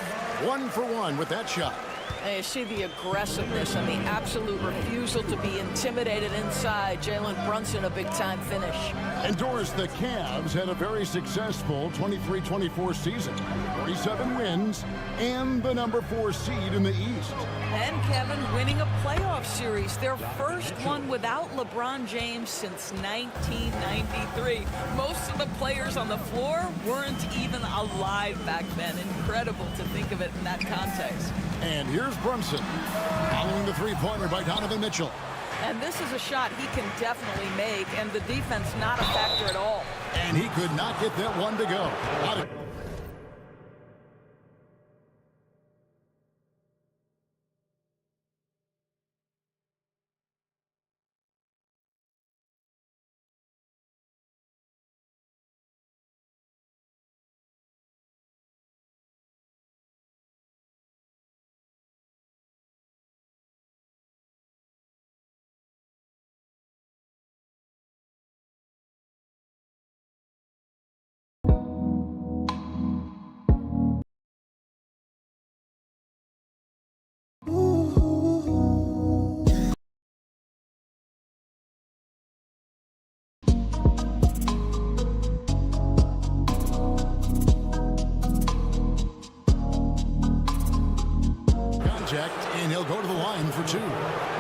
1 for 1 with that shot. And you see the aggressiveness and the absolute refusal to be intimidated inside. Jalen Brunson, a big-time finish. And Doris, the Cavs had a very successful 23-24 season. 47 wins and the number 4 seed in the East. And Kevin winning a playoff series, their first one without LeBron James since 1993. Most of the players on the floor weren't even alive back then. Incredible to think of it in that context. And here's Brunson, following the three-pointer by Donovan Mitchell. And this is a shot he can definitely make, and the defense not a factor at all. And he could not get that one to go. And he'll go to the line for 2.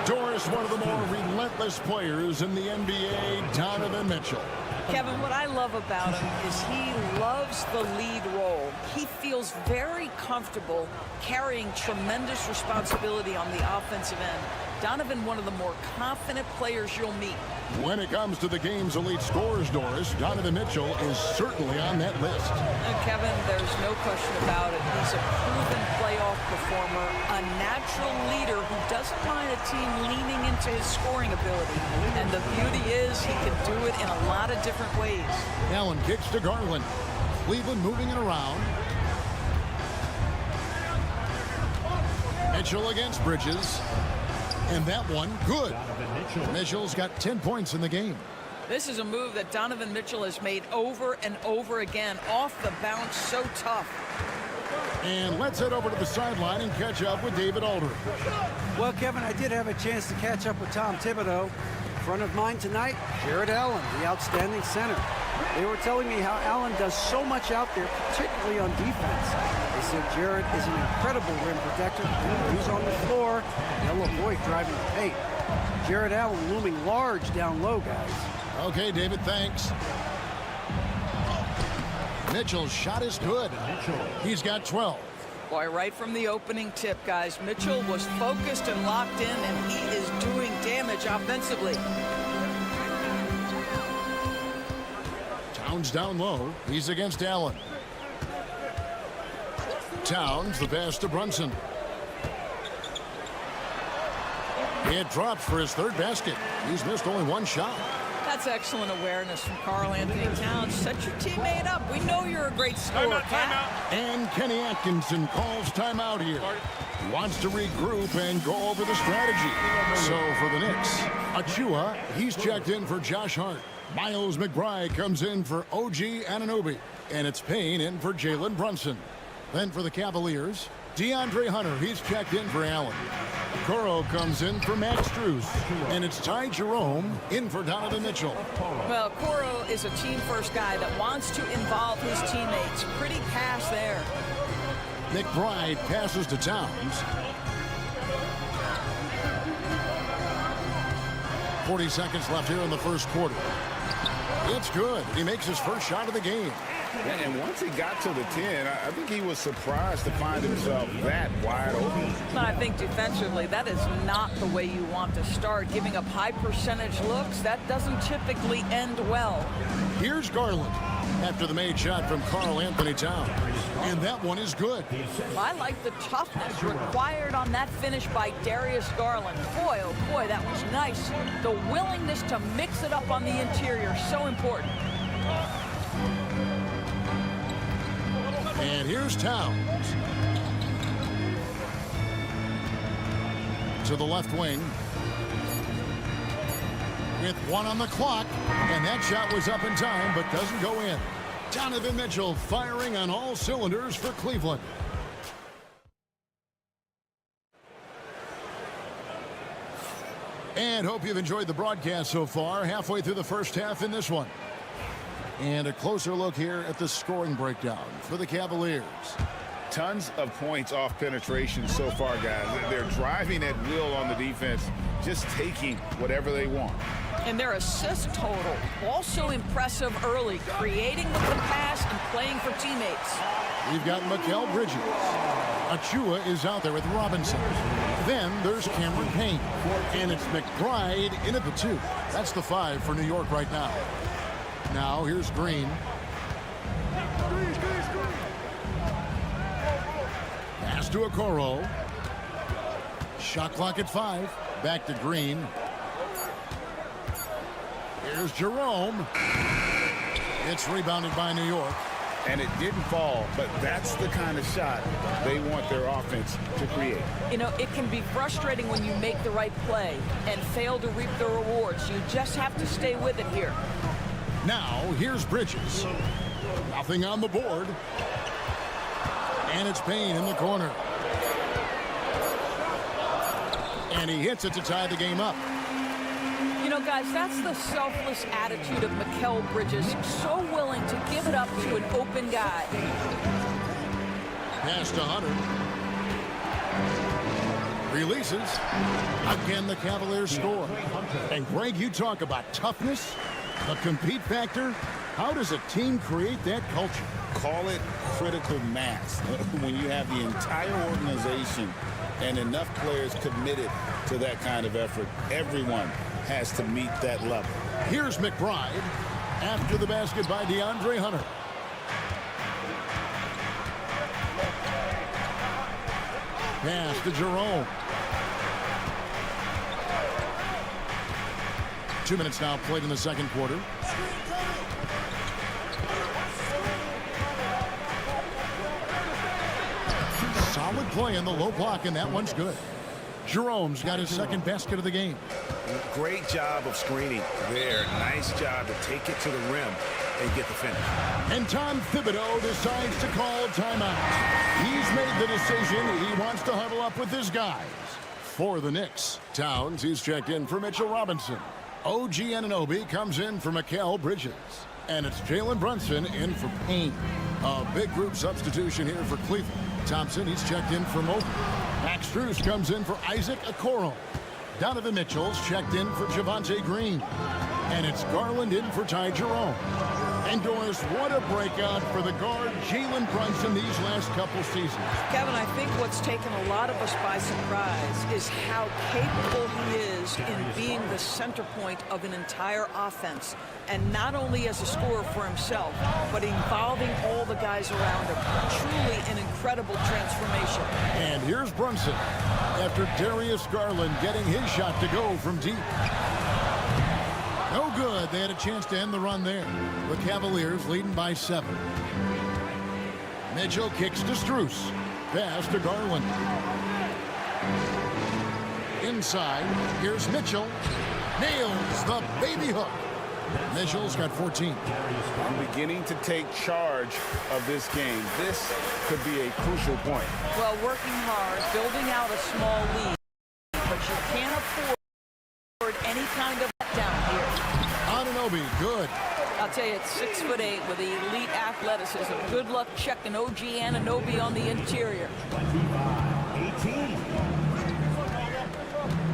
Doris, one of the more relentless players in the NBA, Donovan Mitchell. Kevin, what I love about him is he loves the lead role. He feels very comfortable carrying tremendous responsibility on the offensive end. Donovan, one of the more confident players you'll meet. When it comes to the game's elite scorers, Doris, Donovan Mitchell is certainly on that list. And Kevin, there's no question about it. He's a proven playoff performer, a natural leader who doesn't mind a team leaning into his scoring ability. And the beauty is he can do it in a lot of different ways. Allen kicks to Garland. Cleveland moving it around. Mitchell against Bridges. And that one, good. Mitchell's got 10 points in the game. This is a move that Donovan Mitchell has made over and over again. Off the bounce, so tough. And let's head over to the sideline and catch up with David Aldridge. Well, Kevin, I did have a chance to catch up with Tom Thibodeau. front of mine tonight, Jared Allen, the outstanding center. They were telling me how Allen does so much out there, particularly on defense. They said Jared is an incredible rim protector. When he's on the floor, they'll avoid driving the paint. Jared Allen looming large down low, guys. Okay, David, thanks. Mitchell's shot is good. He's got 12. Boy, right from the opening tip, guys, Mitchell was focused and locked in, and he is doing damage offensively. Towns down low. He's against Allen. Towns, the pass to Brunson. It drops for his third basket. He's missed only one shot. That's excellent awareness from Karl Anthony Towns. Set your teammate up. We know you're a great scorer, Cat. And Kenny Atkinson calls timeout here. He wants to regroup and go over the strategy. So for the Knicks, Achua, he's checked in for Josh Hart. Miles McBride comes in for OG Anunoby. And it's Payne in for Jalen Brunson. Then for the Cavaliers, DeAndre Hunter, he's checked in for Allen. Coro comes in for Max Strus. And it's Ty Jerome in for Donovan Mitchell. Well, Coro is a team-first guy that wants to involve his teammates. Pretty pass there. McBride passes to Towns. 40 seconds left here in the first quarter. It's good. He makes his first shot of the game. And once he got to the 10, I think he was surprised to find himself that wide open. But I think defensively, that is not the way you want to start. Giving up high percentage looks, that doesn't typically end well. Here's Garland after the made shot from Karl Anthony Towns. And that one is good. I like the toughness required on that finish by Darius Garland. Boy, oh boy, that was nice. The willingness to mix it up on the interior, so important. And here's Towns. To the left wing. With one on the clock. And that shot was up in time, but doesn't go in. Donovan Mitchell firing on all cylinders for Cleveland. And hope you've enjoyed the broadcast so far. Halfway through the first half in this one. And a closer look here at the scoring breakdown for the Cavaliers. Tons of points off penetration so far, guys. They're driving at will on the defense, just taking whatever they want. And their assist total, also impressive early, creating with the pass and playing for teammates. We've got Mikal Bridges. Achua is out there with Robinson. Then there's Cameron Payne. And it's McBride in at the 2. That's the 5 for New York right now. Now here's Green. Pass to Okoro. Shot clock at 5. Back to Green. Here's Jerome. It's rebounded by New York. And it didn't fall, but that's the kind of shot they want their offense to create. You know, it can be frustrating when you make the right play and fail to reap the rewards. You just have to stay with it here. Now, here's Bridges. Nothing on the board. And it's Payne in the corner. And he hits it to tie the game up. You know, guys, that's the selfless attitude of Mikal Bridges. So willing to give it up to an open guy. Pass to Hunter. Releases. Again, the Cavaliers score. And Greg, you talk about toughness, the compete factor. How does a team create that culture? Call it critical mass. When you have the entire organization and enough players committed to that kind of effort, everyone has to meet that level. Here's McBride after the basket by DeAndre Hunter. Pass to Jerome. 2 minutes now played in the second quarter. Solid play in the low block, and that one's good. Jerome's got his second basket of the game. Great job of screening there. Nice job to take it to the rim and get the finish. And Tom Thibodeau decides to call timeout. He's made the decision. He wants to huddle up with his guys. For the Knicks, Towns, he's checked in for Mitchell Robinson. OG Anunoby comes in for Mikal Bridges. And it's Jalen Brunson in for Payne. A big group substitution here for Cleveland. Thompson, he's checked in for Mobley. Max Strus comes in for Isaac Okoro. Donovan Mitchell's checked in for Javonte Green. And it's Garland in for Ty Jerome. And Doris, what a breakout for the guard Jalen Brunson these last couple seasons. Kevin, I think what's taken a lot of us by surprise is how capable he is in being the center point of an entire offense. And not only as a scorer for himself, but involving all the guys around him. Truly an incredible transformation. And here's Brunson after Darius Garland getting his shot to go from deep. No good. They had a chance to end the run there. The Cavaliers leading by 7. Mitchell kicks to Strus. Pass to Garland. Inside, here's Mitchell. Nails the baby hook. Mitchell's got 14. I'm beginning to take charge of this game. This could be a crucial point. Well, working hard, building out a small lead, but you can't afford any kind of letdown here. Anunoby, good. I'll tell you, it's 6'8" with elite athleticism. Good luck checking OG Anunoby on the interior. 18.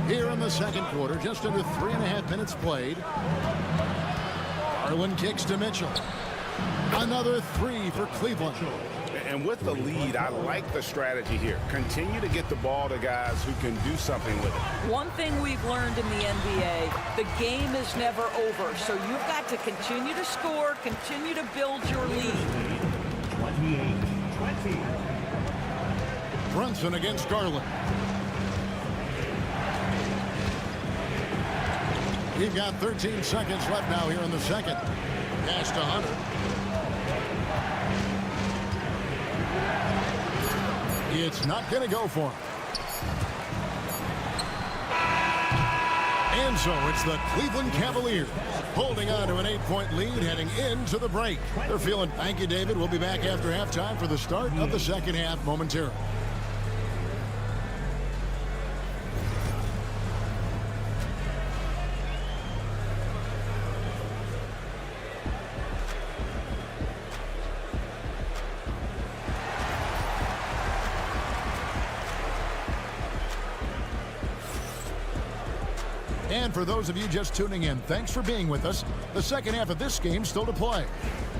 Here in the second quarter, just under 3.5 minutes played. Garland kicks to Mitchell. Another 3 for Cleveland. And with the lead, I like the strategy here. Continue to get the ball to guys who can do something with it. One thing we've learned in the NBA, the game is never over. So you've got to continue to score, continue to build your lead. 28-20. Brunson against Garland. We've got 13 seconds left now here in the second. Pass to Hunter. It's not going to go for him. And so it's the Cleveland Cavaliers holding on to an 8-point lead heading into the break. They're feeling, thank you, David. We'll be back after halftime for the start of the second half momentarily. And for those of you just tuning in, thanks for being with us. The second half of this game still to play.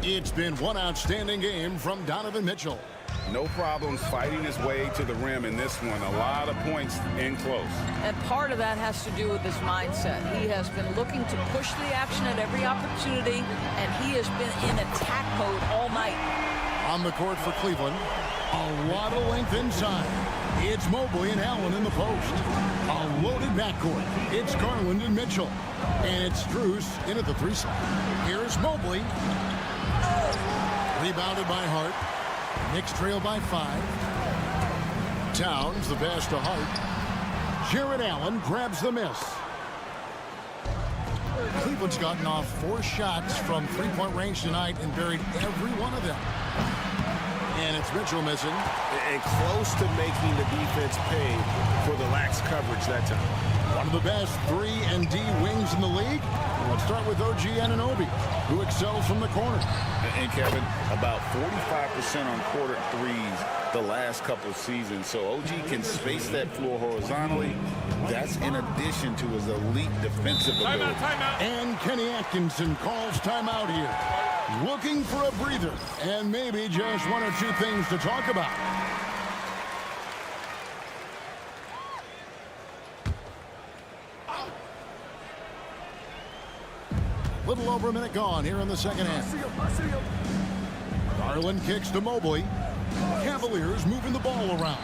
It's been one outstanding game from Donovan Mitchell. No problems fighting his way to the rim in this one. A lot of points in close. And part of that has to do with his mindset. He has been looking to push the action at every opportunity, and he has been in attack mode all night. On the court for Cleveland, a lot of length inside. It's Mobley and Allen in the post. A loaded backcourt. It's Garland and Mitchell. And it's Strus in at the 3 side. Here's Mobley. Rebounded by Hart. Knicks trail by 5. Towns, the pass to Hart. Jared Allen grabs the miss. Cleveland's gotten off 4 shots from 3-point range tonight and buried every one of them. And it's Mitchell missing. And close to making the defense pay for the lax coverage that time. One of the best 3 and D wings in the league. Let's start with OG Anunoby, who excels from the corner. And Kevin, about 45% on quarter threes the last couple seasons. So OG can space that floor horizontally. That's in addition to his elite defensive ability. And Kenny Atkinson calls timeout here. Looking for a breather and maybe just 1 or 2 things to talk about. Little over a minute gone here in the second half. Garland kicks to Mobley. Cavaliers moving the ball around.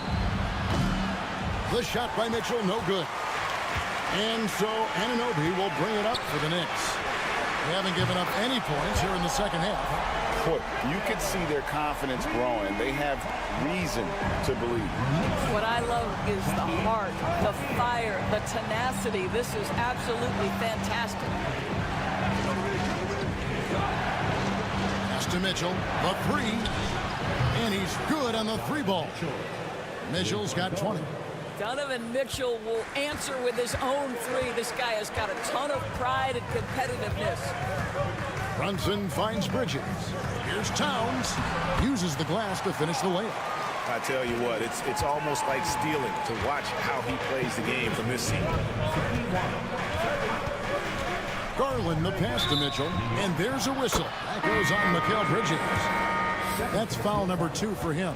The shot by Mitchell, no good. And so Anunoby will bring it up for the Knicks. They haven't given up any points here in the second half. Boy, you can see their confidence growing. They have reason to believe. What I love is the heart, the fire, the tenacity. This is absolutely fantastic. Pass to Mitchell, the 3. And he's good on the 3 ball. Mitchell's got 20. Donovan Mitchell will answer with his own three. This guy has got a ton of pride and competitiveness. Brunson finds Bridges. Here's Towns. Uses the glass to finish the layup. I tell you what, it's almost like stealing to watch how he plays the game from this seat. Garland the pass to Mitchell, and there's a whistle. That goes on Mikal Bridges. That's foul number 2 for him.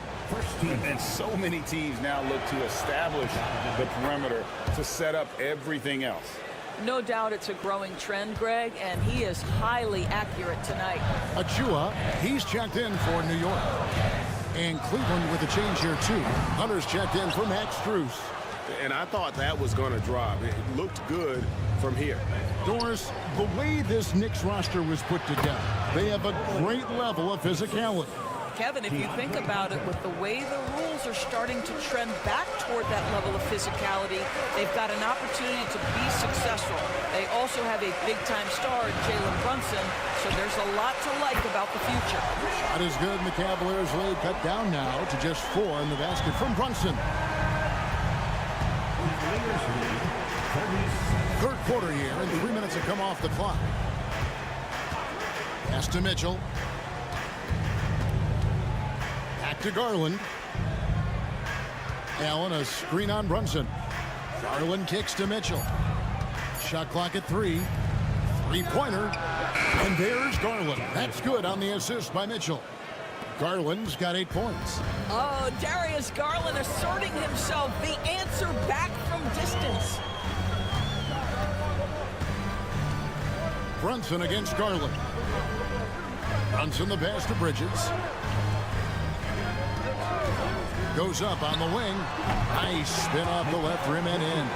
And so many teams now look to establish the perimeter to set up everything else. No doubt it's a growing trend, Greg, and he is highly accurate tonight. Achua, he's checked in for New York. And Cleveland with a change here, too. Hunter's checked in for Max Strus. And I thought that was going to drop. It looked good from here. Doris, the way this Knicks roster was put together, they have a great level of physicality. Kevin, if you think about it, with the way the rules are starting to trend back toward that level of physicality, they've got an opportunity to be successful. They also have a big-time star in Jalen Brunson, so there's a lot to like about the future. Shot is good, and the Cavaliers lead cut down now to just 4 in the basket from Brunson. Third quarter here, and 3 minutes have come off the clock. Pass to Mitchell. Back to Garland. Allen, a screen on Brunson. Garland kicks to Mitchell. Shot clock at 3. Three-pointer. And there's Garland. That's good on the assist by Mitchell. Garland's got 8 points. Oh, Darius Garland asserting himself. The answer back from distance. Brunson against Garland. Brunson the pass to Bridges. Goes up on the wing. Nice spin off the left rim and in.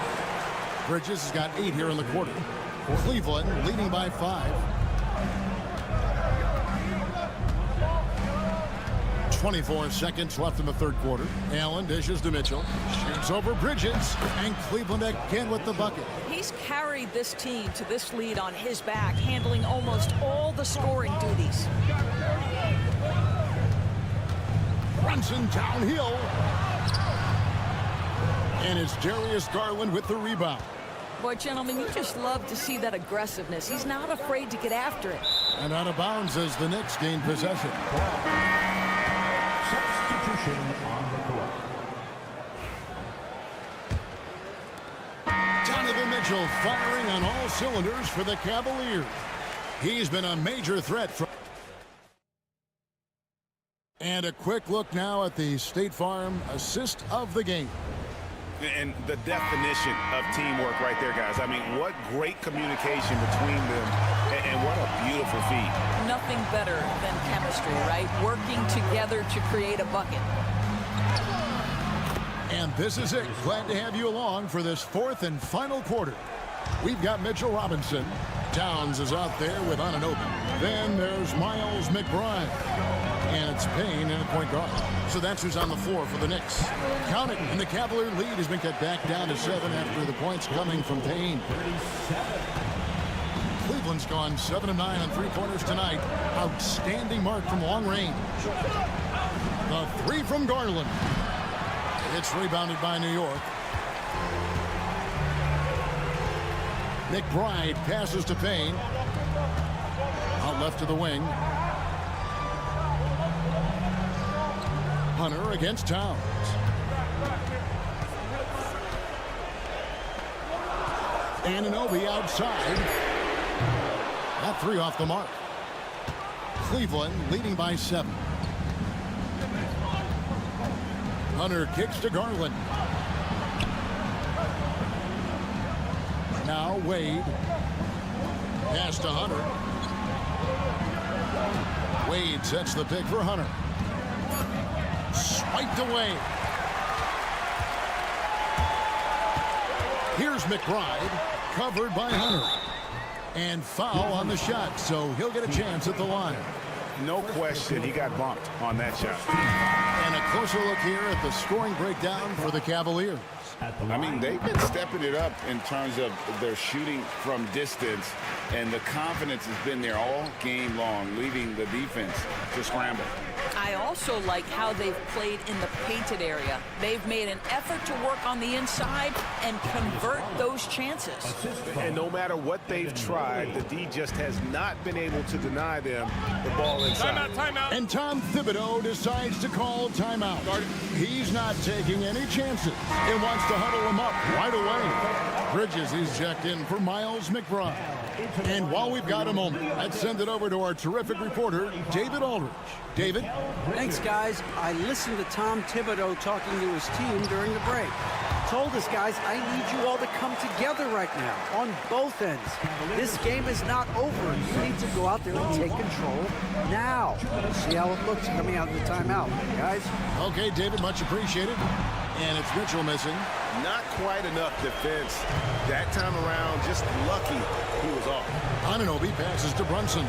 Bridges has got 8 here in the quarter. Cleveland leading by 5. 24 seconds left in the third quarter. Allen dishes to Mitchell. Shoots over Bridges. And Cleveland again with the bucket. He's carried this team to this lead on his back, handling almost all the scoring duties. Brunson downhill. And it's Darius Garland with the rebound. Boy, gentlemen, you just love to see that aggressiveness. He's not afraid to get after it. And out of bounds as the Knicks gain possession. Substitution on the court. Donovan Mitchell firing on all cylinders for the Cavaliers. He's been a major threat from. And a quick look now at the State Farm assist of the game. And the definition of teamwork right there, guys. I mean, what great communication between them, and what a beautiful feat. Nothing better than chemistry, right? Working together to create a bucket. And this is it. Glad to have you along for this fourth and final quarter. We've got Mitchell Robinson. Towns is out there with Anunoby. Then there's Miles McBride. And it's Payne in the point guard. So that's who's on the floor for the Knicks. Count it, and the Cavalier lead has been cut back down to 7 after the points coming from Payne. Cleveland's gone 7 of 9 on three-pointers tonight. Outstanding mark from long range. The 3 from Garland. It's rebounded by New York. McBride passes to Payne. Out left to the wing. Hunter against Towns. Anunoby outside. That 3 off the mark. Cleveland leading by 7. Hunter kicks to Garland. Now Wade. Pass to Hunter. Wade sets the pick for Hunter. Swiped away. Here's McBride, covered by Hunter. And foul on the shot, so he'll get a chance at the line. No question, he got bumped on that shot. And a closer look here at the scoring breakdown for the Cavaliers. I mean, they've been stepping it up in terms of their shooting from distance, and the confidence has been there all game long, leaving the defense to scramble. I also like how they've played in the painted area. They've made an effort to work on the inside and convert those chances. And no matter what they've tried, the D just has not been able to deny them the ball inside. Timeout. And Tom Thibodeau decides to call timeout. He's not taking any chances and wants to huddle him up right away. Bridges is checked in for Miles McBride. And while we've got a moment, let's send it over to our terrific reporter, David Aldridge. David? Thanks, guys. I listened to Tom Thibodeau talking to his team during the break. Told us, guys, I need you all to come together right now on both ends. This game is not over. You need to go out there and take control now. See how it looks coming out of the timeout, guys? Okay, David, much appreciated. And it's Mitchell missing. Not quite enough defense. That time around, just lucky he was off. Anunoby passes to Brunson.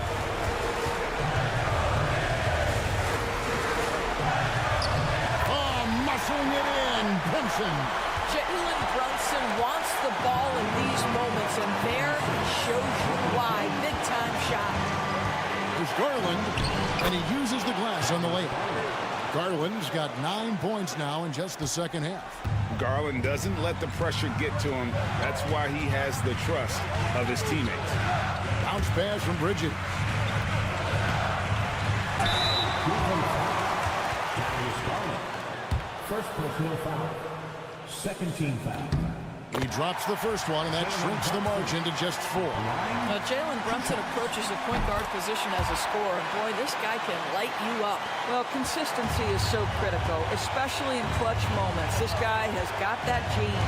Oh, muscling it in. Brunson. Jalen Brunson wants the ball in these moments, and there he shows you why. Big-time shot. There's Garland, and he uses the glass on the layup. Garland's got 9 points now in just the second half. Garland doesn't let the pressure get to him. That's why he has the trust of his teammates. Bounce pass from Bridges. First personal foul. Second team foul. He drops the first one, and that shrinks the margin to just 4. Now, Jalen Brunson approaches the point guard position as a scorer, and boy, this guy can light you up. Well, consistency is so critical, especially in clutch moments. This guy has got that gene.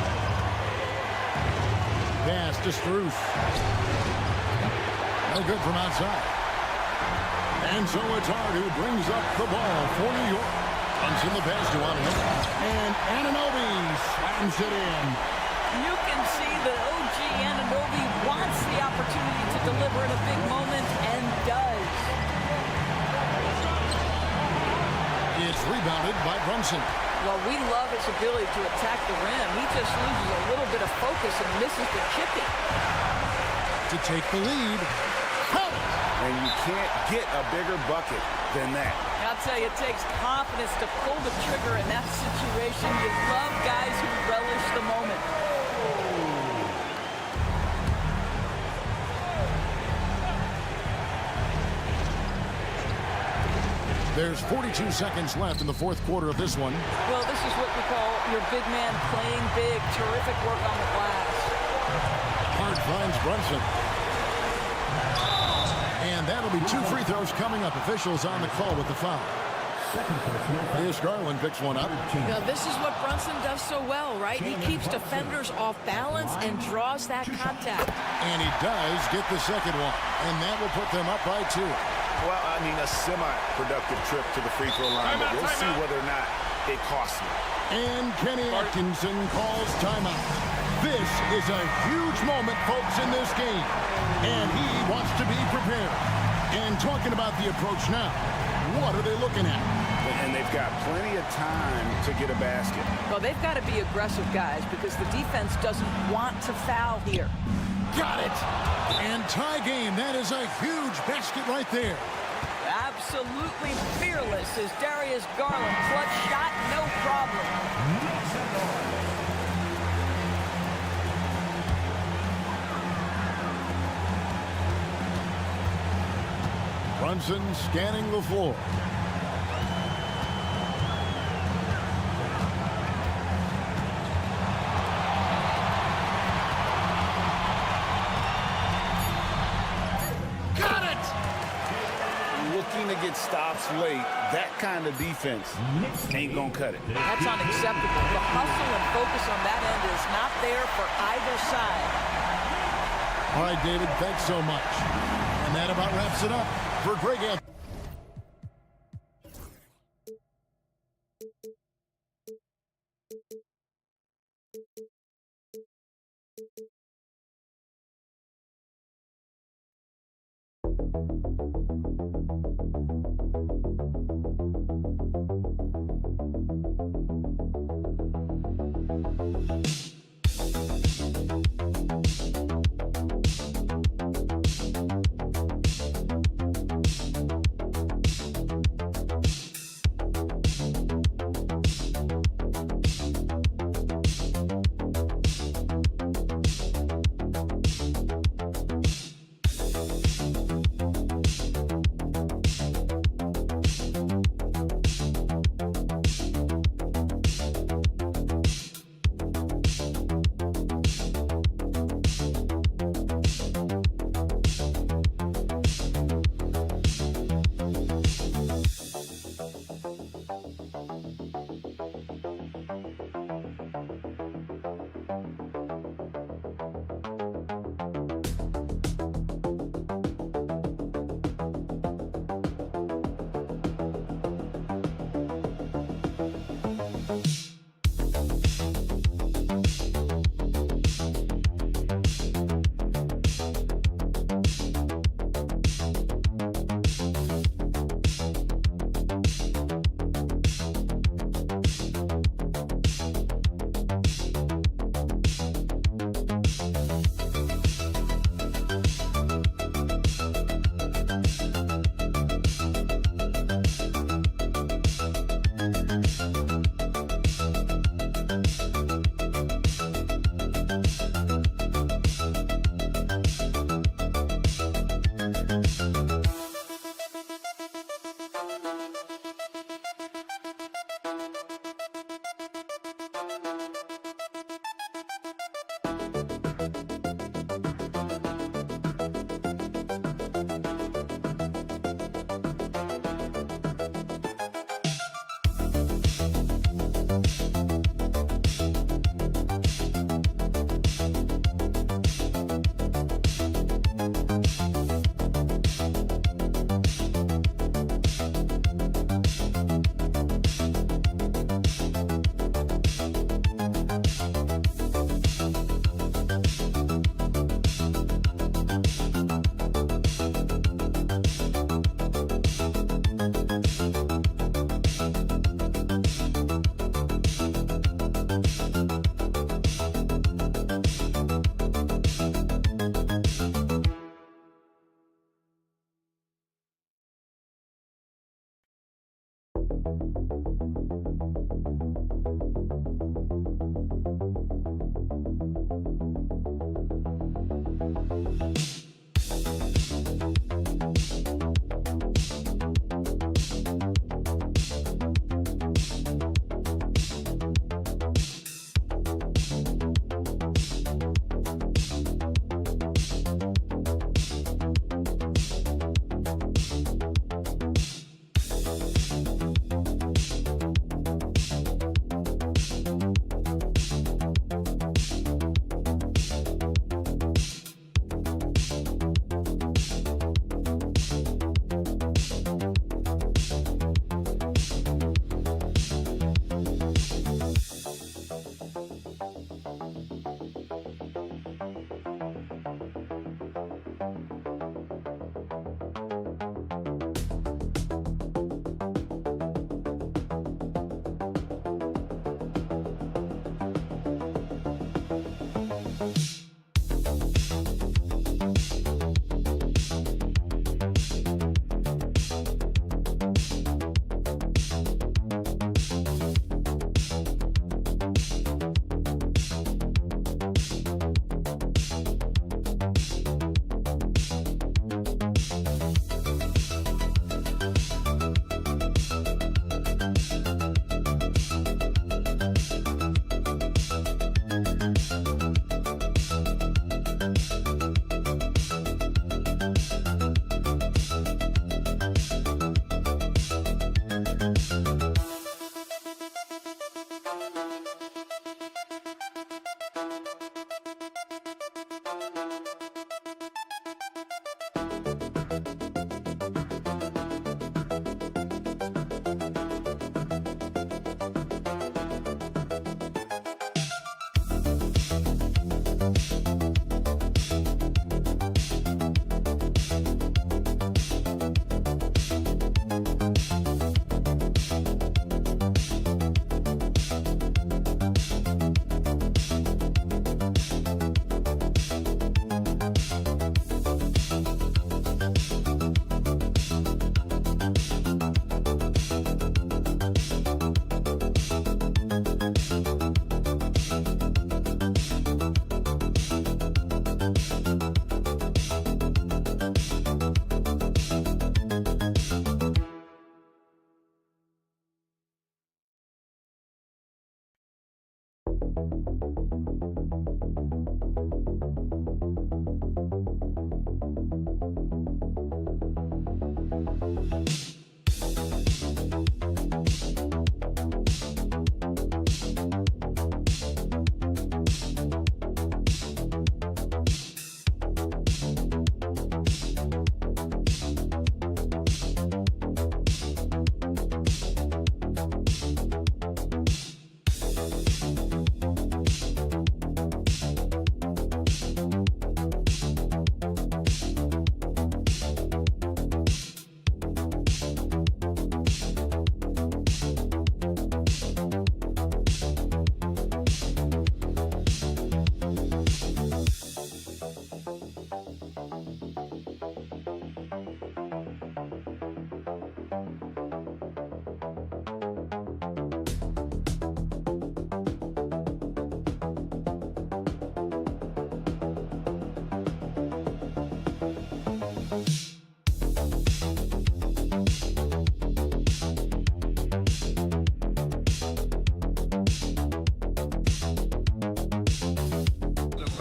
Pass to Struce. No good from outside. And so it's Hart who brings up the ball for New York. Runs in the pass to Anunoby. And Anunoby slams it in. You can see that OG Anunoby wants the opportunity to deliver in a big moment and does. It's rebounded by Brunson. Well, we love his ability to attack the rim. He just loses a little bit of focus and misses the chipping. To take the lead. And you can't get a bigger bucket than that. I'll tell you, it takes confidence to pull the trigger in that situation. You love guys who relish the moment. There's 42 seconds left in the fourth quarter of this one. Well, this is what we call your big man playing big. Terrific work on the glass. Hart finds Brunson. And that'll be 2 free throws coming up. Officials on the call with the foul. Here's Garland picks one up. Now, this is what Brunson does so well, right? He keeps defenders off balance and draws that contact. And he does get the second one. And that will put them up by 2. Well, I mean, a semi-productive trip to the free throw line, but we'll see whether or not it costs him. And Kenny Atkinson calls timeout. This is a huge moment, folks, in this game. And he wants to be prepared. And talking about the approach now, what are they looking at? And they've got plenty of time to get a basket. Well, they've got to be aggressive, guys, because the defense doesn't want to foul here. Got it. And tie game. That is a huge basket right there. Absolutely fearless is Darius Garland. Clutch shot, no problem. Brunson scanning the floor. To get stops late, that kind of defense ain't gonna cut it. That's unacceptable. The hustle and focus on that end is not there for either side. All right, David, thanks so much. And that about wraps it up for Greg Anthony.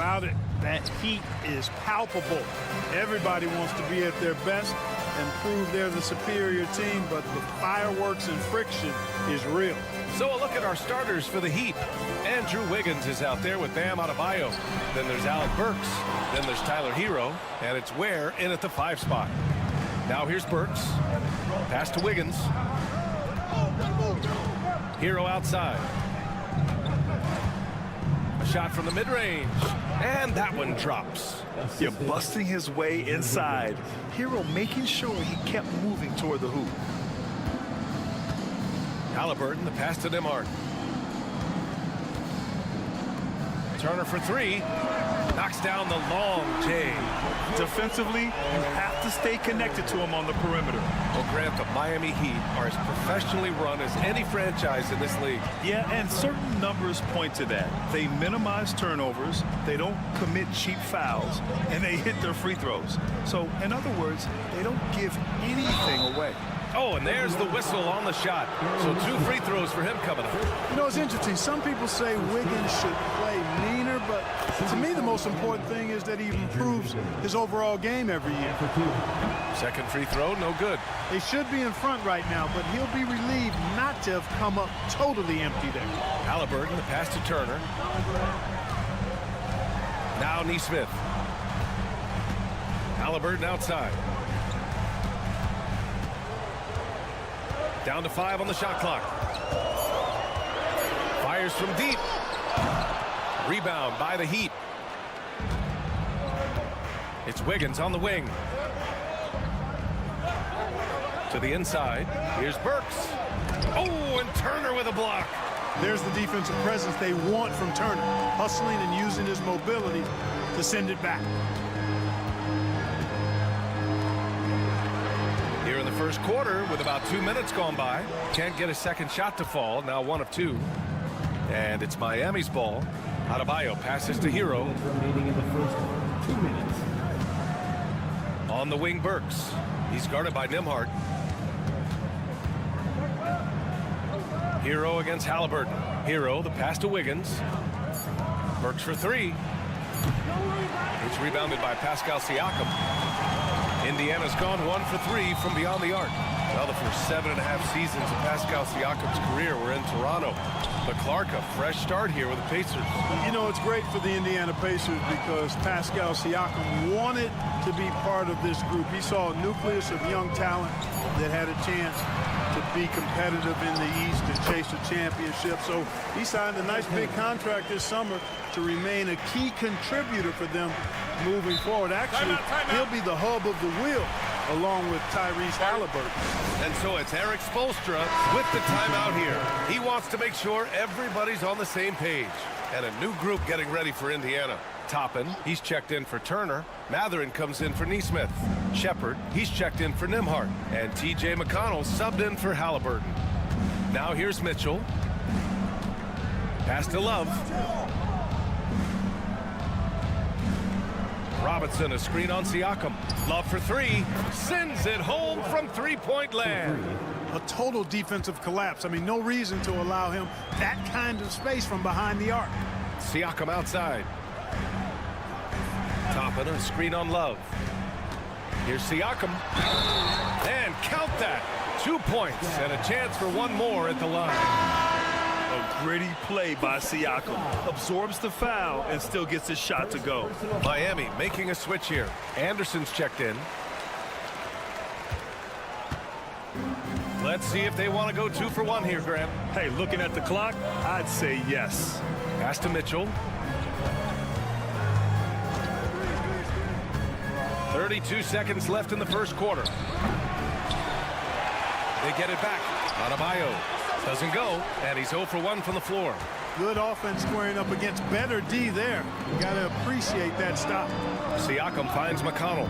about it. That heat is palpable. Everybody wants to be at their best and prove they're the superior team, but the fireworks and friction is real. So a look at our starters for the Heat. Andrew Wiggins is out there with Bam Adebayo. Then there's Alec Burks. Then there's Tyler Hero. And it's Ware in at the 5 spot. Now here's Burks. Pass to Wiggins. Hero outside. A shot from the mid-range. And that one drops. You're busting his way inside. Hero making sure he kept moving toward the hoop. Halliburton, the pass to Nembhard. Turner for 3. Knocks down the long J. Defensively, you have to stay connected to him on the perimeter. Well, Grant, the Miami Heat are as professionally run as any franchise in this league. Yeah, and certain numbers point to that. They minimize turnovers, they don't commit cheap fouls, and they hit their free throws. So, in other words, they don't give anything away. Oh, and there's the whistle on the shot. So 2 free throws for him coming up. You know, it's interesting. Some people say Wiggins should play meaner, but to me the most important thing is that he improves his overall game every year. Second free throw, no good. They should be in front right now, but he'll be relieved not to have come up totally empty there. Halliburton, the pass to Turner. Now Nesmith. Halliburton outside. Down to 5 on the shot clock. Fires from deep. Rebound by the Heat. It's Wiggins on the wing. To the inside. Here's Burks. Oh, and Turner with a block. There's the defensive presence they want from Turner. Hustling and using his mobility to send it back. Here in the first quarter with about 2 minutes gone by. Can't get a second shot to fall. Now 1 of 2. And it's Miami's ball. Adebayo passes to Hero. On the wing, Burks. He's guarded by Nembhard. Hero against Halliburton. Hero, the pass to Wiggins. Burks for 3. It's rebounded by Pascal Siakam. Indiana's gone 1 for 3 from beyond the arc. Well, the first 7.5 seasons of Pascal Siakam's career were in Toronto. But Clark, a fresh start here with the Pacers. You know, it's great for the Indiana Pacers because Pascal Siakam wanted to be part of this group. He saw a nucleus of young talent that had a chance to be competitive in the East and chase a championship. So he signed a nice big contract this summer to remain a key contributor for them moving forward. Actually, he'll be the hub of the wheel along with Tyrese Halliburton. And so it's Eric Spoelstra with the timeout here. He wants to make sure everybody's on the same page. And a new group getting ready for Indiana. Toppin, he's checked in for Turner. Matherin comes in for Nesmith. Shepard, he's checked in for Nembhard. And T.J. McConnell subbed in for Halliburton. Now here's Mitchell. Pass to Love. Robinson, a screen on Siakam. Love for 3. Sends it home from three-point land. A total defensive collapse. I mean, no reason to allow him that kind of space from behind the arc. Siakam outside. Toppin, a screen on Love. Here's Siakam. And count that. 2 points and a chance for 1 more at the line. A gritty play by Siakam. Absorbs the foul and still gets his shot to go. Miami making a switch here. Anderson's checked in. Let's see if they want to go 2 for 1 here, Graham. Hey, looking at the clock, I'd say yes. Pass to Mitchell. 32 seconds left in the first quarter. They get it back. Adebayo doesn't go, and he's 0 for 1 from the floor. Good offense squaring up against better D there. You got to appreciate that stop. Siakam finds McConnell.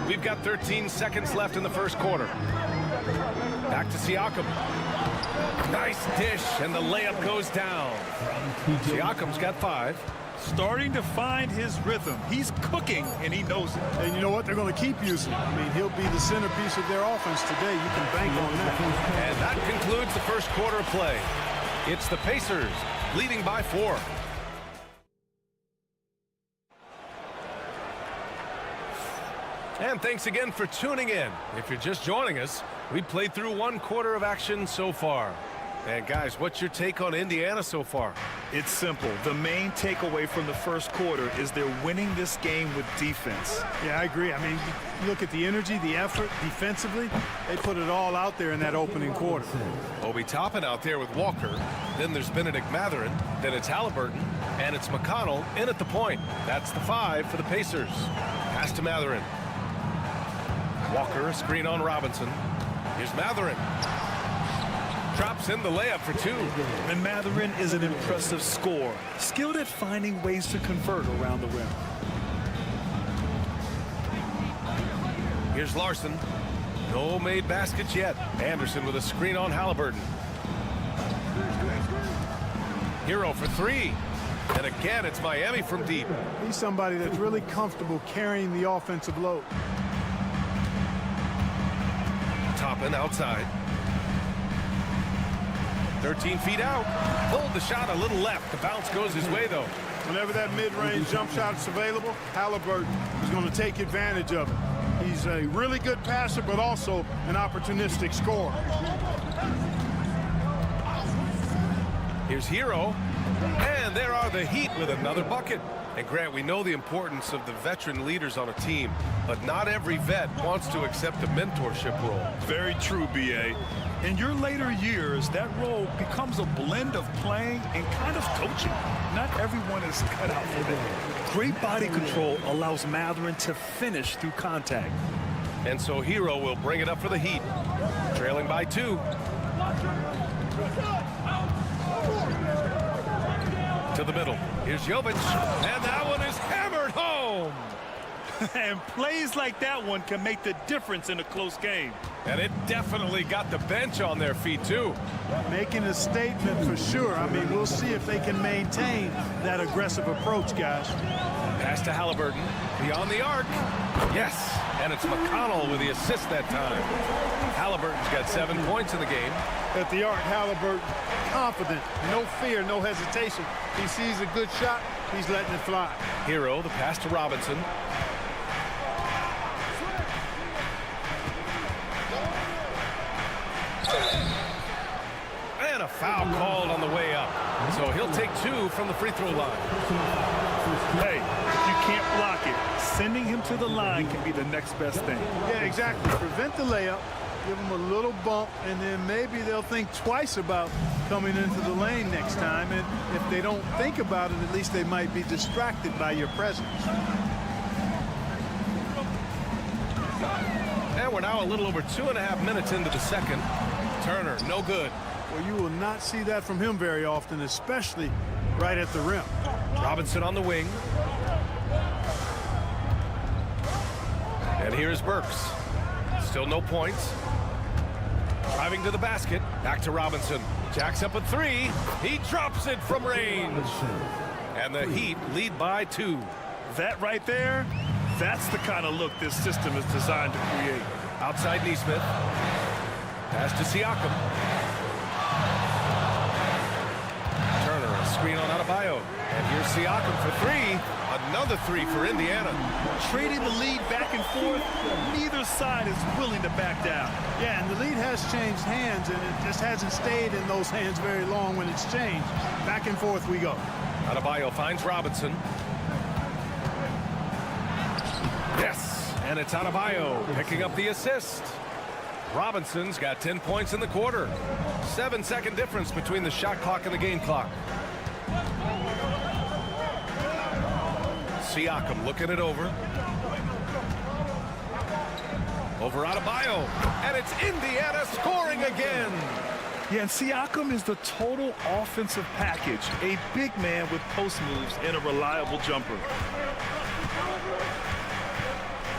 We've got 13 seconds left in the first quarter. Back to Siakam. Nice dish, and the layup goes down. Siakam's got 5. Starting to find his rhythm. He's cooking, and he knows it. And you know what? They're going to keep using him. I mean, he'll be the centerpiece of their offense today. You can bank on that. And that concludes the first quarter of play. It's the Pacers leading by 4. And thanks again for tuning in. If you're just joining us, we played through 1 quarter of action so far. And guys, what's your take on Indiana so far? It's simple. The main takeaway from the first quarter is they're winning this game with defense. Yeah, I agree. I mean, you look at the energy, the effort defensively, they put it all out there in that opening quarter. Obi Toppin out there with Walker. Then there's Benedict Mathurin. Then it's Halliburton. And it's McConnell in at the point. That's the 5 for the Pacers. Pass to Mathurin. Walker, a screen on Robinson. Here's Mathurin. Drops in the layup for 2. And Mathurin is an impressive scorer, skilled at finding ways to convert around the rim. Here's Larson. No made baskets yet. Anderson with a screen on Halliburton. Hero for 3. And again, it's Miami from deep. He's somebody that's really comfortable carrying the offensive load. Toppin outside. 13 feet out. Pulled the shot a little left. The bounce goes his way, though. Whenever that mid-range jump shot is available, Halliburton is going to take advantage of it. He's a really good passer, but also an opportunistic scorer. Here's Hero. And there are the Heat with another bucket. And Grant, we know the importance of the veteran leaders on a team, but not every vet wants to accept a mentorship role. Very true, B.A. In your later years, that role becomes a blend of playing and kind of coaching. Not everyone is cut out for that. Great body control allows Mathurin to finish through contact. And so Hero will bring it up for the Heat. Trailing by 2. To the middle. Here's Jovic. And that one is hammered home. And plays like that one can make the difference in a close game. And it definitely got the bench on their feet, too. Making a statement for sure. I mean, we'll see if they can maintain that aggressive approach, guys. Pass to Halliburton. Beyond the arc. Yes. And it's McConnell with the assist that time. Halliburton's got 7 points in the game. At the arc, Halliburton, confident, no fear, no hesitation. He sees a good shot, he's letting it fly. Hero, the pass to Robinson. And a foul called on the way up. So he'll take 2 from the free throw line. Hey, you can't block it. Sending him to the line can be the next best thing. Yeah, exactly. Prevent the layup, give them a little bump, and then maybe they'll think twice about coming into the lane next time. And if they don't think about it, at least they might be distracted by your presence. And we're now a little over 2.5 minutes into the second. Turner, no good. Well, you will not see that from him very often, especially right at the rim. Robinson on the wing. And here's Burks. Still no points. Driving to the basket. Back to Robinson. Jacks up a 3. He drops it from range. And the Heat lead by 2. That right there, that's the kind of look this system is designed to create. Outside Neesmith. Pass to Siakam. Turner, a screen on Adebayo. And here's Siakam for 3. Another 3 for Indiana. Trading the lead back and forth, neither side is willing to back down. Yeah, and the lead has changed hands, and it just hasn't stayed in those hands very long when it's changed. Back and forth we go. Adebayo finds Robinson. Yes, and it's Adebayo picking up the assist. Robinson's got 10 points in the quarter. 7-second difference between the shot clock and the game clock. Siakam looking it over. Over Adebayo. And it's Indiana scoring again. Yeah, and Siakam is the total offensive package. A big man with post moves and a reliable jumper.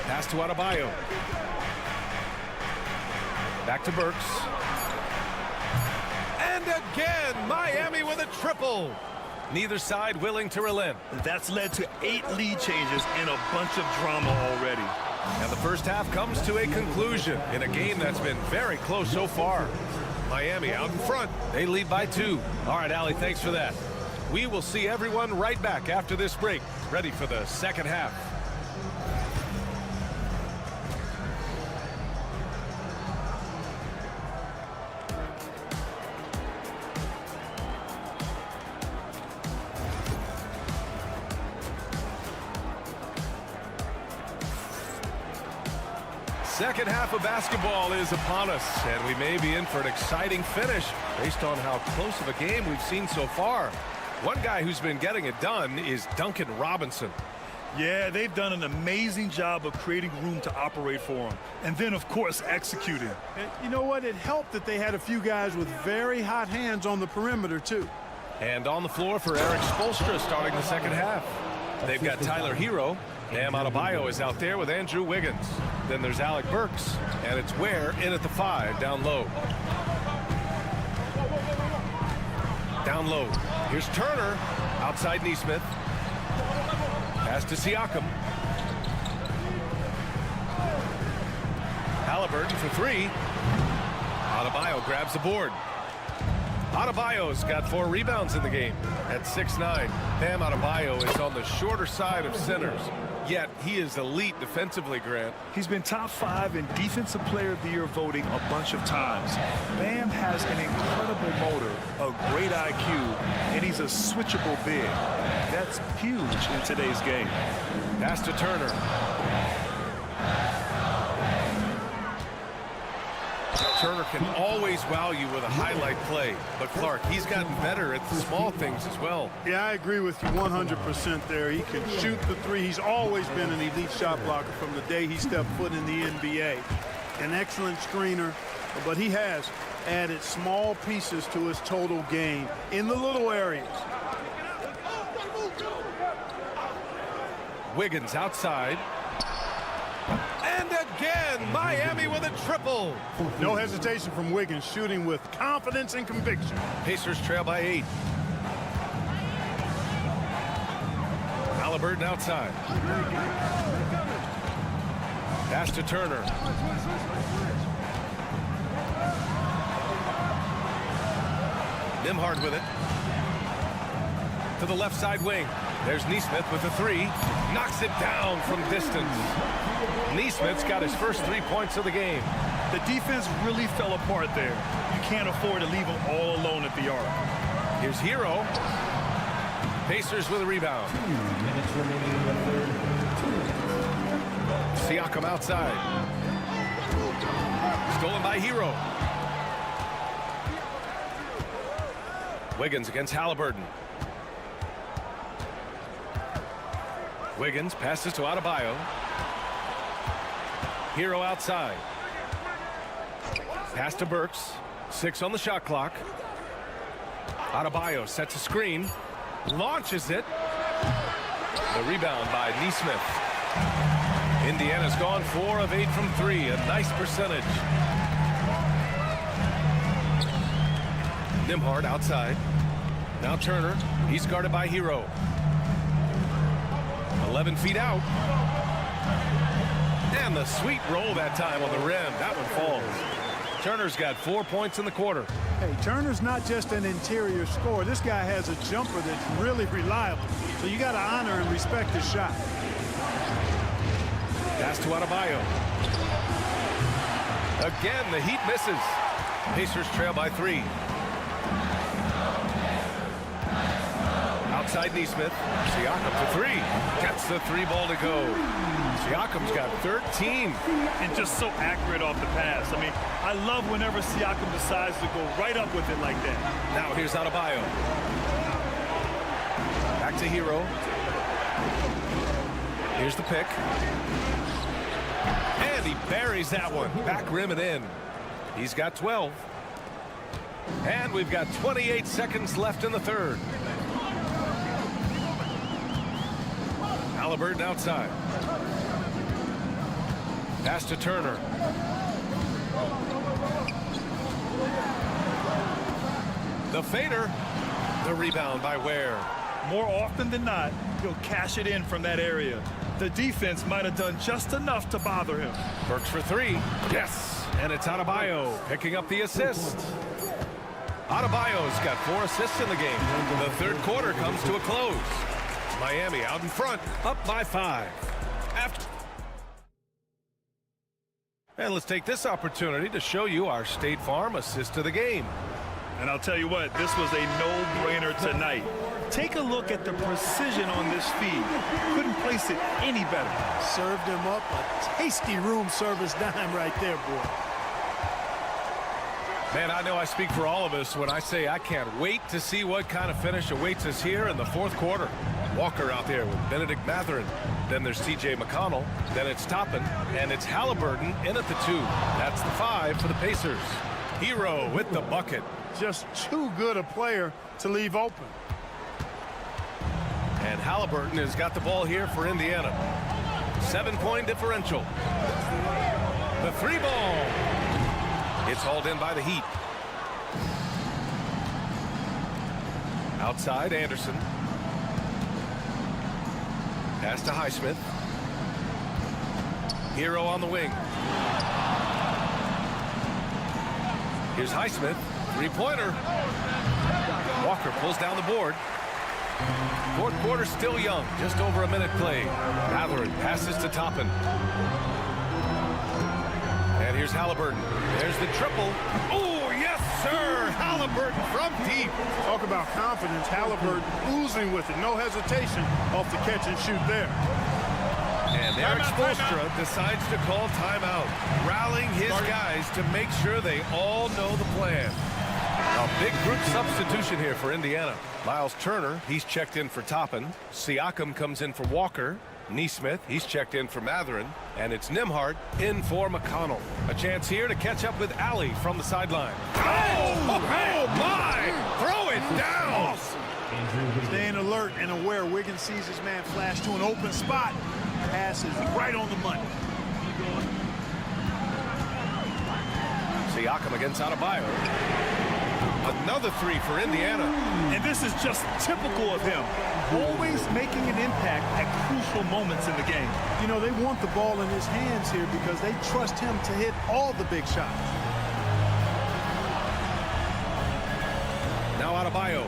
Pass to Adebayo. Back to Burks. And again, Miami with a triple. Neither side willing to relent. That's led to 8 lead changes and a bunch of drama already. And the first half comes to a conclusion in a game that's been very close so far. Miami out in front. They lead by 2. All right, Allie, thanks for that. We will see everyone right back after this break, ready for the second half. Second half of basketball is upon us, and we may be in for an exciting finish based on how close of a game we've seen so far. One guy who's been getting it done is Duncan Robinson. Yeah, they've done an amazing job of creating room to operate for him. And then, of course, executing. And you know what? It helped that they had a few guys with very hot hands on the perimeter, too. And on the floor for Eric Spoelstra starting the second half. They've got Tyler Hero. Bam Adebayo is out there with Andrew Wiggins. Then there's Alec Burks, and it's Ware in at the 5 down low. Down low. Here's Turner outside Neesmith. Pass to Siakam. Halliburton for 3. Adebayo grabs the board. Adebayo's got 4 rebounds in the game at 6'9". Bam Adebayo is on the shorter side of centers. Yet he is elite defensively, Grant. He's been top 5 in Defensive Player of the Year voting a bunch of times. Bam has an incredible motor, a great IQ, and he's a switchable big. That's huge in today's game. Pass to Turner. Turner can always wow you with a highlight play. But Clark, he's gotten better at the small things as well. Yeah, I agree with you 100% there. He can shoot the 3. He's always been an elite shot blocker from the day he stepped foot in the NBA. An excellent screener, but he has added small pieces to his total game in the little areas. Wiggins outside. And again, Miami with a triple. No hesitation from Wiggins, shooting with confidence and conviction. Pacers trail by 8. Halliburton outside. Pass to Turner. Nembhard with it. To the left side wing. There's Neesmith with the 3. Knocks it down from distance. Neesmith's got his first 3 points of the game. The defense really fell apart there. You can't afford to leave them all alone at the arc. Here's Hero. Pacers with a rebound. 2 minutes remaining in the third. Siakam outside. Stolen by Hero. Wiggins against Halliburton. Wiggins passes to Adebayo. Hero outside. Pass to Burks. 6 on the shot clock. Adebayo sets a screen. Launches it. The rebound by Neesmith. Indiana's gone 4 of 8 from 3. A nice percentage. Nembhard outside. Now Turner. He's guarded by Hero. 11 feet out. And the sweet roll that time on the rim. That one falls. Turner's got 4 points in the quarter. Hey, Turner's not just an interior scorer. This guy has a jumper that's really reliable. So you got to honor and respect his shot. Pass to Adebayo. Again, the Heat misses. Pacers trail by 3. Outside Neesmith. Siakam for 3. Gets the 3-ball to go. Siakam's got 13. And just so accurate off the pass. I mean, I love whenever Siakam decides to go right up with it like that. Now here's Adebayo. Back to Hero. Here's the pick. And he buries that one. Back rim and in. He's got 12. And we've got 28 seconds left in the third. Halliburton outside. Pass to Turner. The fader. The rebound by Ware. More often than not, he'll cash it in from that area. The defense might have done just enough to bother him. Burks for 3. Yes. And it's Adebayo picking up the assist. Adebayo's got 4 assists in the game. The third quarter comes to a close. Miami out in front, up by 5. And let's take this opportunity to show you our State Farm assist to the game. And I'll tell you what, this was a no-brainer tonight. Take a look at the precision on this feed. Couldn't place it any better. Served him up a tasty room service dime right there, boy. Man, I know I speak for all of us when I say I can't wait to see what kind of finish awaits us here in the fourth quarter. Walker out there with Benedict Mathurin. Then there's T.J. McConnell. Then it's Toppin. And it's Halliburton in at the 2. That's the 5 for the Pacers. Hero with the bucket. Just too good a player to leave open. And Halliburton has got the ball here for Indiana. 7-point differential. The 3-ball. It's hauled in by the Heat. Outside, Anderson. Pass to Highsmith. Hero on the wing. Here's Highsmith. 3-pointer. Walker pulls down the board. Fourth quarter still young. Just over a minute played. Mathurin passes to Toppin. And here's Halliburton. There's the triple. Oh, yes, sir. Halliburton from deep. Talk about confidence. Halliburton oozing with it. No hesitation off the catch and shoot there. And Eric Spoelstra decides to call timeout, rallying his guys to make sure they all know the plan. A big group substitution here for Indiana. Miles Turner, he's checked in for Toppin. Siakam comes in for Walker. Neesmith, he's checked in for Mathurin. And it's Nembhard in for McConnell. A chance here to catch up with Alley from the sideline. Oh my! Throw it down! Staying alert and aware. Wiggins sees his man flash to an open spot. Pass is right on the money. Siakam against Adebayo. Another 3 for Indiana. And this is just typical of him. Always making an impact at crucial moments in the game. You know, they want the ball in his hands here because they trust him to hit all the big shots. Now Adebayo.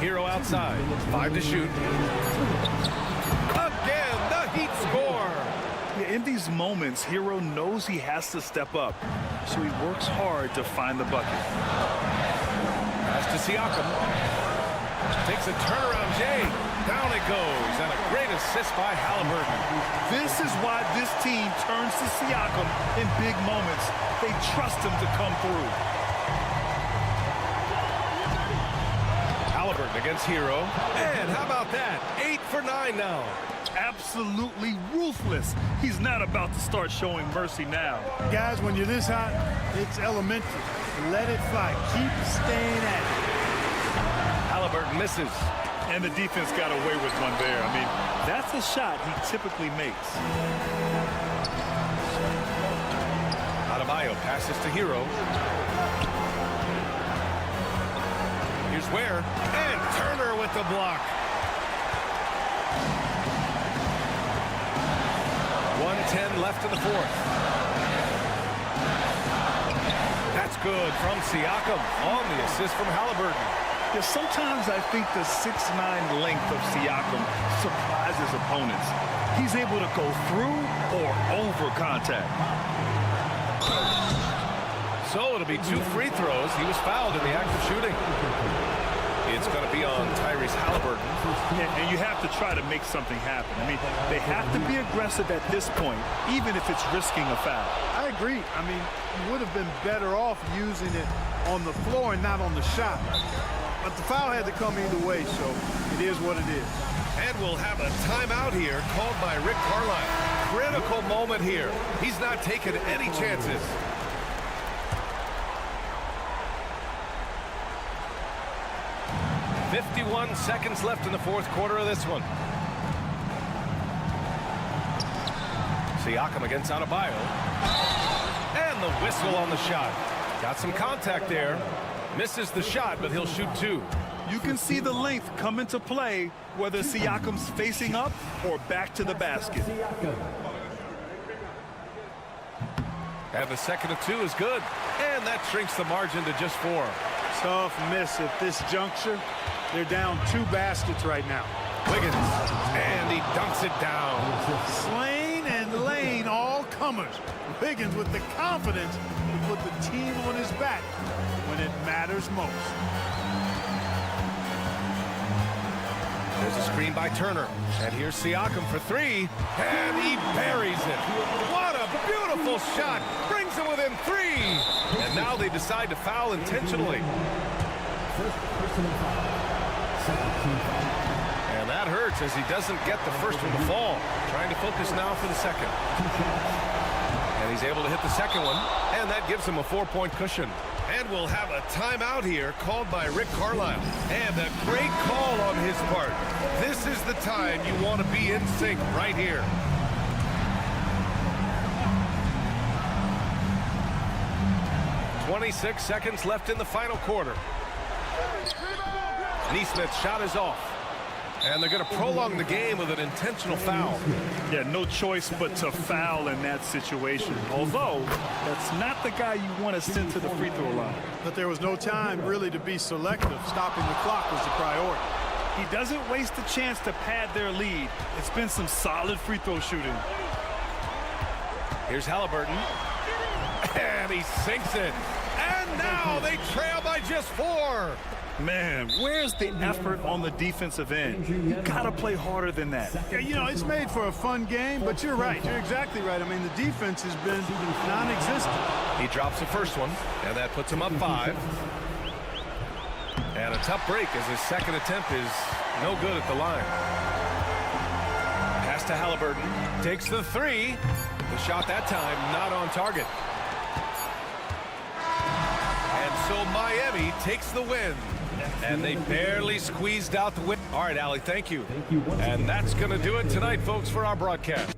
Hero outside. 5 to shoot. Again, the Heat score. Yeah, in these moments, Hero knows he has to step up, so he works hard to find the bucket. Pass to Siakam. Takes a turnaround, Jay. Down it goes, and a great assist by Halliburton. This is why this team turns to Siakam in big moments. They trust him to come through. Halliburton against Hero. And how about that? 8 for 9 now. Absolutely ruthless. He's not about to start showing mercy now. Guys, when you're this hot, it's elementary. Let it fly. Keep staying at it. Halliburton misses. And the defense got away with one there. I mean, that's a shot he typically makes. Adebayo passes to Hero. Here's Ware. And Turner with the block. 1:10 left in the fourth. That's good from Siakam on the assist from Halliburton. Yeah, sometimes I think the 6'9" length of Siakam surprises opponents. He's able to go through or over contact. So it'll be 2 free throws. He was fouled in the act of shooting. It's going to be on Tyrese Halliburton. And you have to try to make something happen. I mean, they have to be aggressive at this point, even if it's risking a foul. I agree. I mean, you would have been better off using it on the floor and not on the shot. But the foul had to come either way, so it is what it is. And we'll have a timeout here called by Rick Carlisle. Critical moment here. He's not taking any chances. .51 seconds left in the fourth quarter of this one. Siakam against Adebayo. And the whistle on the shot. Got some contact there. Misses the shot, but he'll shoot 2. You can see the length come into play, whether Siakam's facing up or back to the basket. And the second of 2 is good. And that shrinks the margin to just 4. Tough miss at this juncture. They're down 2 baskets right now. Wiggins, and he dunks it down. Slane and Lane, all comers. Wiggins with the confidence to put the team on his back when it matters most. There's a screen by Turner. And here's Siakam for 3. And he buries it. What a beautiful shot. Brings it within 3. And now they decide to foul intentionally. And that hurts as he doesn't get the first one to fall. Trying to focus now for the second. And he's able to hit the second one. And that gives him a 4-point cushion. And we'll have a timeout here called by Rick Carlisle. And a great call on his part. This is the time you want to be in sync right here. .26 seconds left in the final quarter. Neesmith's shot is off. And they're going to prolong the game with an intentional foul. Yeah, no choice but to foul in that situation. Although, that's not the guy you want to send to the free throw line. But there was no time really to be selective. Stopping the clock was the priority. He doesn't waste the chance to pad their lead. It's been some solid free throw shooting. Here's Halliburton. And he sinks it. And now they trail by just 4. Man, where's the effort on the defensive end? You gotta play harder than that. Yeah, you know, it's made for a fun game, but you're right. You're exactly right. I mean, the defense has been non-existent. He drops the first one, and that puts him up 5. And a tough break as his second attempt is no good at the line. Pass to Halliburton. Takes the 3. The shot that time not on target. And so Miami takes the win. And they barely squeezed out the win. All right, Allie, thank you. And that's going to do it tonight, folks, for our broadcast.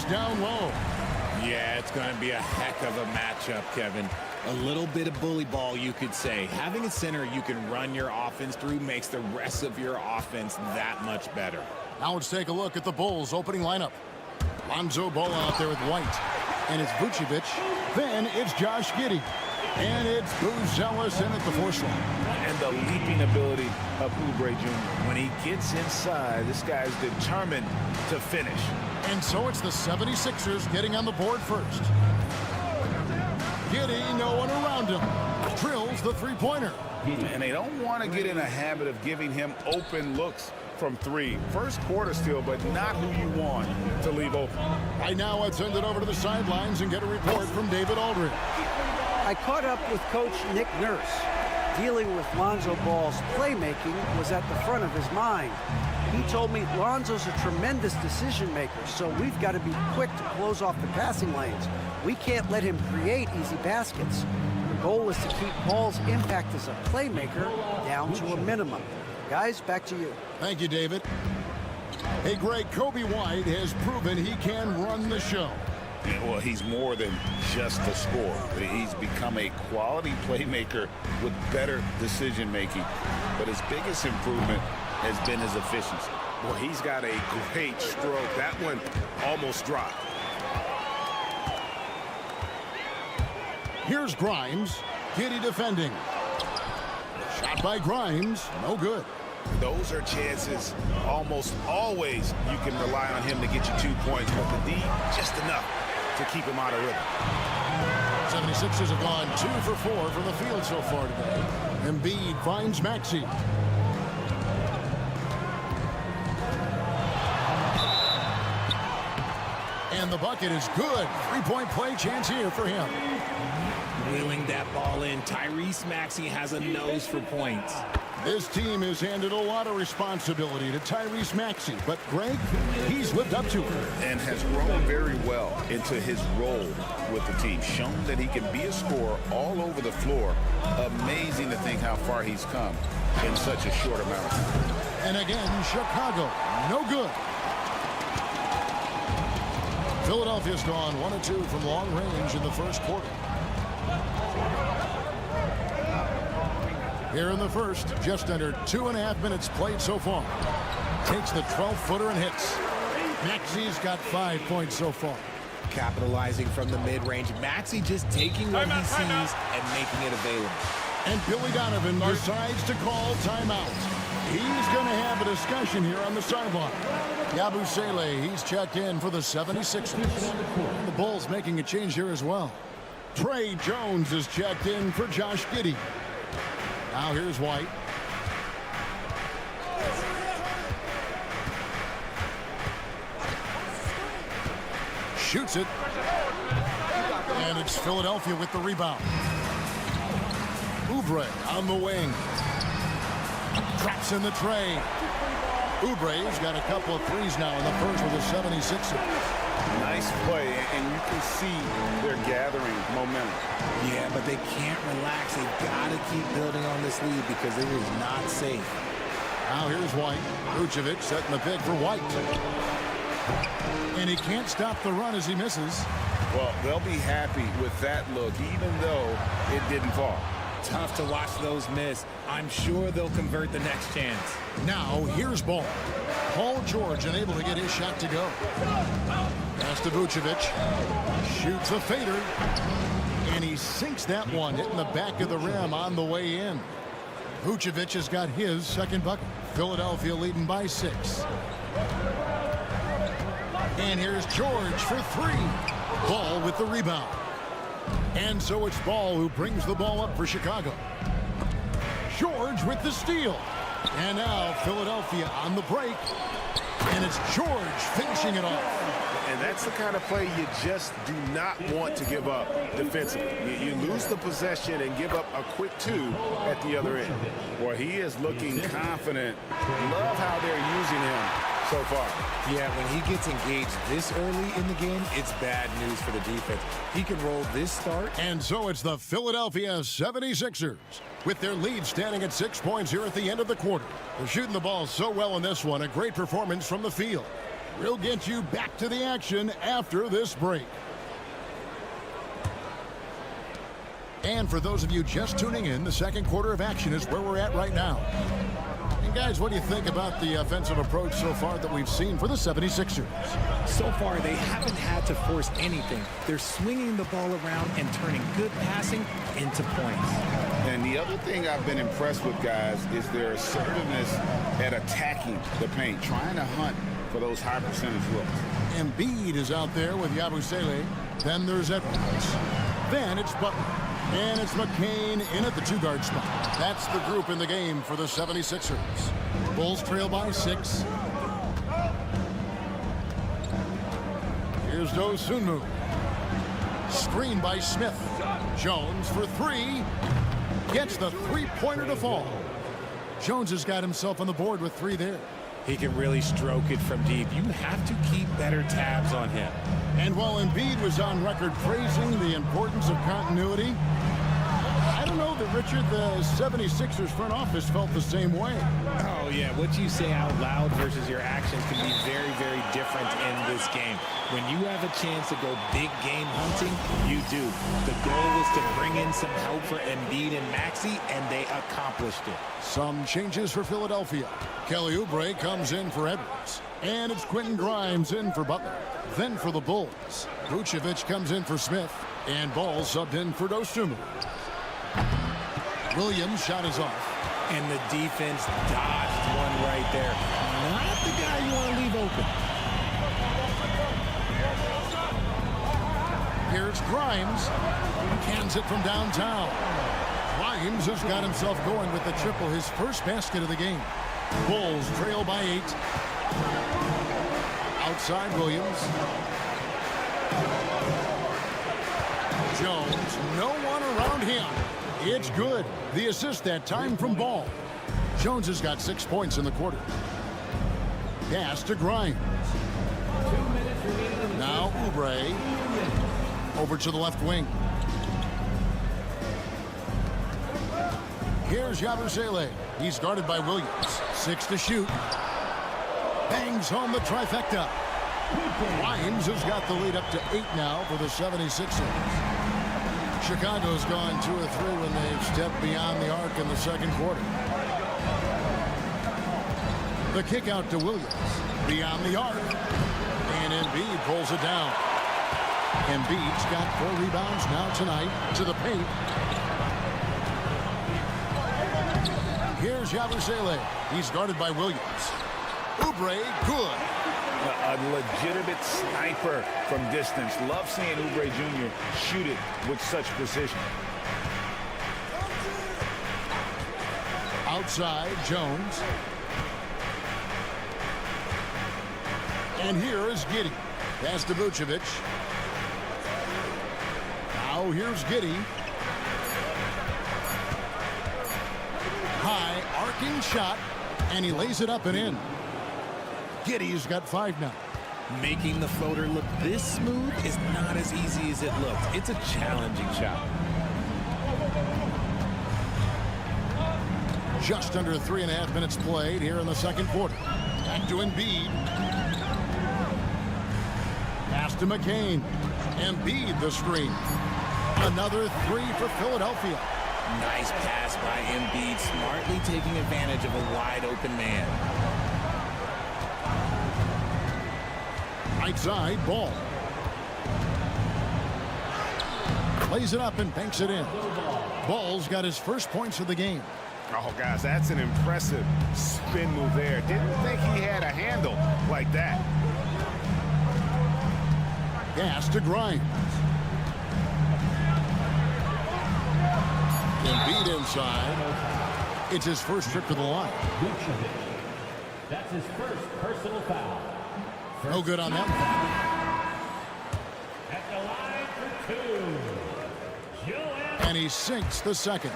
Down low. Yeah, it's going to be a heck of a matchup, Kevin. A little bit of bully ball, you could say. Having a center you can run your offense through makes the rest of your offense that much better. Now let's take a look at the Bulls' opening lineup. Lonzo Ball out there with White. And it's Vucevic. Then it's Josh Giddey. And it's Booz Ellis in at the force line. And the leaping ability of Oubre Jr. When he gets inside, this guy's determined to finish. And so it's the 76ers getting on the board first. Giddey, no one around him. Drills the three-pointer. And they don't want to get in a habit of giving him open looks from three. First quarter still, but not who you want to leave open. Right now, let's send it over to the sidelines and get a report from David Aldridge. I caught up with Coach Nick Nurse. Dealing with Lonzo Ball's playmaking was at the front of his mind. He told me Lonzo's a tremendous decision maker, so we've got to be quick to close off the passing lanes. We can't let him create easy baskets. The goal is to keep Ball's impact as a playmaker down to a minimum. Guys, back to you. Thank you, David. Hey, Greg, Kobe White has proven he can run the show. Well, he's more than just a scorer. He's become a quality playmaker with better decision-making. But his biggest improvement has been his efficiency. Well, he's got a great stroke. That one almost dropped. Here's Grimes. Giddey defending. Shot by Grimes. No good. Those are chances almost always you can rely on him to get you 2 points, but the D, just enough to keep him out of rhythm. 76ers have gone 2 for 4 from the field so far today. Embiid finds Maxey. And the bucket is good. Three-point play chance here for him. Wheeling that ball in, Tyrese Maxey has a nose for points. This team has handed a lot of responsibility to Tyrese Maxey, but Greg, he's lived up to it. And has grown very well into his role with the team. Shown that he can be a scorer all over the floor. Amazing to think how far he's come in such a short amount of time. And again, Chicago, no good. Philadelphia's gone 1 of 2 from long range in the first quarter. Here in the first, just under 2.5 minutes played so far. Takes the 12-footer and hits. Maxey's got 5 points so far. Capitalizing from the mid-range. Maxey just taking what he sees and making it available. And Billy Donovan decides to call timeout. He's going to have a discussion here on the sideline. Yabusele, he's checked in for the 76ers. The Bulls making a change here as well. Trey Jones is checked in for Josh Giddey. Now here's White. Shoots it. And it's Philadelphia with the rebound. Oubre on the wing. Traps in the tray. Oubre's got a couple of threes now in the first with the 76ers. Nice play, and you can see they're gathering momentum. Yeah, but they can't relax. They've got to keep building on this lead because it is not safe. Now here's White. Vucevic setting the pick for White. And he can't stop the run as he misses. Well, they'll be happy with that look, even though it didn't fall. Tough to watch those miss. I'm sure they'll convert the next chance. Now here's ball. Paul George unable to get his shot to go. Pass to Vucevic. Shoots a fader. And he sinks that one, hitting the back of the rim on the way in. Vucevic has got his second bucket. Philadelphia leading by 6. And here's George for 3. Ball with the rebound. And so it's Ball who brings the ball up for Chicago. George with the steal. And now Philadelphia on the break. And it's George finishing it off. And that's the kind of play you just do not want to give up defensively. You lose the possession and give up a quick 2 at the other end. Well, he is looking confident. Love how they're using him so far. Yeah, when he gets engaged this early in the game, it's bad news for the defense. He can roll this start. And so it's the Philadelphia 76ers with their lead standing at 6 points here at the end of the quarter. They're shooting the ball so well in this one. A great performance from the field. We'll get you back to the action after this break. And for those of you just tuning in, the second quarter of action is where we're at right now. And guys, what do you think about the offensive approach so far that we've seen for the 76ers? So far, they haven't had to force anything. They're swinging the ball around and turning good passing into points. And the other thing I've been impressed with, guys, is their assertiveness at attacking the paint, trying to hunt for those high percentage looks. Embiid is out there with Yabusele. Then there's Edwards. Then it's Butler. And it's McCain in at the 2-guard spot. That's the group in the game for the 76ers. Bulls trail by 6. Here's Dosunmu. Screen by Smith. Jones for 3. Gets the three-pointer to fall. Jones has got himself on the board with 3 there. He can really stroke it from deep. You have to keep better tabs on him. And while Embiid was on record praising the importance of continuity, I don't know that, Richard, the 76ers front office felt the same way. Oh, yeah. What you say out loud versus your actions can be very, very different in this game. When you have a chance to go big game hunting, you do. The goal was to bring in some help for Embiid and Maxey, and they accomplished it. Some changes for Philadelphia. Kelly Oubre comes in for Edwards. And it's Quentin Grimes in for Butler. Then for the Bulls, Vucevic comes in for Smith. And Ball subbed in for Dosunmu. Williams' shot is off. And the defense dodged one right there. Not the guy you want to leave open. Here's Grimes. Cans it from downtown. Grimes has got himself going with the triple, his first basket of the game. Bulls trail by 8. Outside Williams. Jones, no one around him. It's good. The assist that time from Ball. Jones has got 6 points in the quarter. Pass to Grimes. Now Oubre. Over to the left wing. Here's Yabusele. He's guarded by Williams. 6 to shoot. Bangs home the trifecta. Grimes has got the lead up to 8 now for the 76ers. Chicago's gone 2 of 3 when they've stepped beyond the arc in the second quarter. The kick out to Williams. Beyond the arc. And Embiid pulls it down. Embiid's got 4 rebounds now tonight to the paint. Here's Yabusele. He's guarded by Williams. Oubre, good. A legitimate sniper from distance. Love seeing Oubre Jr. shoot it with such precision. Outside, Jones. And here is Giddey. Pass to Vucevic. Now here's Giddey. High arcing shot, and he lays it up and in. Giddey's got 5 now. Making the floater look this smooth is not as easy as it looks. It's a challenging shot. Just under 3.5 minutes played here in the second quarter. Back to Embiid. Pass to McCain. Embiid the screen. Another 3 for Philadelphia. Nice pass by Embiid, smartly taking advantage of a wide open man. Right side, Ball. Lays it up and banks it in. Ball's got his first points of the game. Oh, guys, that's an impressive spin move there. Didn't think he had a handle like that. Pass to Grimes. Embiid inside. It's his first trip to the line. That's his first personal foul. No good on that one. At the line for 2. And he sinks the second.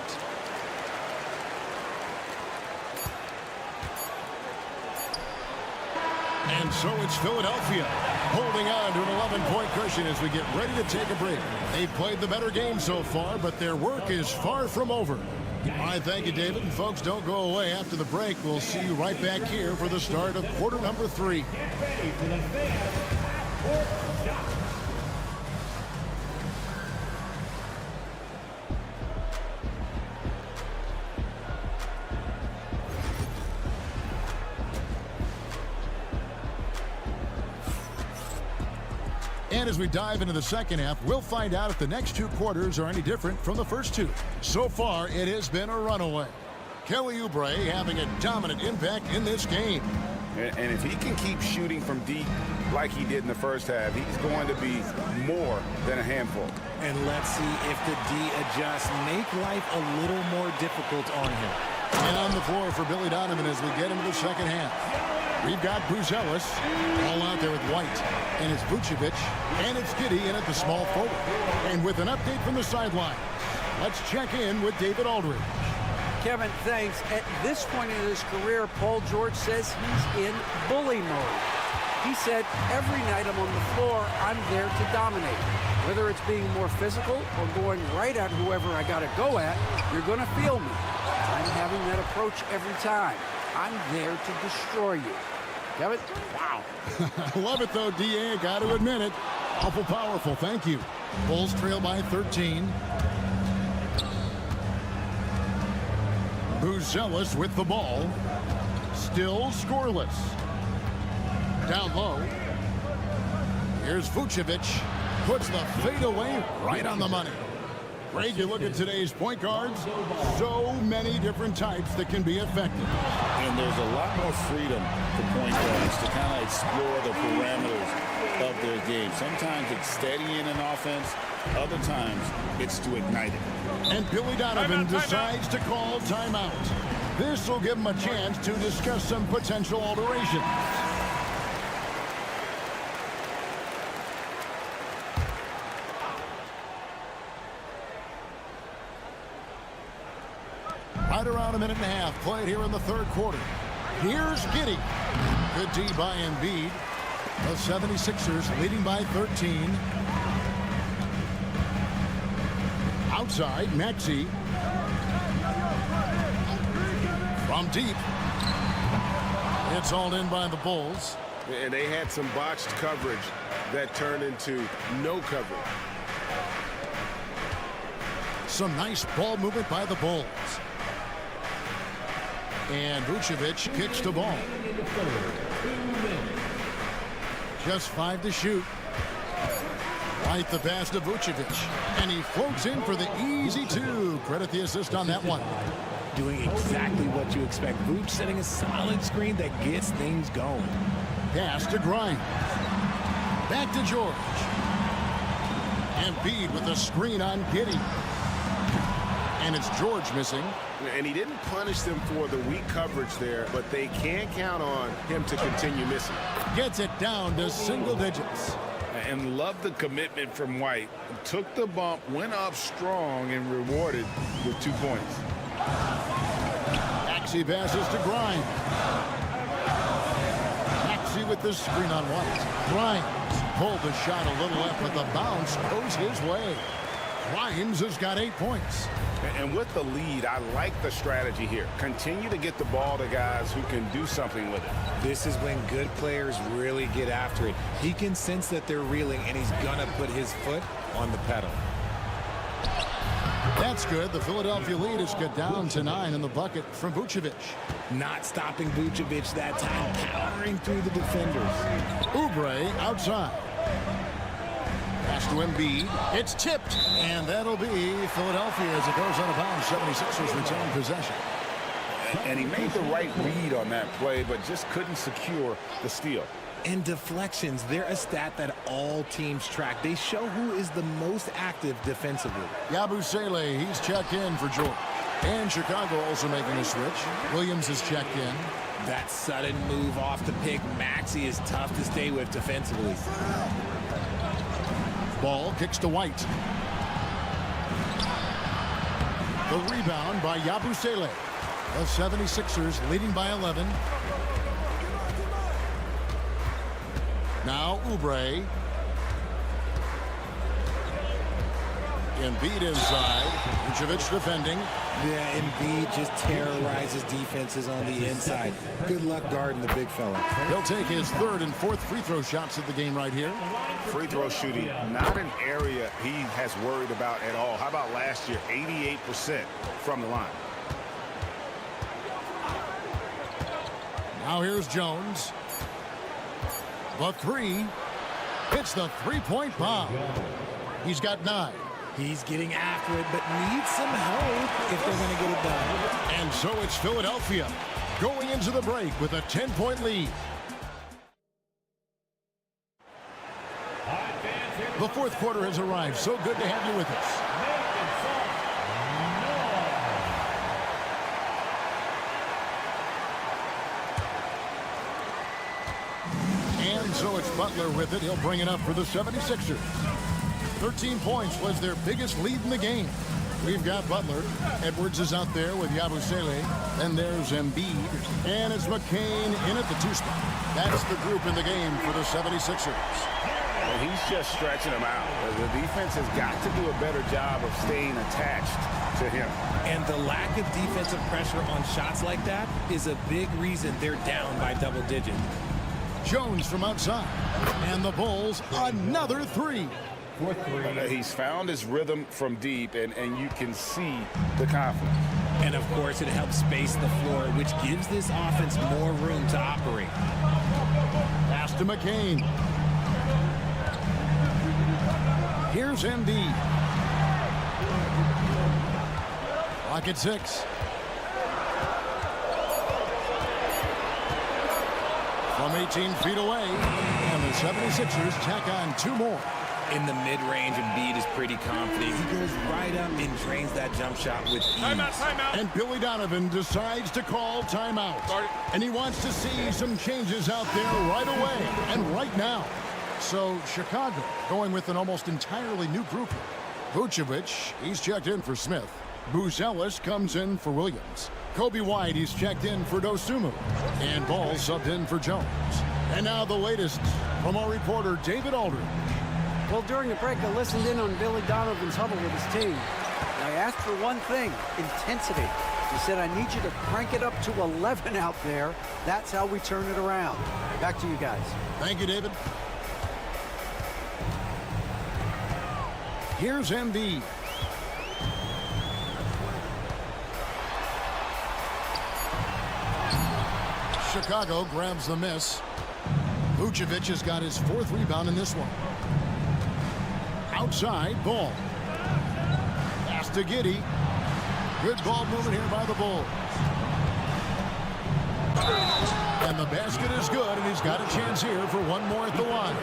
And so it's Philadelphia holding on to an 11-point cushion as we get ready to take a break. They've played the better game so far, but their work is far from over. All right, thank you, David. And folks, don't go away after the break. We'll see you right back here for the start of quarter number 3. Get ready for the fan shot. And as we dive into the second half, we'll find out if the next 2 quarters are any different from the first 2. So far, it has been a runaway. Kelly Oubre having a dominant impact in this game. And if he can keep shooting from deep like he did in the first half, he's going to be more than a handful. And let's see if the D adjusts, make life a little more difficult on him. And on the floor for Billy Donovan as we get into the second half. We've got Buzelis all out there with White, and it's Vucevic, and it's Giddey in at the small forward. And with an update from the sideline, let's check in with David Aldridge. Kevin, thanks. At this point in his career, Paul George says he's in bully mode. He said, every night I'm on the floor, I'm there to dominate. Whether it's being more physical or going right at whoever I got to go at, you're going to feel me. I'm having that approach every time. I'm there to destroy you. Kevin? Wow. I love it, though, D.A. I got to admit it. Awful powerful. Thank you. Bulls trail by 13. Buzelis with the ball. Still scoreless. Down low. Here's Vucevic. Puts the fadeaway right on the money. Greg, you look at today's point guards, so many different types that can be effective. And there's a lot more freedom for point guards to kind of explore the parameters of their game. Sometimes it's steadying an offense. Other times it's to ignite it. And Billy Donovan decides to call timeout. This will give him a chance to discuss some potential alterations. Right around a minute and a half played here in the third quarter. Here's Giddey. Good D by Embiid. The 76ers leading by 13. Outside, Maxey. From deep. It's hauled in by the Bulls. And they had some botched coverage that turned into no coverage. Some nice ball movement by the Bulls. And Vucevic kicks the ball. Just 5 to shoot. Right the pass to Vucevic. And he floats in for the easy 2. Credit the assist on that one. doing exactly what you expect. Vooch setting a solid screen that gets things going. Pass to Grimes. Back to George. Embiid with the screen on Giddey. And it's George missing. And he didn't punish them for the weak coverage there, but they can count on him to continue missing. Gets it down to single digits. And love the commitment from White. Took the bump, went up strong, and rewarded with 2 points. Maxey passes to Grimes. Maxey with the screen on White. Grimes pulled the shot a little left, but the bounce goes his way. Grimes has got 8 points. And with the lead, I like the strategy here. Continue to get the ball to guys who can do something with it. This is when good players really get after it. He can sense that they're reeling, and he's going to put his foot on the pedal. That's good. The Philadelphia lead has got down to 9 in the bucket from Vucevic. Not stopping Vucevic that time, powering through the defenders. Oubre outside. Pass to Embiid. It's tipped, and that'll be Philadelphia as it goes out of bounds. 76ers retain possession. And he made the right read on that play, but just couldn't secure the steal. And deflections, they're a stat that all teams track. They show who is the most active defensively. Yabusele, he's checked in for George. And Chicago also making a switch. Williams is checked in. That sudden move off the pick, Maxey is tough to stay with defensively. Ball kicks to White. The rebound by Yabusele. The 76ers leading by 11. Now Oubre. Embiid inside. Vucevic defending. Yeah, Embiid just terrorizes defenses on the inside. Good luck guarding the big fella. He'll take his third and fourth free throw shots of the game right here. Free throw shooting, not an area he has worried about at all. How about last year? 88% from the line. Now here's Jones. The three. It's the three-point bomb. He's got 9. He's getting after it, but needs some help if they're going to get it done. And so it's Philadelphia going into the break with a 10-point lead. The fourth quarter has arrived. So good to have you with us. And so it's Butler with it. He'll bring it up for the 76ers. 13 points was their biggest lead in the game. We've got Butler. Edwards is out there with Yabusele. Then there's Embiid. And it's McCain in at the 2 spot. That's the group in the game for the 76ers. Well, he's just stretching them out. The defense has got to do a better job of staying attached to him. And the lack of defensive pressure on shots like that is a big reason they're down by double digits. Jones from outside. And the Bulls, another 3. He's found his rhythm from deep, and you can see the confidence. And, of course, it helps space the floor, which gives this offense more room to operate. Pass to McCain. Here's Embiid. Clock at 6. From 18 feet away, and the 76ers tack on 2 more. In the mid-range, Embiid is pretty confident. He goes right up and drains that jump shot with ease. Timeout. And Billy Donovan decides to call timeout. And he wants to see some changes out there right away and right now. So Chicago going with an almost entirely new group. Vucevic, he's checked in for Smith. Booz Ellis comes in for Williams. Kobe White, he's checked in for Dosunmu. And Ball subbed in for Jones. And now the latest from our reporter, David Aldridge. Well, during the break, I listened in on Billy Donovan's huddle with his team. I asked for one thing, intensity. He said, I need you to crank it up to 11 out there. That's how we turn it around. Back to you guys. Thank you, David. Here's Embiid. Chicago grabs the miss. Vucevic has got his 4th rebound in this one. Outside, Ball. Pass to Giddey. Good ball movement here by the Bulls. And the basket is good, and he's got a chance here for one more at the line.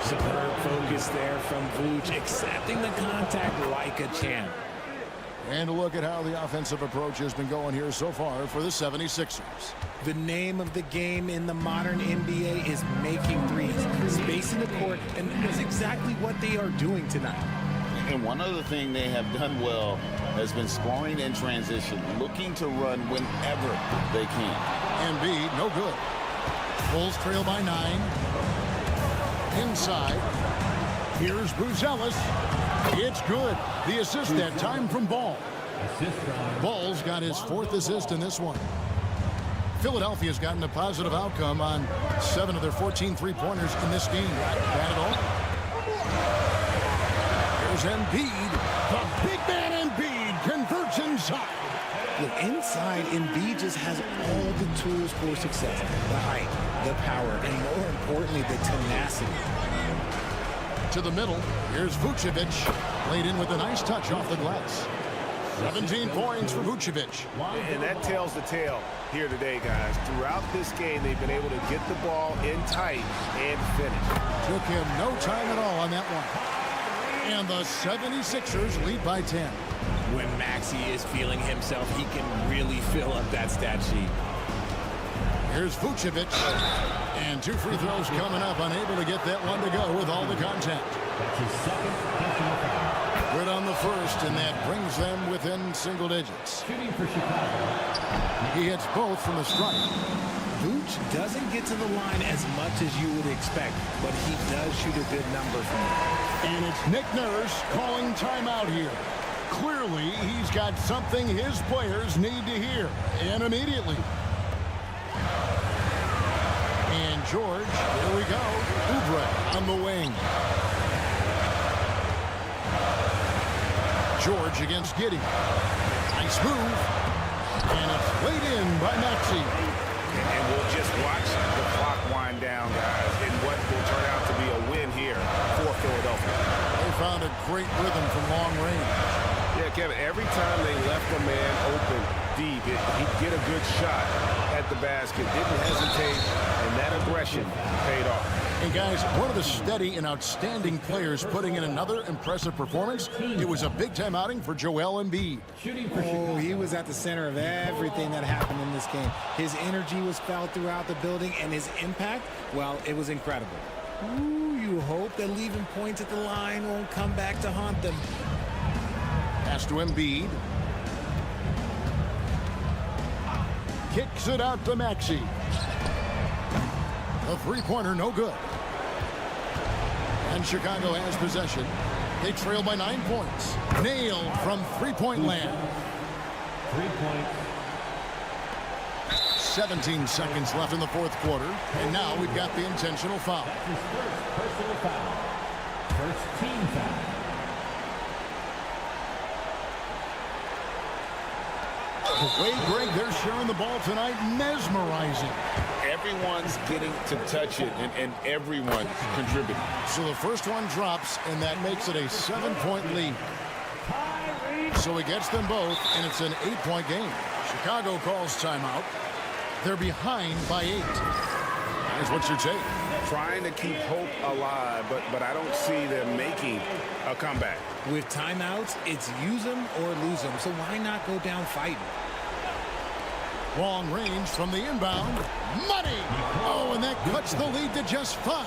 Superb focus there from Vooch, accepting the contact like a champ. And a look at how the offensive approach has been going here so far for the 76ers. The name of the game in the modern NBA is making threes, spacing the court, and that's exactly what they are doing tonight. And one other thing they have done well has been scoring in transition, looking to run whenever they can. Embiid, no good. Bulls trail by 9. Inside. Here's Buzelis. It's good. The assist that time from Ball. Ball's got his 4th assist in this one. Philadelphia's gotten a positive outcome on 7 of their 14 three-pointers in this game. That at all? There's Embiid. The big man Embiid converts inside. Look, inside, Embiid just has all the tools for success. The height, the power, and more importantly, the tenacity. To the middle, here's Vucevic. Played in with a nice touch off the glass. 17 points for Vucevic. And that tells the tale here today, guys. Throughout this game, they've been able to get the ball in tight and finish. Took him no time at all on that one. And the 76ers lead by 10. When Maxey is feeling himself, he can really fill up that stat sheet. Here's Vucevic. And 2 free throws coming up, unable to get that one to go with all the contact. Good on the first, and that brings them within single digits. He hits both from the strike. Vooch doesn't get to the line as much as you would expect, but he does shoot a good number from it. And it's Nick Nurse calling timeout here. Clearly, he's got something his players need to hear, and immediately. And George, here we go. Oubre on the wing. George against Giddey. Nice move. And it's laid in by Maxey. And we'll just watch the clock wind down, guys, in what will turn out to be a win here for Philadelphia. They found a great rhythm from long range. Yeah, Kevin, every time they left a man open deep, he'd get a good shot at the basket. Didn't hesitate, and that aggression paid off. And guys, one of the steady and outstanding players putting in another impressive performance. It was a big-time outing for Joel Embiid. Oh, he was at the center of everything that happened in this game. His energy was felt throughout the building, and his impact, well, it was incredible. Ooh, you hope that leaving points at the line won't come back to haunt them. Pass to Embiid. Kicks it out to Maxey. A three-pointer, no good. And Chicago has possession. They trail by 9 points. Nailed from three-point land. 3 points. 17 seconds left in the fourth quarter. And now we've got the intentional foul. That's his first personal foul. First team foul. The way, Greg, they're sharing the ball tonight, mesmerizing. Everyone's getting to touch it, and everyone contributing. So the first one drops, and that makes it a 7-point lead. So he gets them both, and it's an 8-point game. Chicago calls timeout. They're behind by 8. Here's what's your take? Trying to keep hope alive, but I don't see them making a comeback. With timeouts, it's use them or lose them, so why not go down fighting? Long range from the inbound. Money! Oh, and that cuts the lead to just 5.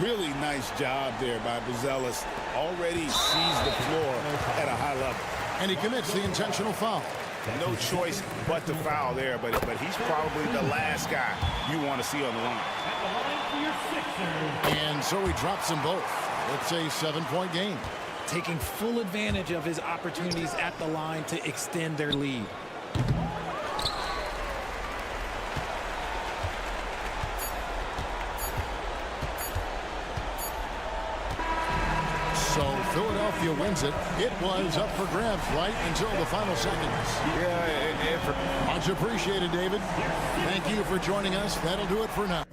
Really nice job there by Buzelis. Already sees the floor at a high level. And he commits the intentional foul. No choice but to foul there, but he's probably the last guy you want to see on the line. And so he drops them both. It's a 7-point game. Taking full advantage of his opportunities at the line to extend their lead. So Philadelphia wins it. It was up for grabs right until the final seconds. Yeah, much appreciated, David. Thank you for joining us. That'll do it for now.